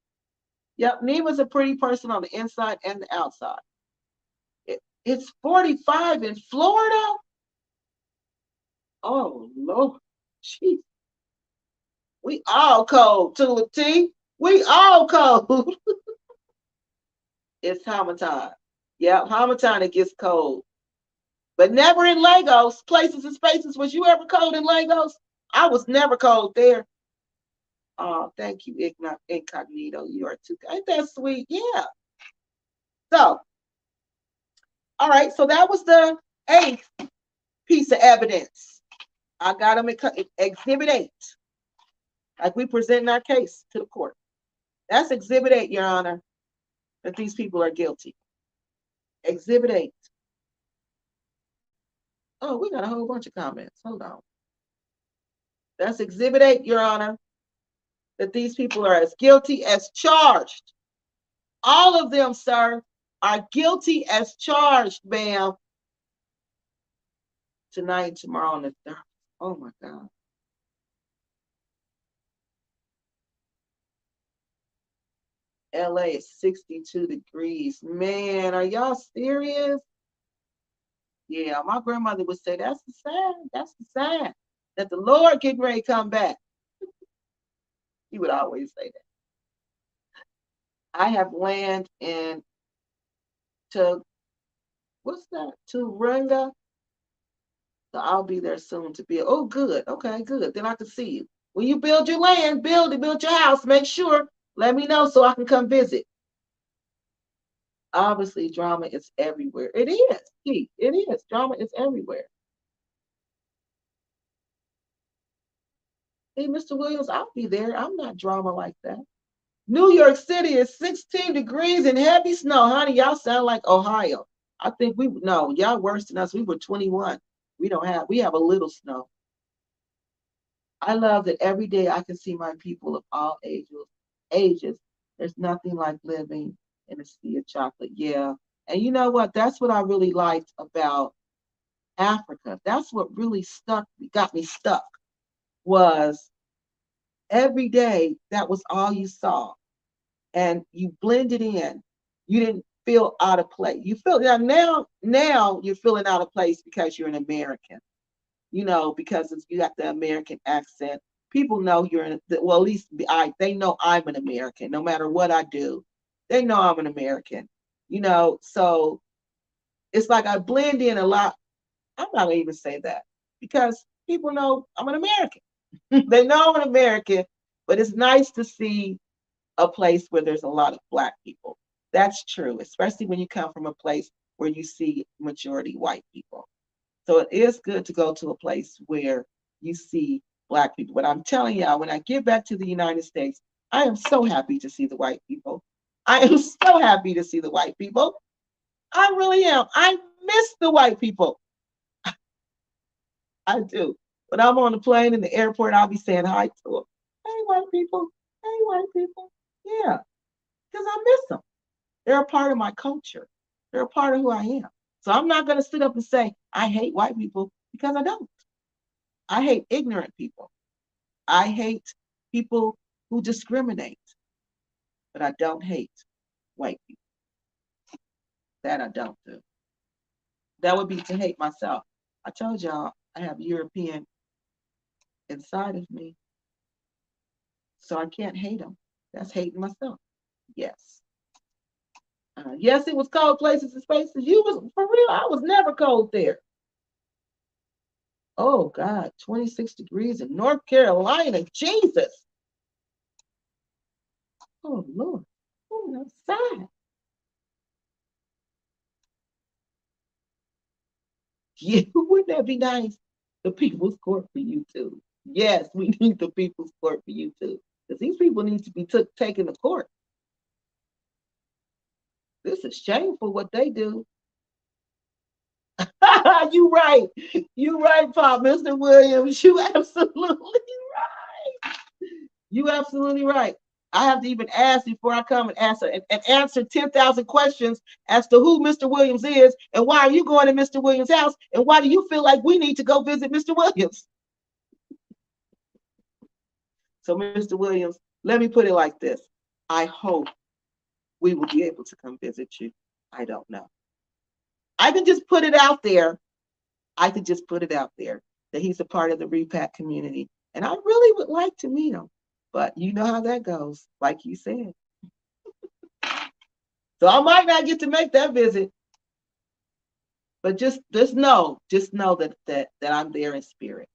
Yep, Nima's a pretty person on the inside and the outside. It's 45 in Florida. Oh, Lord. Jeez. We all cold, Tula T. We all cold. It's Hamilton. Yeah, Hamilton, it gets cold. But never in Lagos. Places and Spaces. Was you ever cold in Lagos? I was never cold there. Oh, thank you, Incognito. You are too. Ain't that sweet? Yeah. So, all right. So that was the 8th piece of evidence. I got them in Exhibit 8. Like we present our case to the court. That's Exhibit 8, Your Honor, that these people are guilty. Exhibit 8. Oh, we got a whole bunch of comments. Hold on. That's Exhibit 8, Your Honor, that these people are as guilty as charged. All of them, sir, are guilty as charged, ma'am. Tonight and tomorrow on the 3rd. Oh, my God. LA is 62 degrees. Man, are y'all serious? Yeah, my grandmother would say, that's the sign. That's the sign that the Lord getting ready to come back. He would always say that. I have land what's that? Turunga. So I'll be there soon to build. Oh, good. Okay, good. Then I can see you. When you build your land, build your house, make sure, let me know so I can come visit. Obviously, drama is everywhere. It is. It is. Drama is everywhere. Hey, Mr. Williams, I'll be there. I'm not drama like that. New York City is 16 degrees and heavy snow. Honey, y'all sound like Ohio. I think y'all worse than us. We were 21. We have a little snow. I love that every day I can see my people of all ages. There's nothing like living in a sea of chocolate. Yeah. And you know what? That's what I really liked about Africa, that's what really got me stuck, was every day that was all you saw. And you blended in. You didn't feel out of place. You feel now you're feeling out of place because you're an American, because you got the American accent. People know you're well, at least they know I'm an American. No matter what I do, they know I'm an American. So it's like I blend in a lot. I'm not gonna even say that because people know I'm an American. They know I'm an American, but it's nice to see a place where there's a lot of Black people. That's true, especially when you come from a place where you see majority white people. So it is good to go to a place where you see Black people. But I'm telling y'all, when I get back to the United States, I am so happy to see the white people. I am so happy to see the white people. I really am. I miss the white people. I do. When I'm on the plane in the airport, I'll be saying hi to them. Hey, white people. Hey, white people. Yeah, because I miss them. They're a part of my culture. They're a part of who I am. So I'm not going to sit up and say, I hate white people, because I don't. I hate ignorant people. I hate people who discriminate, but I don't hate white people. That I don't do. That would be to hate myself. I told y'all I have European inside of me, so I can't hate them. That's hating myself. Yes. Yes, it was cold places and spaces. You was for real. I was never cold there. Oh God, 26 degrees in North Carolina. Jesus. Oh Lord. Oh, outside. Yeah, wouldn't that be nice? The People's Court for you too. Yes, we need the People's Court for you too. Because these people need to be taken to court. This is shameful what they do. You right. You right, Pop, Mr. Williams. You absolutely right. You absolutely right. I have to even ask before I come and answer 10,000 questions as to who Mr. Williams is and why are you going to Mr. Williams' house and why do you feel like we need to go visit Mr. Williams? So, Mr. Williams, let me put it like this. I hope we will be able to come visit you. I don't know. I can just put it out there. I could just put it out there that he's a part of the repack community. And I really would like to meet him. But you know how that goes, like you said. So I might not get to make that visit. But just know that I'm there in spirit.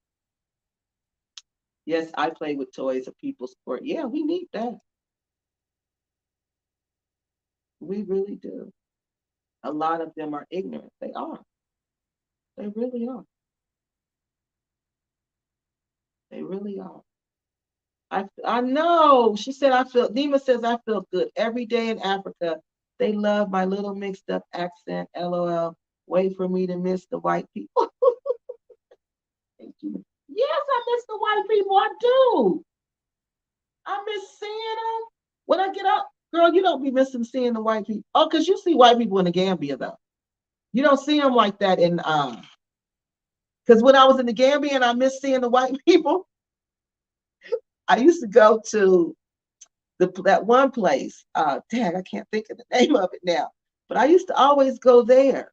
Yes, I play with toys of people's sport. Yeah, we need that. We really do. A lot of them are ignorant. They are. They really are. They really are. I know. She said Nima says I feel good every day in Africa. They love my little mixed up accent. LOL. Wait for me to miss the white people. Thank you. Yes, I miss the white people. I do. I miss seeing them. When I get up, girl, you don't be missing seeing the white people. Oh, because you see white people in the Gambia though. You don't see them like that in because when I was in the Gambia and I miss seeing the white people, I used to go to that one place. Dang, I can't think of the name of it now. But I used to always go there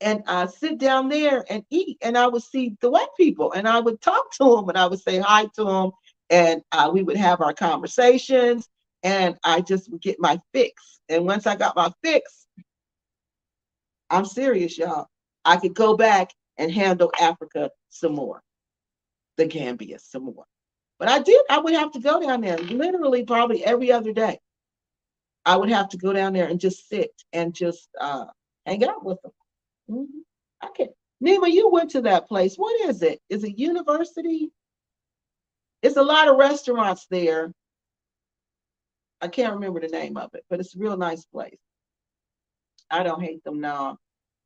and sit down there and eat. And I would see the white people and I would talk to them and I would say hi to them. And we would have our conversations and I just would get my fix. And once I got my fix, I'm serious, y'all. I could go back and handle Africa some more, the Gambia some more. But I would have to go down there literally probably every other day. I would have to go down there and just sit and just hang out with them. Mm-hmm. I can. Nima, you went to that place. What is it? Is it university? It's a lot of restaurants there. I can't remember the name of it, but it's a real nice place. I don't hate them now.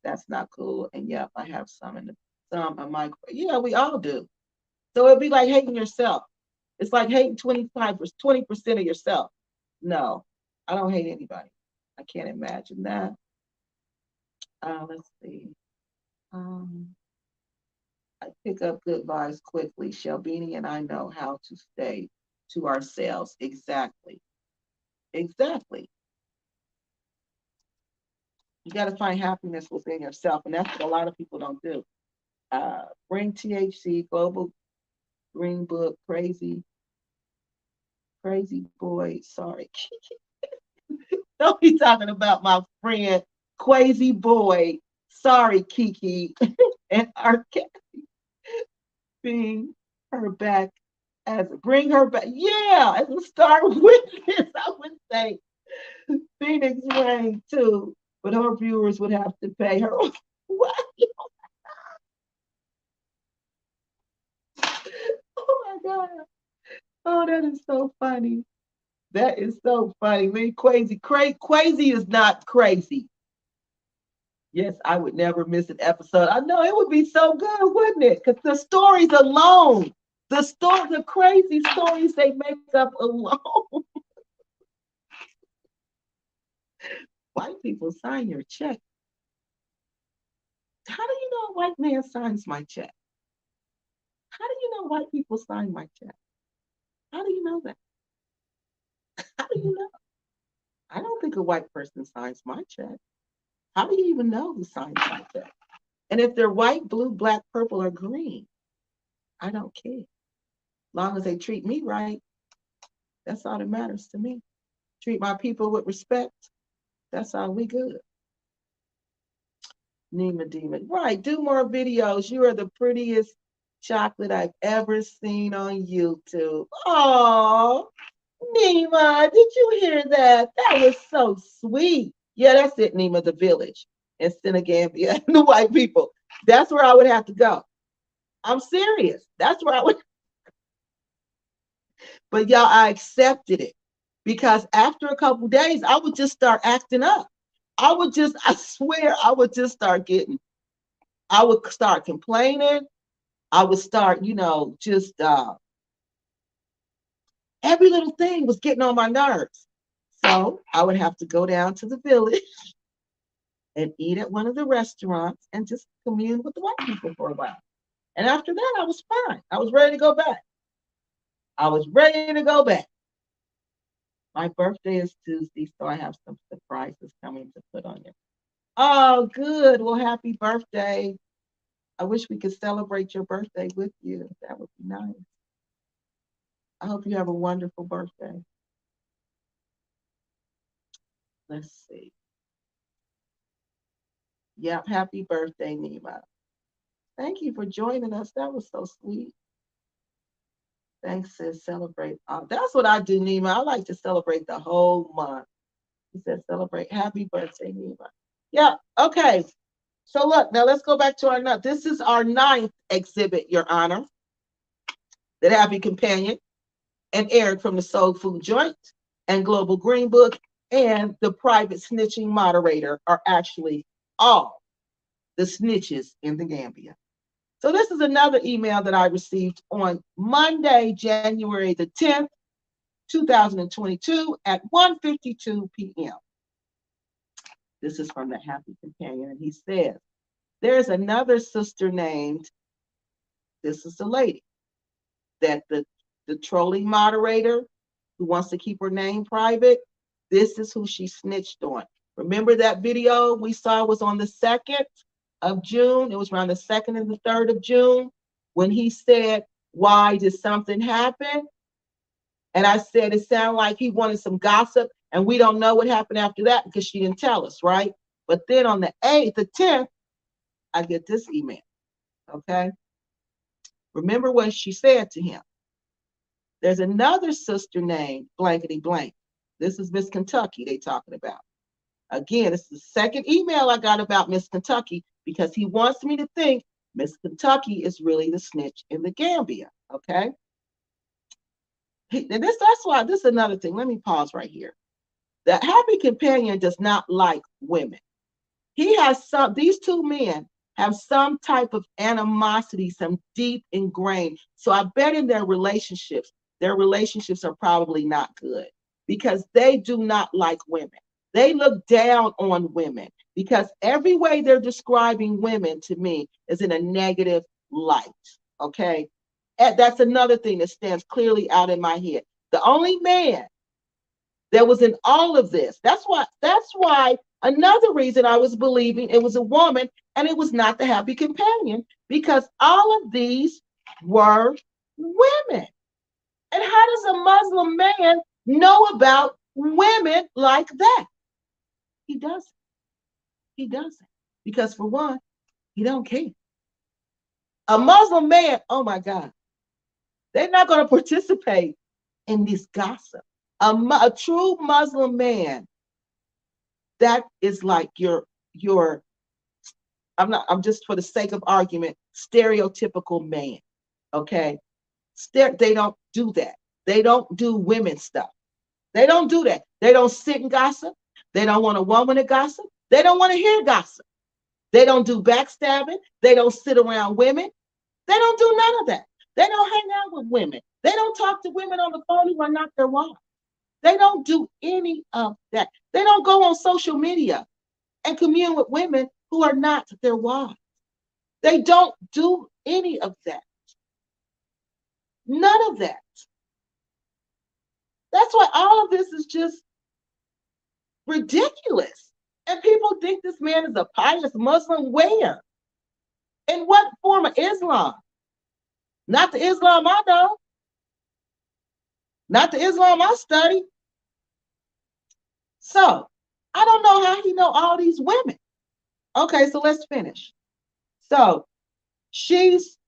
That's not cool. And yep, I have some of my yeah, we all do. So it'd be like hating yourself. It's like hating 20% of yourself. No, I don't hate anybody. I can't imagine that. Let's see. Um, I pick up good vibes quickly. Shelbini and I know how to stay to ourselves. Exactly. Exactly. You got to find happiness within yourself, and that's what a lot of people don't do. Bring THC, Global Green Book, crazy boy. Sorry, don't be talking about my friend, crazy boy. Sorry, Kiki, and our being her back bring her back. Yeah, as a star witness, I would say Phoenix Rain too, but her viewers would have to pay her. What? Oh my God. Oh, that is so funny. That is so funny. Really crazy. Crazy is not crazy. Yes, I would never miss an episode. I know it would be so good, wouldn't it? Because the stories alone, the crazy stories they make up alone. White people sign your check. How do you know a white man signs my check? How do you know white people sign my check? How do you know that? How do you know? I don't think a white person signs my check. How do you even know who signs my check? And if they're white, blue, black, purple, or green, I don't care. As long as they treat me right, that's all that matters to me. Treat my people with respect. That's all we good. Nima Demon. Right. Do more videos. You are the prettiest chocolate I've ever seen on YouTube. Oh, Nima, did you hear that? That was so sweet. Yeah, that's it, Nima, the village in Senegambia, the white people. That's where I would have to go. I'm serious. That's where I would. But y'all, I accepted it because after a couple days, I would just start acting up. I swear, I would just start I would start complaining. I would start, just every little thing was getting on my nerves. So I would have to go down to the village and eat at one of the restaurants and just commune with the white people for a while. And after that, I was fine. I was ready to go back. I was ready to go back. My birthday is Tuesday, so I have some surprises coming to put on you. Oh, good. Well, happy birthday. I wish we could celebrate your birthday with you. That would be nice. I hope you have a wonderful birthday. Let's see. Yep, happy birthday, Nima. Thank you for joining us. That was so sweet. Thanks, sis. Celebrate. That's what I do, Nima. I like to celebrate the whole month. He said, celebrate. Happy birthday, Nima. Yeah, okay. So look, now let's go back to our note. This is our ninth exhibit, Your Honor, that Happy Companion and Eric from the Soul Food Joint and Global Green Book and the private snitching moderator are actually all the snitches in the Gambia. So this is another email that I received on Monday, January the 10th, 2022 at 1:52 p.m. This is from the Happy Companion, and he says, there's another sister named, this is the lady, that the trolling moderator who wants to keep her name private, this is who she snitched on. Remember that video we saw was on the 2nd of June? It was around the 2nd and the 3rd of June when he said, why did something happen? And I said, it sounded like he wanted some gossip, and we don't know what happened after that because she didn't tell us, right? But then on the 8th, the 10th, I get this email, okay? Remember what she said to him. There's another sister named blankety blank. This is Miss Kentucky they talking about. Again, it's the second email I got about Miss Kentucky because he wants me to think Miss Kentucky is really the snitch in the Gambia, okay? And that's why this is another thing. Let me pause right here. The Happy Companion does not like women. He has these two men have some type of animosity, some deep ingrained. So I bet in their relationships are probably not good because they do not like women. They look down on women. because every way they're describing women to me is in a negative light. Okay. And that's another thing that stands clearly out in my head. The only man that was in all of this, that's why another reason I was believing it was a woman and it was not the happy companion, because all of these were women. And how does a Muslim man know about women like that? He doesn't. He doesn't. Because for one, he don't care. A Muslim man, oh my God, they're not going to participate in this gossip. A true Muslim man, that is like your I'm just for the sake of argument, stereotypical man. Okay. They don't do that. They don't do women stuff. They don't do that. They don't sit and gossip. They don't want a woman to gossip. They don't want to hear gossip. They don't do backstabbing. They don't sit around women. They don't do none of that. They don't hang out with women. They don't talk to women on the phone who are not their wives. They don't do any of that. They don't go on social media and commune with women who are not their wives. They don't do any of that. None of that. That's why all of this is just ridiculous. And people think this man is a pious Muslim. Where? In what form of Islam? Not the Islam I know. Not the Islam I study. So I don't know how he know all these women. Okay, so let's finish. So she's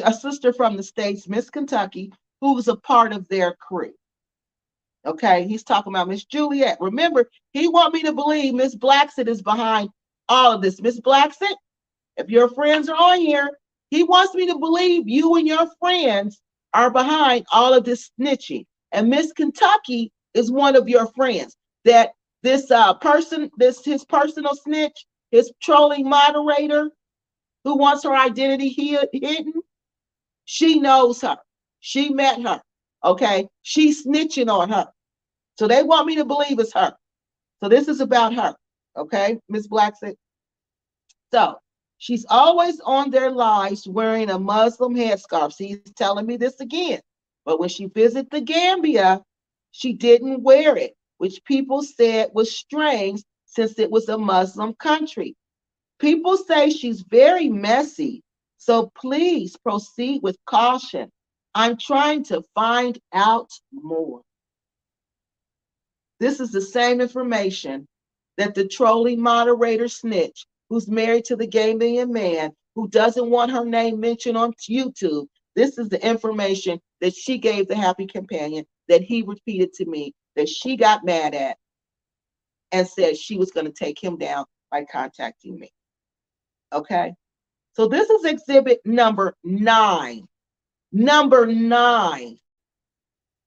a sister from the States, Miss Kentucky, who was a part of their crew. Okay, he's talking about Miss Juliet. Remember, he want me to believe Miss Blacksett is behind all of this. Miss Blacksett, if your friends are on here, he wants me to believe you and your friends are behind all of this snitching. And Miss Kentucky is one of your friends. That this his personal snitch, his trolling moderator who wants her identity hidden, she knows her. She met her. Okay, she's snitching on her. So they want me to believe it's her. So this is about her. Okay, Miss Blacksett. So she's always on their lives wearing a Muslim headscarf. See, he's telling me this again. But when she visited the Gambia, she didn't wear it, which people said was strange since it was a Muslim country. People say she's very messy. So please proceed with caution. I'm trying to find out more. This is the same information that the trolling moderator snitch, who's married to the Gambian man, who doesn't want her name mentioned on YouTube. This is the information that she gave the happy companion that he repeated to me, that she got mad at and said she was going to take him down by contacting me. Okay? So this is exhibit number 9. Number 9,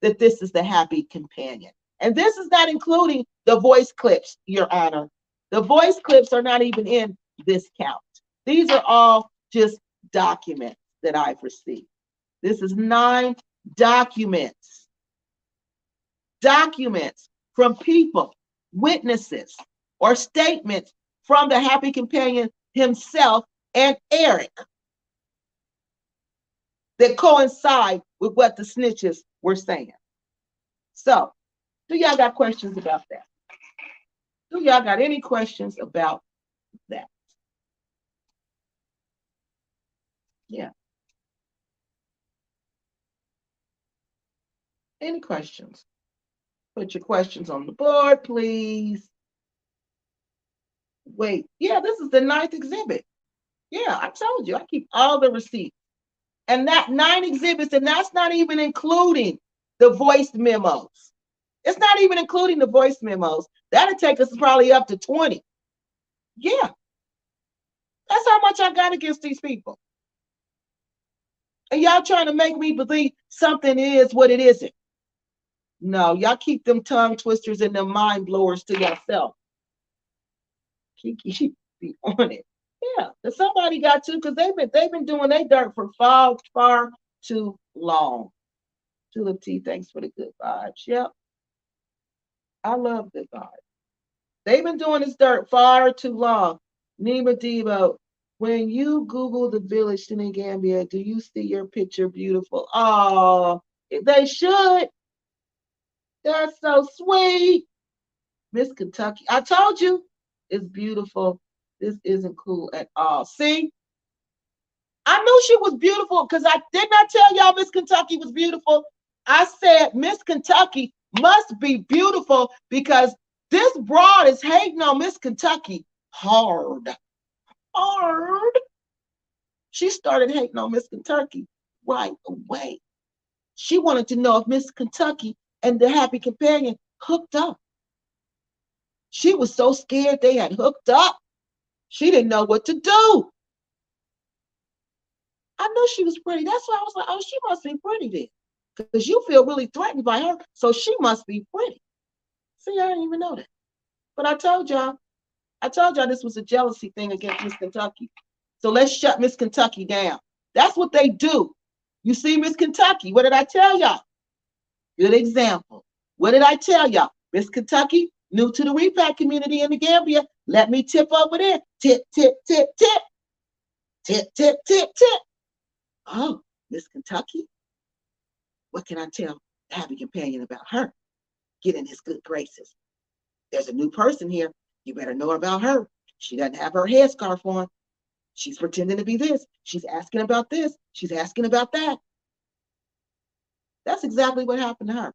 that this is the happy companion. And this is not including the voice clips, Your Honor. The voice clips are not even in this count. These are all just documents that I've received. This is 9 documents. Documents from people, witnesses, or statements from the happy companion himself and Eric that coincide with what the snitches were saying. So, do y'all got questions about that? Do y'all got any questions about that? Yeah. Any questions? Put your questions on the board, please. Wait, yeah, this is the 9th exhibit. Yeah, I told you, I keep all the receipts. And that 9 exhibits, and that's not even including the voice memos. It's not even including the voice memos. That'll take us probably up to 20. Yeah. That's how much I got against these people. And y'all trying to make me believe something is what it isn't. No, y'all keep them tongue twisters and them mind blowers to yourself. Kiki be on it. Yeah, somebody got to, because they've been doing their dirt for far too long. Tulip T, thanks for the good vibes. Yep. I love good vibes. They've been doing this dirt far too long. Nima Debo, when you Google the village in Gambia, do you see your picture beautiful? Oh, they should. That's so sweet. Miss Kentucky. I told you it's beautiful. This isn't cool at all. See, I knew she was beautiful because I did not tell y'all Miss Kentucky was beautiful. I said Miss Kentucky must be beautiful because this broad is hating on Miss Kentucky hard. Hard. She started hating on Miss Kentucky right away. She wanted to know if Miss Kentucky and the Happy Companion hooked up. She was so scared they had hooked up. She didn't know what to do. I knew she was pretty. That's why I was like, oh, she must be pretty then. Because you feel really threatened by her. So she must be pretty. See, I didn't even know that. But I told y'all this was a jealousy thing against Miss Kentucky. So let's shut Miss Kentucky down. That's what they do. You see, Miss Kentucky, what did I tell y'all? Good example. What did I tell y'all? Miss Kentucky, new to the repack community in the Gambia. Let me tip over there. Tip, tip, tip, tip. Tip, tip, tip, tip. Oh, Miss Kentucky, what can I tell the Happy Companion about her? Get in his good graces. There's a new person here. You better know about her. She doesn't have her headscarf on. She's pretending to be this. She's asking about this. She's asking about that. That's exactly what happened to her.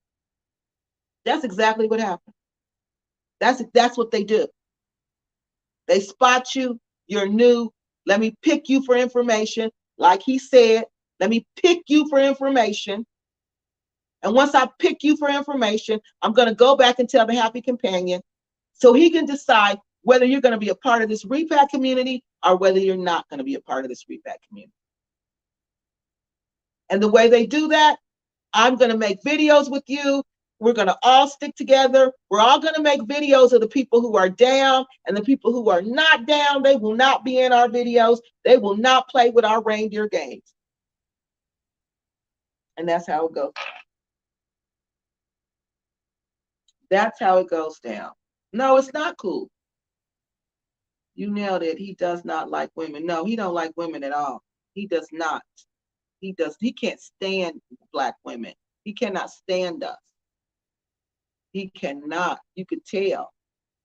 That's exactly what happened. That's what they do. They spot you. You're new. Let me pick you for information. Like he said, let me pick you for information. And once I pick you for information, I'm going to go back and tell the Happy Companion so he can decide whether you're going to be a part of this repack community or whether you're not going to be a part of this repack community. And the way they do that, I'm going to make videos with you. We're going to all stick together. We're all going to make videos of the people who are down and the people who are not down. They will not be in our videos. They will not play with our reindeer games. And that's how it goes. That's how it goes down. No, it's not cool. You nailed it. He does not like women. No, he don't like women at all. He does not. He can't stand Black women. He cannot stand us. He cannot. You could tell.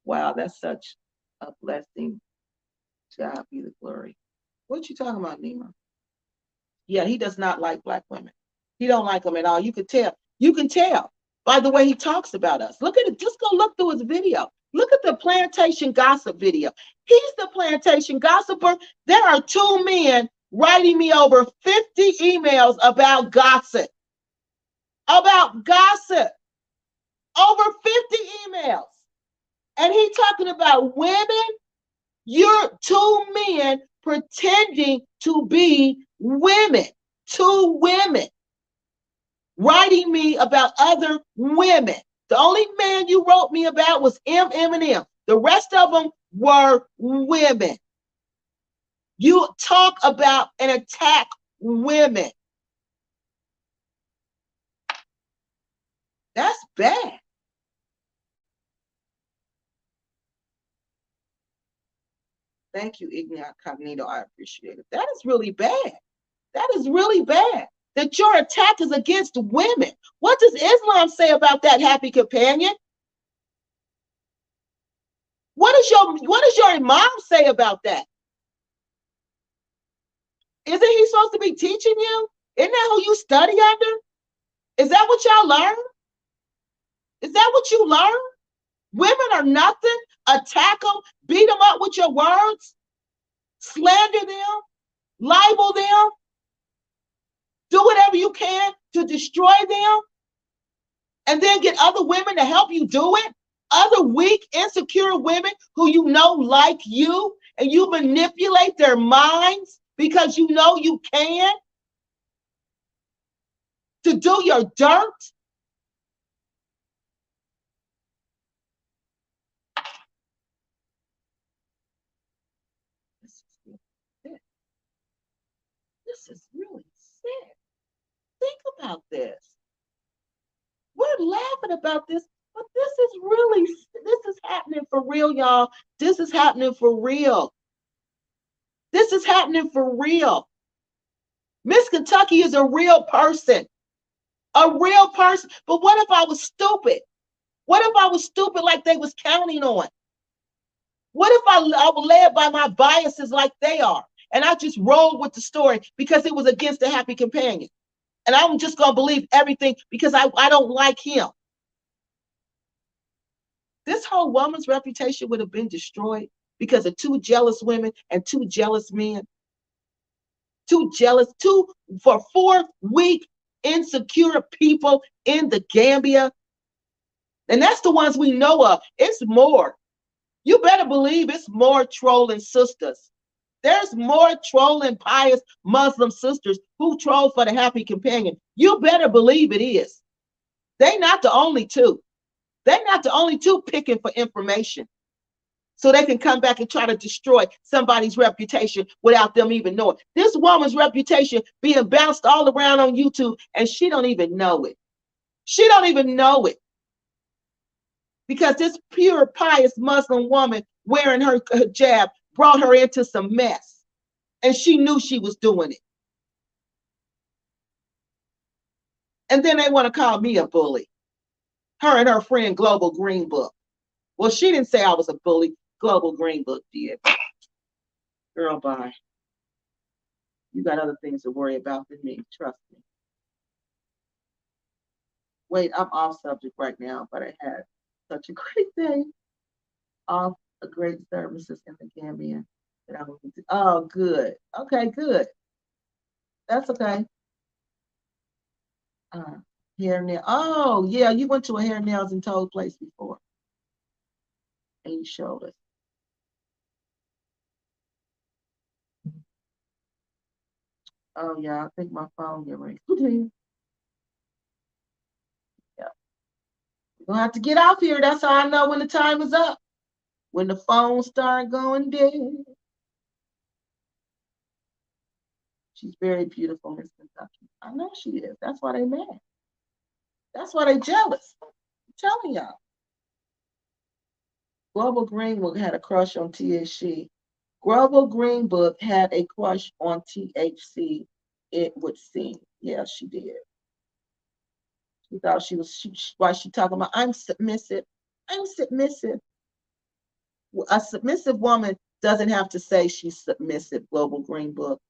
Wow, that's such a blessing. To God be the glory. What you talking about, Nima? Yeah, he does not like Black women. He don't like them at all. You could tell. You can tell by the way he talks about us. Look at it. Just go look through his video. Look at the plantation gossip video. He's the plantation gossiper. There are two men writing me over 50 emails about gossip. About gossip. Over 50 emails. And he talking about women. You're two men pretending to be women. Two women writing me about other women. The only man you wrote me about was M. The rest of them were women. You talk about and attack women. That's bad. Thank you, Incognito. I appreciate it. That is really bad. That is really bad. That your attack is against women. What does Islam say about that, Happy Companion? What does your imam say about that? Isn't he supposed to be teaching you? Isn't that who you study under? Is that what y'all learn? Is that what you learn? Women are nothing. Attack them, beat them up with your words, slander them, libel them, do whatever you can to destroy them, and then get other women to help you do it. Other weak, insecure women who you know like you, and you manipulate their minds because you know you can to do your dirt. This is really sick. Think about this. We're laughing about this, But this is happening for real, y'all. This is happening for real. This is happening for real. Miss Kentucky is a real person. A real person. But what if I was stupid? What if I was stupid like they was counting on? What if I was led by my biases like they are? And I just rolled with the story because it was against the happy companion. And I'm just going to believe everything because I don't like him. This whole woman's reputation would have been destroyed because of two jealous women and two jealous men. Two for 4 weak, insecure people in the Gambia. And that's the ones we know of. It's more. You better believe it's more trolling sisters. There's more trolling pious Muslim sisters who troll for the happy companion. You better believe it is. They're not the only two. They're not the only two picking for information so they can come back and try to destroy somebody's reputation without them even knowing. This woman's reputation being bounced all around on YouTube and she don't even know it. She don't even know it. Because this pure, pious Muslim woman wearing her hijab brought her into some mess. And she knew she was doing it. And then they want to call me a bully. Her and her friend Global Green Book. Well, she didn't say I was a bully. Global Green Book did. Girl, bye. You got other things to worry about than me. Trust me. Wait, I'm off subject right now, but I had such a great day. Off a great services in the Gambia that I will be. Oh, good. Okay, good. That's okay. Hair nail. Oh, yeah, you went to a hair, nails, and toe place before. And you showed us. Oh, yeah, I think my phone get ready. Yeah. We're going to have to get off here. That's how I know when the time is up. When the phones start going dead. She's very beautiful, Miss Kentucky. I know she is. That's why they mad. That's why they jealous. I'm telling y'all. Global Green Book had a crush on THC. Global Green Book had a crush on THC, it would seem. Yeah, she did. She thought why she talking about, I'm submissive. I'm submissive. A submissive woman doesn't have to say she's submissive, Global Green Book.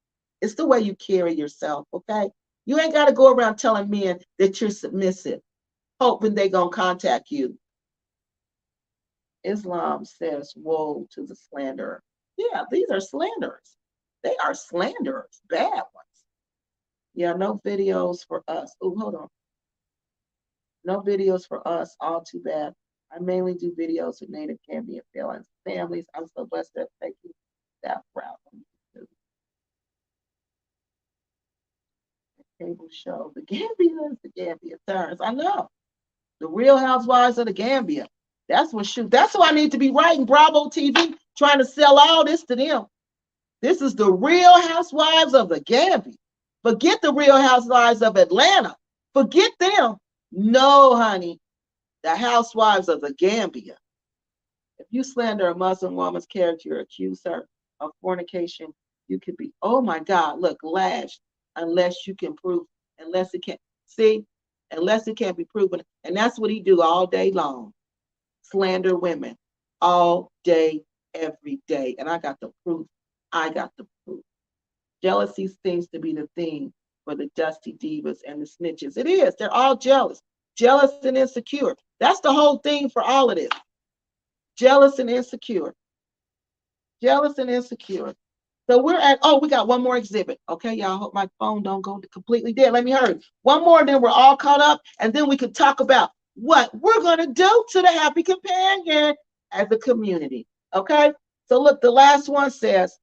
It's the way you carry yourself, okay? You ain't got to go around telling men that you're submissive, hoping they're going to contact you. Islam says, woe to the slanderer. Yeah, these are slanderers. They are slanderers, bad ones. Yeah, no videos for us. Oh, hold on. No videos for us, all too bad. I mainly do videos with Native Gambian families. I'm so blessed to take you that route. Cable show. The Gambia is the Gambia turns. I know. The Real Housewives of the Gambia. That's who I need to be writing Bravo TV, trying to sell all this to them. This is the Real Housewives of the Gambia. Forget the Real Housewives of Atlanta. Forget them. No, honey. The Housewives of the Gambia. If you slander a Muslim woman's character, you accuse her of fornication, you could be, oh my God, look, lashed unless you can prove, unless it can't be proven. And that's what he do all day long. Slander women all day, every day. And I got the proof. Jealousy seems to be the theme for the dusty divas and the snitches. It is. They're all jealous. Jealous and insecure. That's the whole thing for all of this. Jealous and insecure. Jealous and insecure. So we're at, we got one more exhibit. Okay, y'all, hope my phone don't go completely dead. Let me hurry. One more, then we're all caught up, and then we can talk about what we're going to do to the happy companion as a community. Okay, so look, the last one says,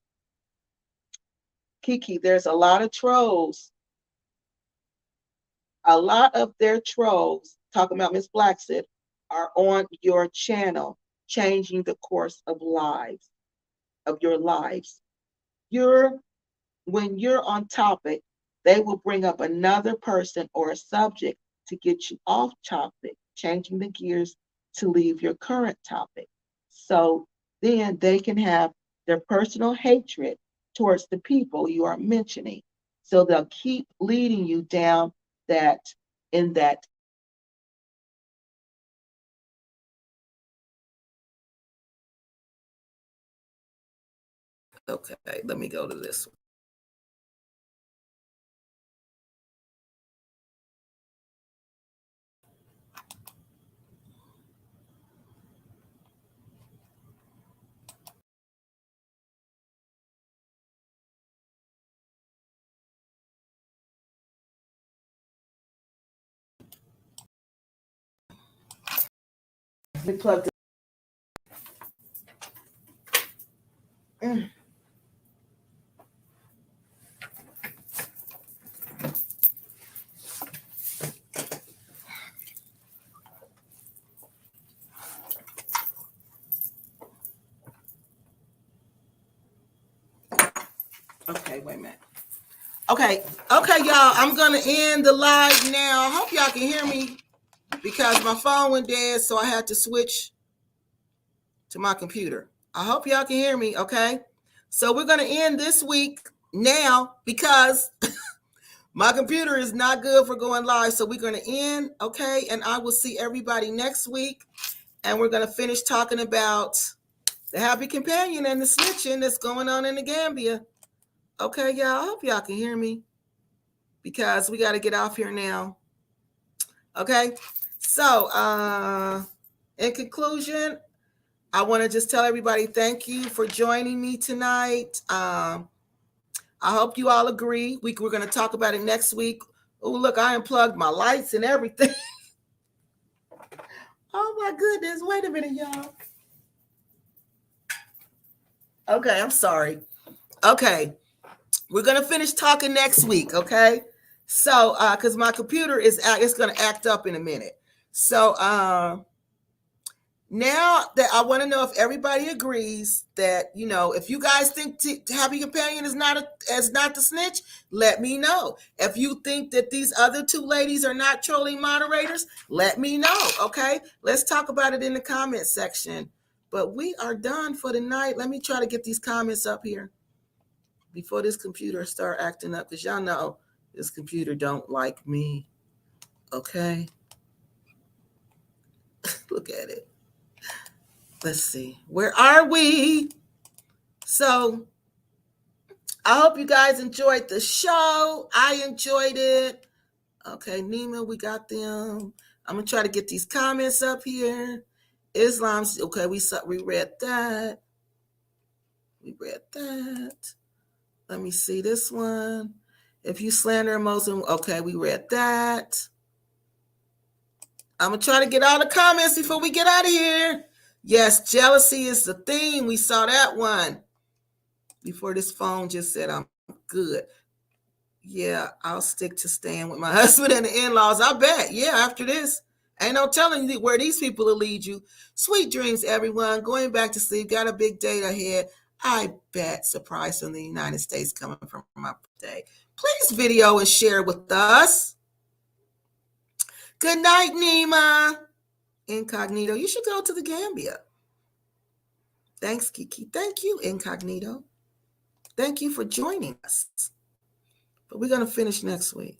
Kiki, there's a lot of trolls. A lot of their trolls, talking about Miss Blacksett, are on your channel, changing the course of your lives. When you're on topic, they will bring up another person or a subject to get you off topic, changing the gears to leave your current topic. So then they can have their personal hatred towards the people you are mentioning. So they'll keep leading you down that in that. Okay, let me go to this one. Let me plug this. Okay, wait a minute. Okay, y'all. I'm gonna end the live now. I hope y'all can hear me because my phone went dead, so I had to switch to my computer. I hope y'all can hear me. Okay, so we're gonna end this week now because my computer is not good for going live. So we're gonna end. Okay, and I will see everybody next week, and we're gonna finish talking about the happy companion and the snitching that's going on in the Gambia. Okay, y'all. I hope y'all can hear me because we got to get off here now. Okay. So, in conclusion, I want to just tell everybody thank you for joining me tonight. I hope you all agree. We're going to talk about it next week. Oh, look, I unplugged my lights and everything. Oh, my goodness. Wait a minute, y'all. Okay, I'm sorry. Okay. We're going to finish talking next week, okay? So, because my computer it's going to act up in a minute. So, now that I want to know if everybody agrees that, if you guys think Happy Companion is not the snitch, let me know. If you think that these other two ladies are not trolling moderators, let me know, okay? Let's talk about it in the comment section. But we are done for the night. Let me try to get these comments up here before this computer start acting up, because y'all know this computer don't like me. Okay. Look at it. Let's see. Where are we? So I hope you guys enjoyed the show. I enjoyed it. Okay, Nima, we got them. I'm gonna try to get these comments up here. Islam's okay. We read that. We read that. Let me see this one. If you slander a Muslim, okay, we read that. I'm going to try to get all the comments before we get out of here. Yes, jealousy is the theme. We saw that one before this phone just said I'm good. Yeah, I'll stick to staying with my husband and the in-laws. I bet. Yeah, after this. Ain't no telling you where these people will lead you. Sweet dreams, everyone. Going back to sleep. Got a big date ahead. I bet. Surprise from the United States coming from my birthday. Please video and share with us. Good night, Nima. Incognito. You should go to the Gambia. Thanks, Kiki. Thank you, Incognito. Thank you for joining us. But we're going to finish next week.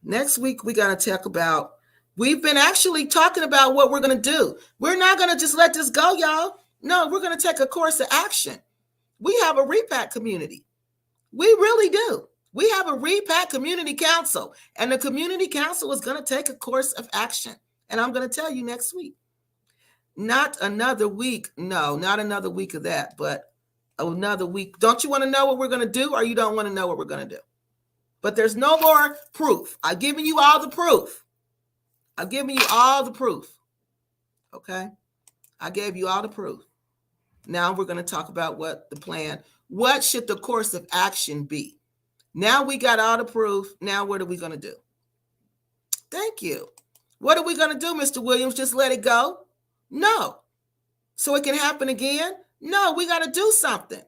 Next week, we're going to talk about, we've been actually talking about what we're going to do. We're not going to just let this go, y'all. No, we're going to take a course of action. We have a repack community. We really do. We have a repack community council, and the community council is going to take a course of action. And I'm going to tell you next week. Not another week. No, not another week of that, but another week. Don't you want to know what we're going to do, or you don't want to know what we're going to do? But there's no more proof. I've given you all the proof. I've given you all the proof. Okay? I gave you all the proof. Now we're going to talk about what the plan, what should the course of action be? Now we got all the proof. Now what are we going to do? Thank you. What are we going to do, Mr. Williams? Just let it go? No. So it can happen again? No, we got to do something.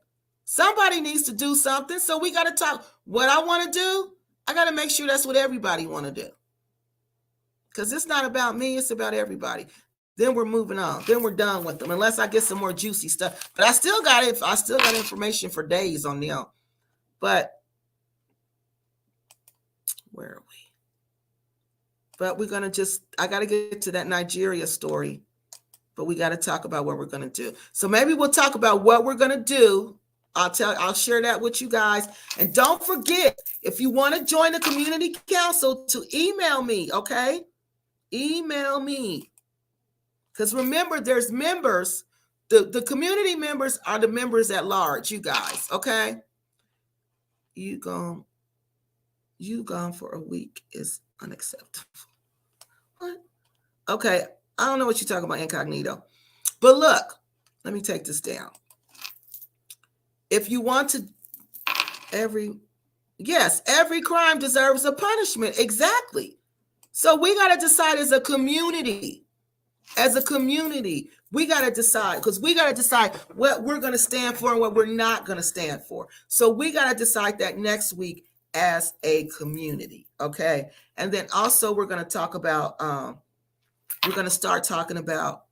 Somebody needs to do something. So we got to talk. What I want to do, I got to make sure that's what everybody want to do. Because it's not about me. It's about everybody. Then we're moving on. Then we're done with them, unless I get some more juicy stuff. But I still got it. I still got information for days on them. But where are we? But we're gonna I gotta get to that Nigeria story. But we got to talk about what we're going to do. So maybe we'll talk about what we're going to do. I'll share that with you guys. And don't forget, if you want to join the community council, to email me, okay? Email me. Because remember, there's members. The community members are the members at large, you guys, okay? You gone for a week is unacceptable. What? Okay, I don't know what you're talking about, incognito. But look, let me take this down. If you want to, every crime deserves a punishment. Exactly. So we got to decide as a community. We got to decide, because we got to decide what we're going to stand for and what we're not going to stand for. So we got to decide that next week as a community. Okay. And then also we're going to talk about, we're going to start talking about,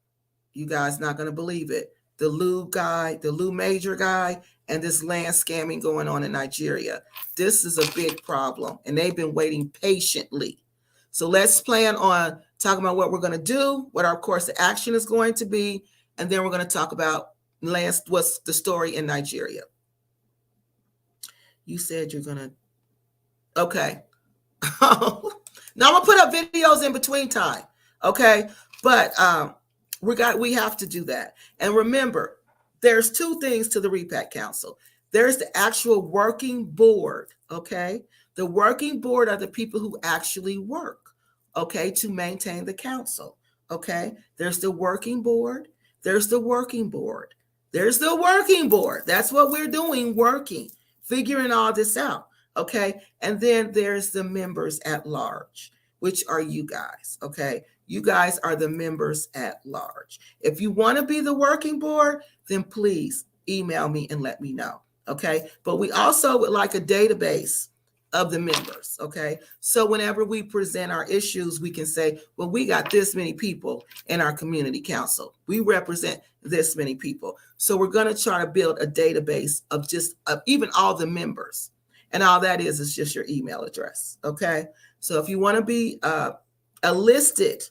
you guys not going to believe it, the Lou Major guy, and this land scamming going on in Nigeria. This is a big problem, and they've been waiting patiently. So let's plan on talking about what we're going to do, what our course of action is going to be, and then we're going to talk about what's the story in Nigeria. You said you're going to, okay. Now I'm going to put up videos in between time, okay? But we have to do that. And remember, there's two things to the REPAC Council. There's the actual working board, okay? The working board are the people who actually work, okay, to maintain the council, okay? There's the working board. There's the working board. There's the working board. That's what we're doing, working, figuring all this out, okay? And then there's the members at large, which are you guys, okay? You guys are the members at large. If you want to be the working board, then please email me and let me know, okay? But we also would like a database of the members, okay? So whenever we present our issues, we can say, well, we got this many people in our community council. We represent this many people. So we're going to try to build a database of even all the members. And all that is just your email address, okay? So if you want to be a listed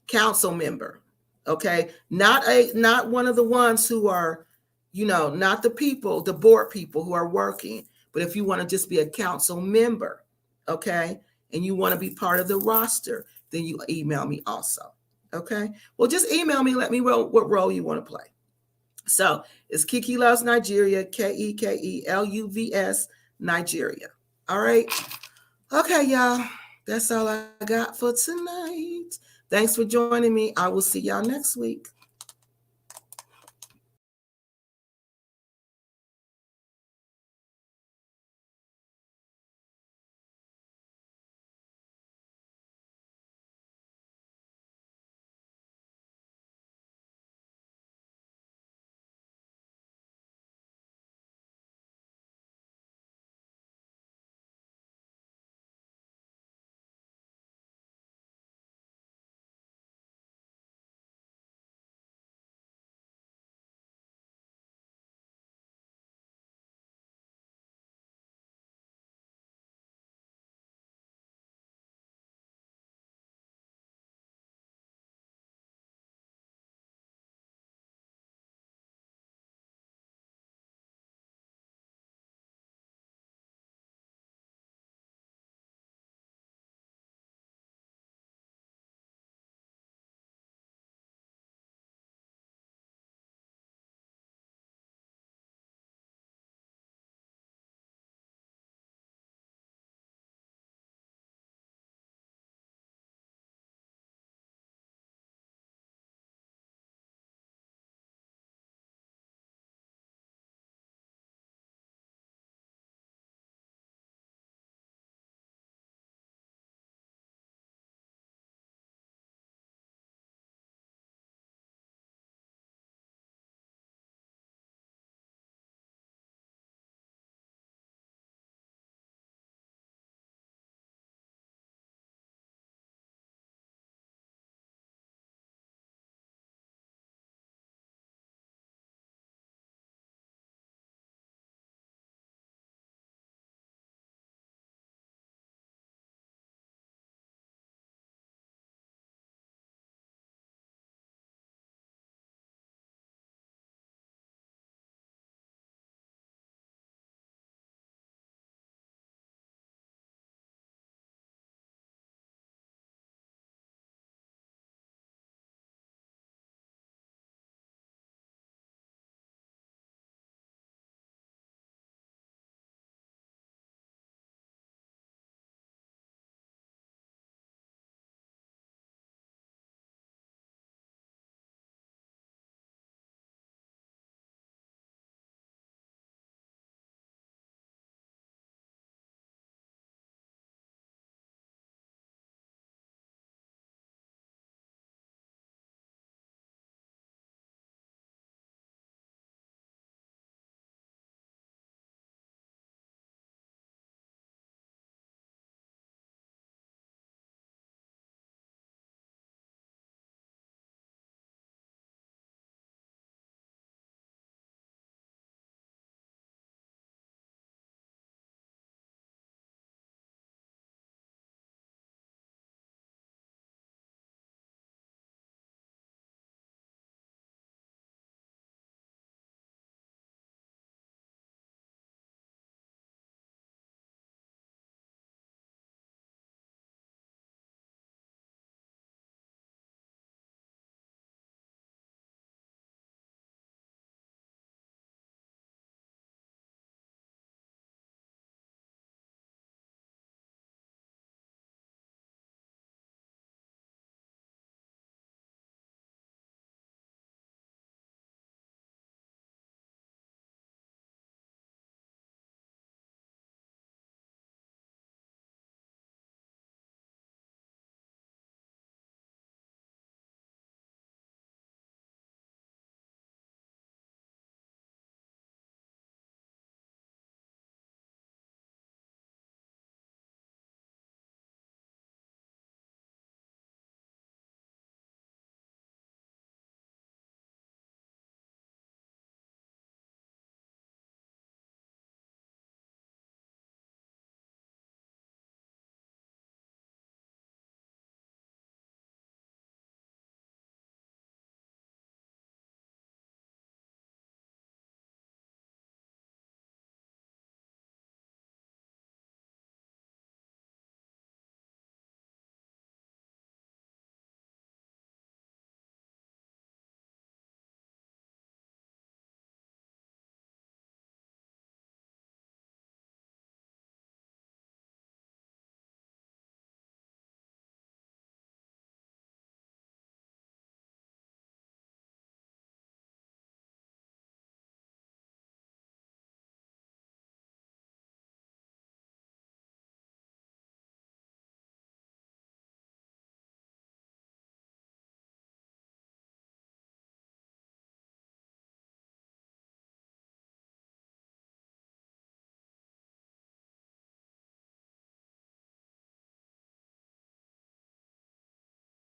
council member, okay, not one of the ones who are, not the board people who are working, but if you want to just be a council member, okay, and you want to be part of the roster, then you email me also, okay? Well, just email me, let me know what role you want to play. So it's Kiki Loves Nigeria, KEKELUVS Nigeria. All right. Okay, y'all. That's all I got for tonight. Thanks for joining me. I will see y'all next week.